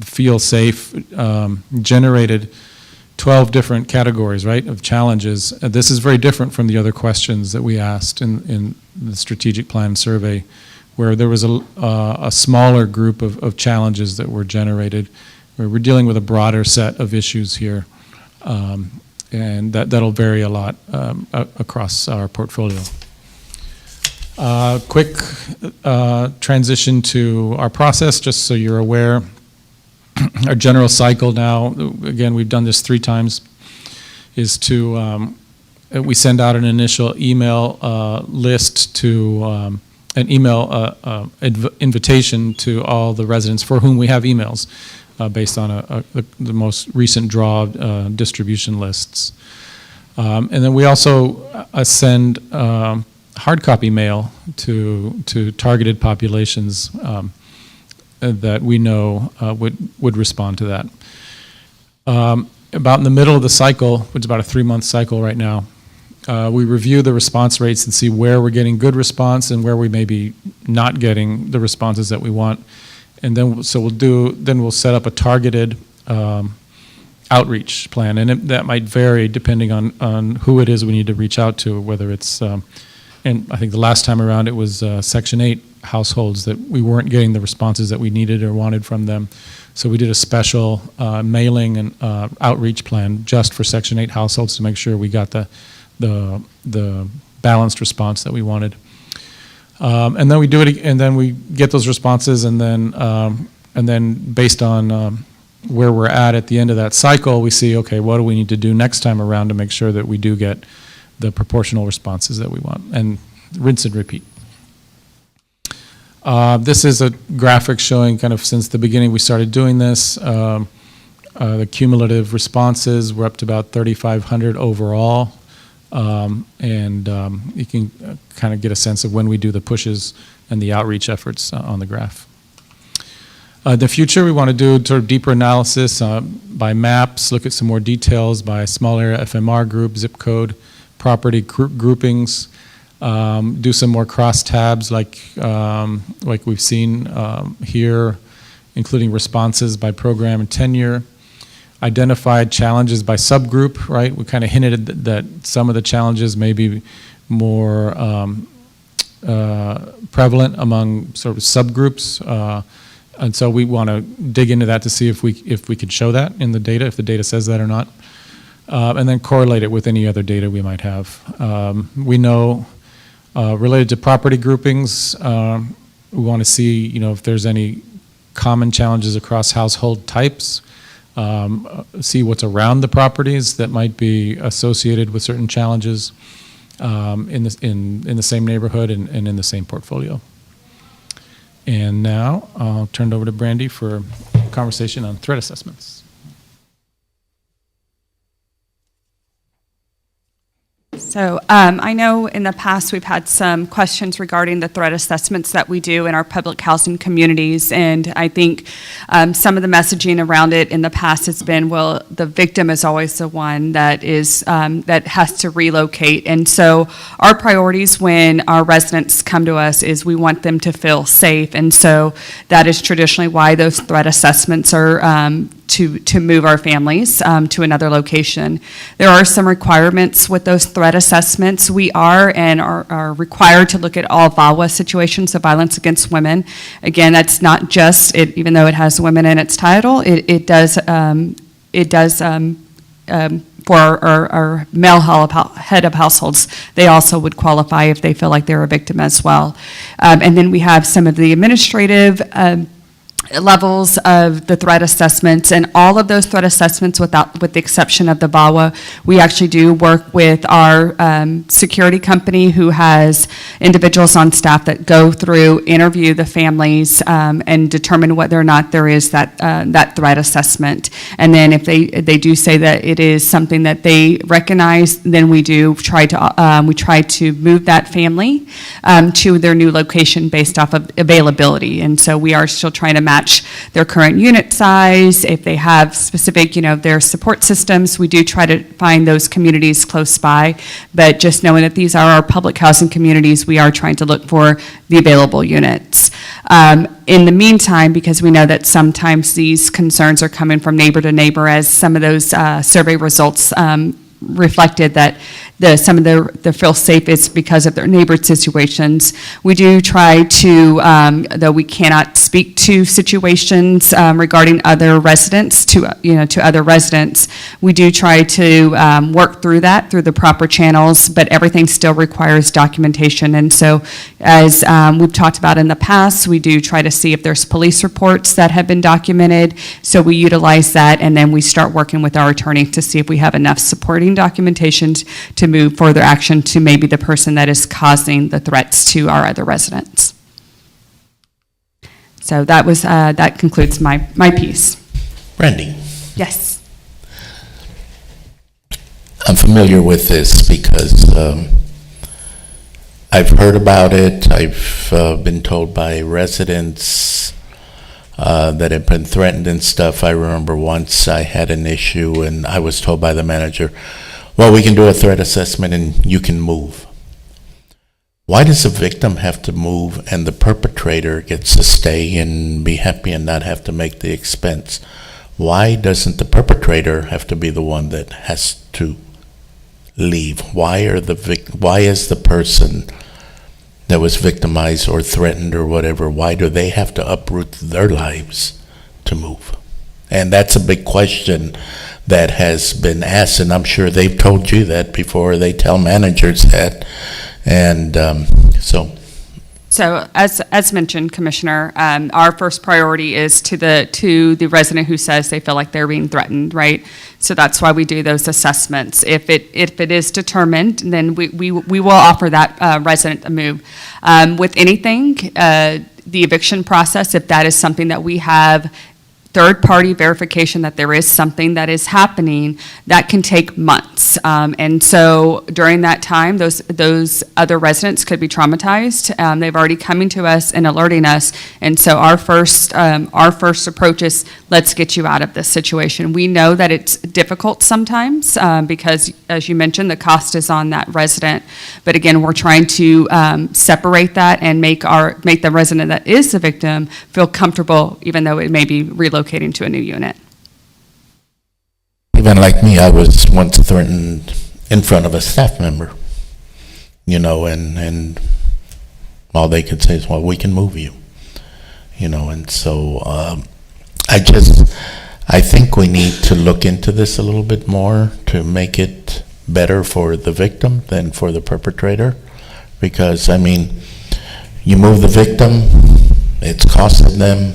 Feel safe generated 12 different categories, right, of challenges. This is very different from the other questions that we asked in the strategic plan survey, where there was a smaller group of challenges that were generated, where we're dealing with a broader set of issues here, and that'll vary a lot across our portfolio. Quick transition to our process, just so you're aware. Our general cycle now, again, we've done this 3 times, is to, we send out an initial email list to, an email invitation to all the residents for whom we have emails based on the most recent draw distribution lists. And then we also send hard copy mail to targeted populations that we know would respond to that. About in the middle of the cycle, which is about a 3-month cycle right now, we review the response rates and see where we're getting good response and where we may be not getting the responses that we want. And then we'll set up a targeted outreach plan, and that might vary depending on who it is we need to reach out to, whether it's, and I think the last time around it was Section 8 households that we weren't getting the responses that we needed or wanted from them. So we did a special mailing and outreach plan just for Section 8 households to make sure we got the balanced response that we wanted. And then we do it, and then we get those responses, and then based on where we're at the end of that cycle, we see, okay, what do we need to do next time around to make sure that we do get the proportional responses that we want, and rinse and repeat. This is a graphic showing kind of since the beginning we started doing this, the cumulative responses. We're up to about 3,500 overall, and you can kind of get a sense of when we do the pushes and the outreach efforts on the graph. The future, we want to do sort of deeper analysis by maps, look at some more details by small area FMR group, zip code, property groupings, do some more cross tabs like we've seen here, including responses by program and tenure, identified challenges by subgroup, right? We kind of hinted that some of the challenges may be more prevalent among sort of subgroups, and so we want to dig into that to see if we could show that in the data, if the data says that or not, and then correlate it with any other data we might have. We know related to property groupings, we want to see, if there's any common challenges across household types, see what's around the properties that might be associated with certain challenges in the same neighborhood and in the same portfolio. And now I'll turn it over to Brandy for a conversation on threat assessments. So I know in the past we've had some questions regarding the threat assessments that we do in our public housing communities, and I think some of the messaging around it in the past has been, well, the victim is always the one that is that has to relocate, and so our priorities when our residents come to us is we want them to feel safe, and so that is traditionally why those threat assessments are to move our families to another location. There are some requirements with those threat assessments. We are required to look at all VAWA situations of violence against women. Again, that's not just it, even though it has women in its title. It does for our male head of households, they also would qualify if they feel like they're a victim as well. And then we have some of the administrative levels of the threat assessments, and all of those threat assessments, with the exception of the VAWA, we actually do work with our security company who has individuals on staff that go through, interview the families, and determine whether or not there is that threat assessment. And then if they do say that it is something that they recognize, then we do try to move that family to their new location based off of availability. And so we are still trying to match their current unit size. If they have specific, their support systems, we do try to find those communities close by. But just knowing that these are our public housing communities, we are trying to look for the available units. In the meantime, because we know that sometimes these concerns are coming from neighbor to neighbor, as some of those survey results reflected that some of the feel safe is because of their neighbor situations. We do try to, though we cannot speak to situations regarding other residents to other residents, we do try to work through that through the proper channels, but everything still requires documentation. And so as we've talked about in the past, we do try to see if there's police reports that have been documented. So we utilize that, and then we start working with our attorney to see if we have enough supporting documentation to move further action to maybe the person that is causing the threats to our other residents. So that concludes my piece. Brandy. Yes. I'm familiar with this because I've heard about it. I've been told by residents that have been threatened and stuff. I remember once I had an issue and I was told by the manager, well, we can do a threat assessment and you can move. Why does the victim have to move and the perpetrator gets to stay and be happy and not have to make the expense? why doesn't the perpetrator have to be the one that has to leave? Why is the person that was victimized or threatened or whatever, why do they have to uproot their lives to move? And that's a big question that has been asked, and I'm sure they've told you that before. They tell managers that. And So as mentioned, Commissioner, our first priority is to the resident who says they feel like they're being threatened, right? So that's why we do those assessments. If it is determined, then we will offer that resident a move. With anything, the eviction process, if that is something that we have third-party verification that there is something that is happening, that can take months. And so during that time, those other residents could be traumatized. They've already coming to us and alerting us. And so our first approach is, let's get you out of this situation. We know that it's difficult sometimes because, as you mentioned, the cost is on that resident. But again, we're trying to separate that and make the resident that is the victim feel comfortable, even though it may be relocating to a new unit. even like me, I was once threatened in front of a staff member, and all they could say is, well, we can move you, and so I think we need to look into this a little bit more to make it better for the victim than for the perpetrator, because, you move the victim, it's costing them,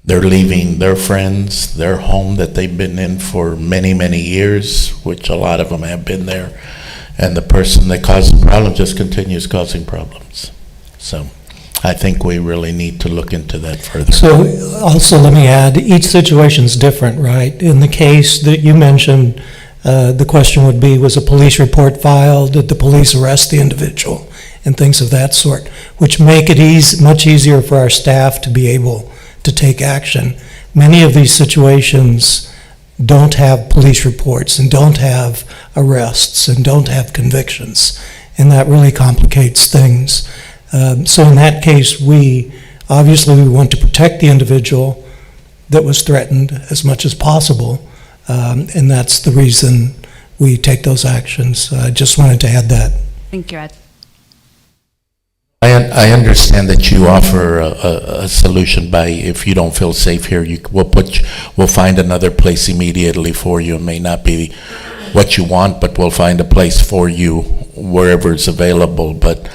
they're leaving their friends, their home that they've been in for many, many years, which a lot of them have been there, and the person that caused the problem just continues causing problems. So I think we really need to look into that further. So also let me add, each situation's different, right? In the case that you mentioned, the question would be, was a police report filed? Did the police arrest the individual? And things of that sort, which make it much easier for our staff to be able to take action. Many of these situations don't have police reports and don't have arrests and don't have convictions, and that really complicates things. So in that case, we want to protect the individual that was threatened as much as possible, and that's the reason we take those actions. I just wanted to add that. Thank you, Ed. I understand that you offer a solution by, if you don't feel safe here, we'll find another place immediately for you. It may not be what you want, but we'll find a place for you wherever it's available. But,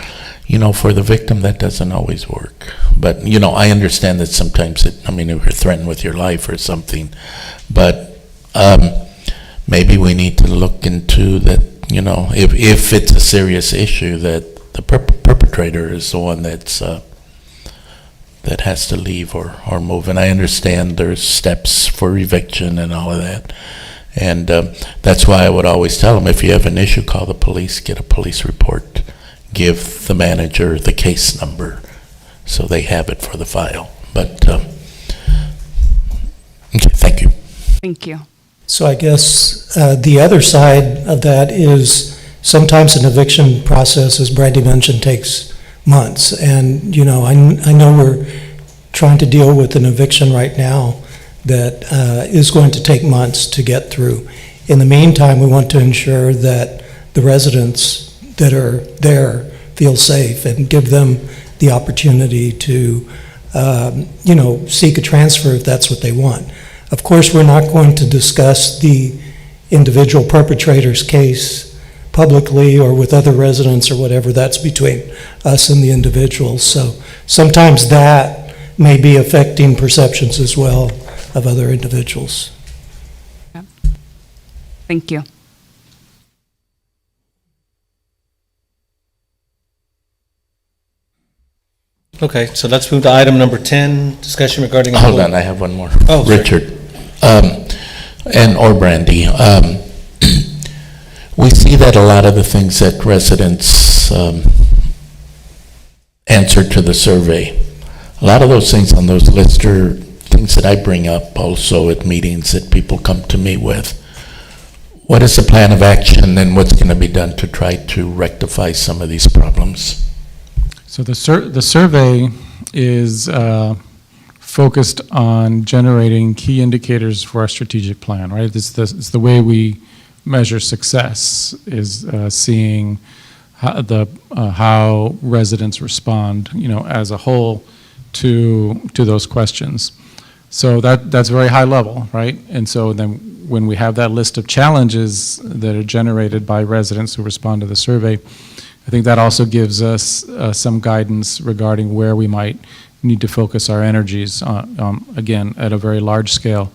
for the victim, that doesn't always work. But, I understand that sometimes if you're threatened with your life or something, but maybe we need to look into that, if it's a serious issue, that the perpetrator is the one that has to leave or move. And I understand there's steps for eviction and all of that. And that's why I would always tell them, if you have an issue, call the police, get a police report, give the manager the case number so they have it for the file. But, okay, thank you. Thank you. So I guess the other side of that is sometimes an eviction process, as Brandy mentioned, takes months. And, I know we're trying to deal with an eviction right now that is going to take months to get through. In the meantime, we want to ensure that the residents that are there feel safe and give them the opportunity to, seek a transfer if that's what they want. Of course, we're not going to discuss the individual perpetrator's case publicly or with other residents or whatever. That's between us and the individuals. So sometimes that may be affecting perceptions as well of other individuals. Yep. Thank you. Okay, so let's move to item number 10, discussion regarding... Hold on, I have one more. Oh, sorry. Richard, or Brandy. We see that a lot of the things that residents answer to the survey, a lot of those things on those lists are things that I bring up also at meetings that people come to me with. What is the plan of action and what's going to be done to try to rectify some of these problems? So the survey is focused on generating key indicators for our strategic plan, right? It's the way we measure success, is seeing how residents respond, as a whole to those questions. So that's very high level, right? And so then when we have that list of challenges that are generated by residents who respond to the survey, I think that also gives us some guidance regarding where we might need to focus our energies on, again, at a very large scale.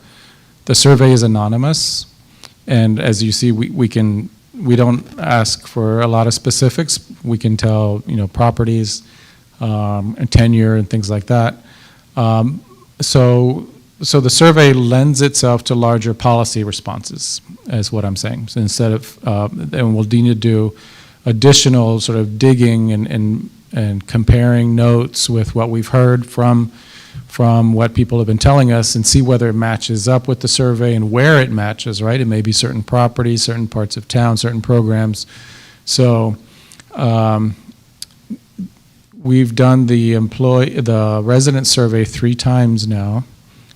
The survey is anonymous, and as you see, we don't ask for a lot of specifics. We can tell, properties, and tenure and things like that. So the survey lends itself to larger policy responses, is what I'm saying. So instead of, and we'll need to do additional sort of digging and comparing notes with what we've heard from what people have been telling us, and see whether it matches up with the survey and where it matches, right? It may be certain properties, certain parts of town, certain programs. So we've done the resident survey 3 times now,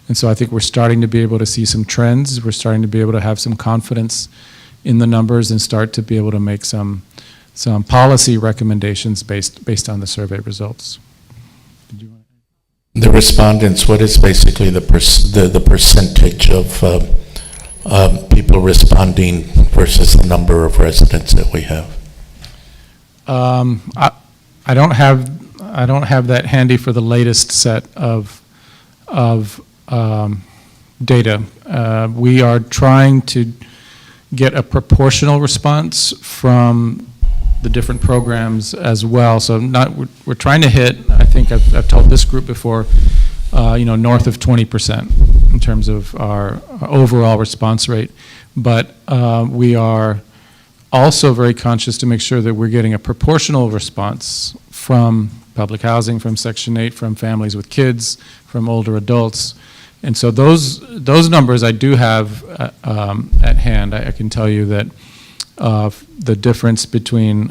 and so I think we're starting to be able to see some trends. We're starting to be able to have some confidence in the numbers and start to be able to make some policy recommendations based on the survey results. The respondents, what is basically the percentage of people responding versus the number of residents that we have? I don't have that handy for the latest set of data. We are trying to get a proportional response from the different programs as well. So we're trying to hit, I think I've told this group before, north of 20% in terms of our overall response rate. But we are also very conscious to make sure that we're getting a proportional response from public housing, from Section 8, from families with kids, from older adults. And so those numbers I do have at hand. I can tell you that the difference between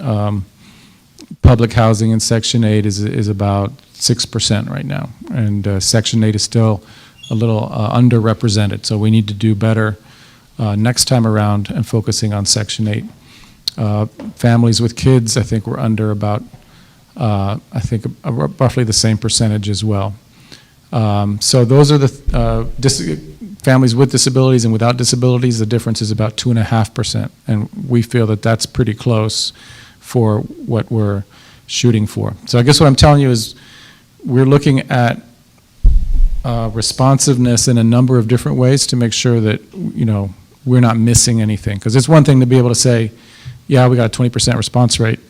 public housing and Section 8 is about 6% right now, and Section 8 is still a little underrepresented, so we need to do better next time around and focusing on Section 8. Families with kids, I think we're under about, roughly the same percentage as well. So those are the families with disabilities and without disabilities. The difference is about 2.5%, and we feel that that's pretty close for what we're shooting for. So I guess what I'm telling you is we're looking at responsiveness in a number of different ways to make sure that we're not missing anything. Because it's one thing to be able to say, yeah, we got a 20% response rate,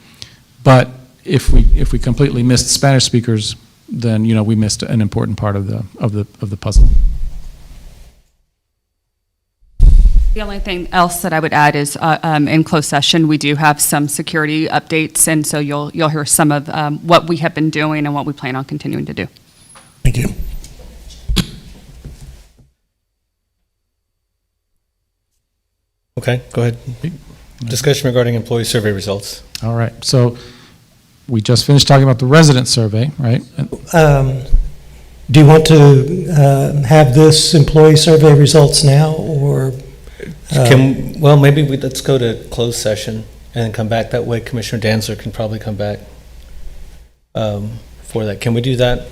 but if we completely missed Spanish speakers, then we missed an important part of the puzzle. The only thing else that I would add is in closed session, we do have some security updates, and so you'll hear some of what we have been doing and what we plan on continuing to do. Thank you. Okay, go ahead. Discussion regarding employee survey results. All right, so we just finished talking about the resident survey, right? Do you want to have this employee survey results now, or? Maybe let's go to closed session and then come back. That way Commissioner Danzler can probably come back for that. Can we do that?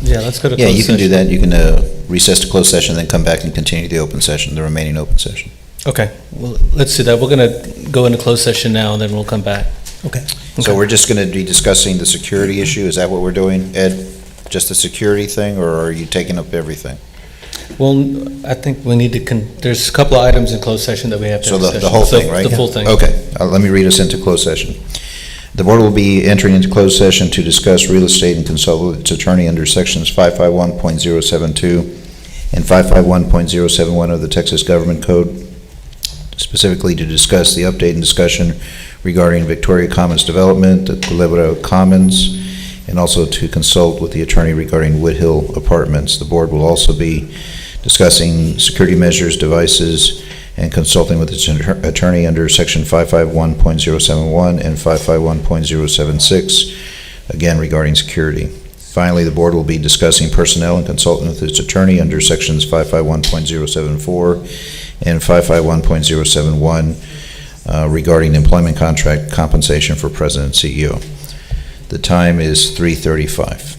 Yeah, let's go to closed session. Yeah, you can do that. You can recess to closed session, then come back and continue the open session, the remaining open session. Okay, well, let's do that. We're going to go into closed session now, and then we'll come back. Okay. So we're just going to be discussing the security issue. Is that what we're doing, Ed? Just the security thing, or are you taking up everything? Well, I think we need to, there's a couple of items in closed session that we have to So discuss. the whole thing, right? The full thing. Okay, let me read us into closed session. The board will be entering into closed session to discuss real estate and consult with its attorney under sections 551.072 and 551.071 of the Texas Government Code, specifically to discuss the update and discussion regarding Victoria Commons development, the Culebra Commons, and also to consult with the attorney regarding Woodhill Apartments. The board will also be discussing security measures, devices, and consulting with its attorney under section 551.071 and 551.076 again regarding security. Finally, the board will be discussing personnel and consulting with its attorney under sections 551.074 and 551.071 regarding employment contract compensation for president and CEO. The time is 3:35.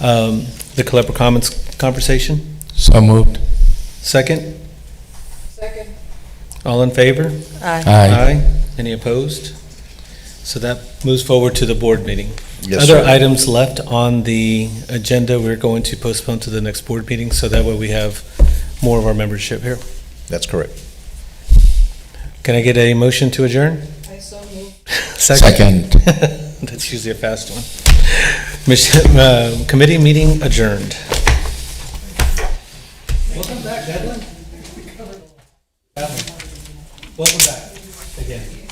The collector comments conversation? So moved. Second? Second. All in favor? Aye. Aye. Any opposed? So that moves forward to the board meeting. Yes, Other sir. items left on the agenda, we're going to postpone to the next board meeting, so that way we have more of our membership here. That's correct. Can I get a motion to adjourn? I so move. Second. That's usually a fast one. Committee meeting adjourned. Welcome back, Devlin. Welcome back again.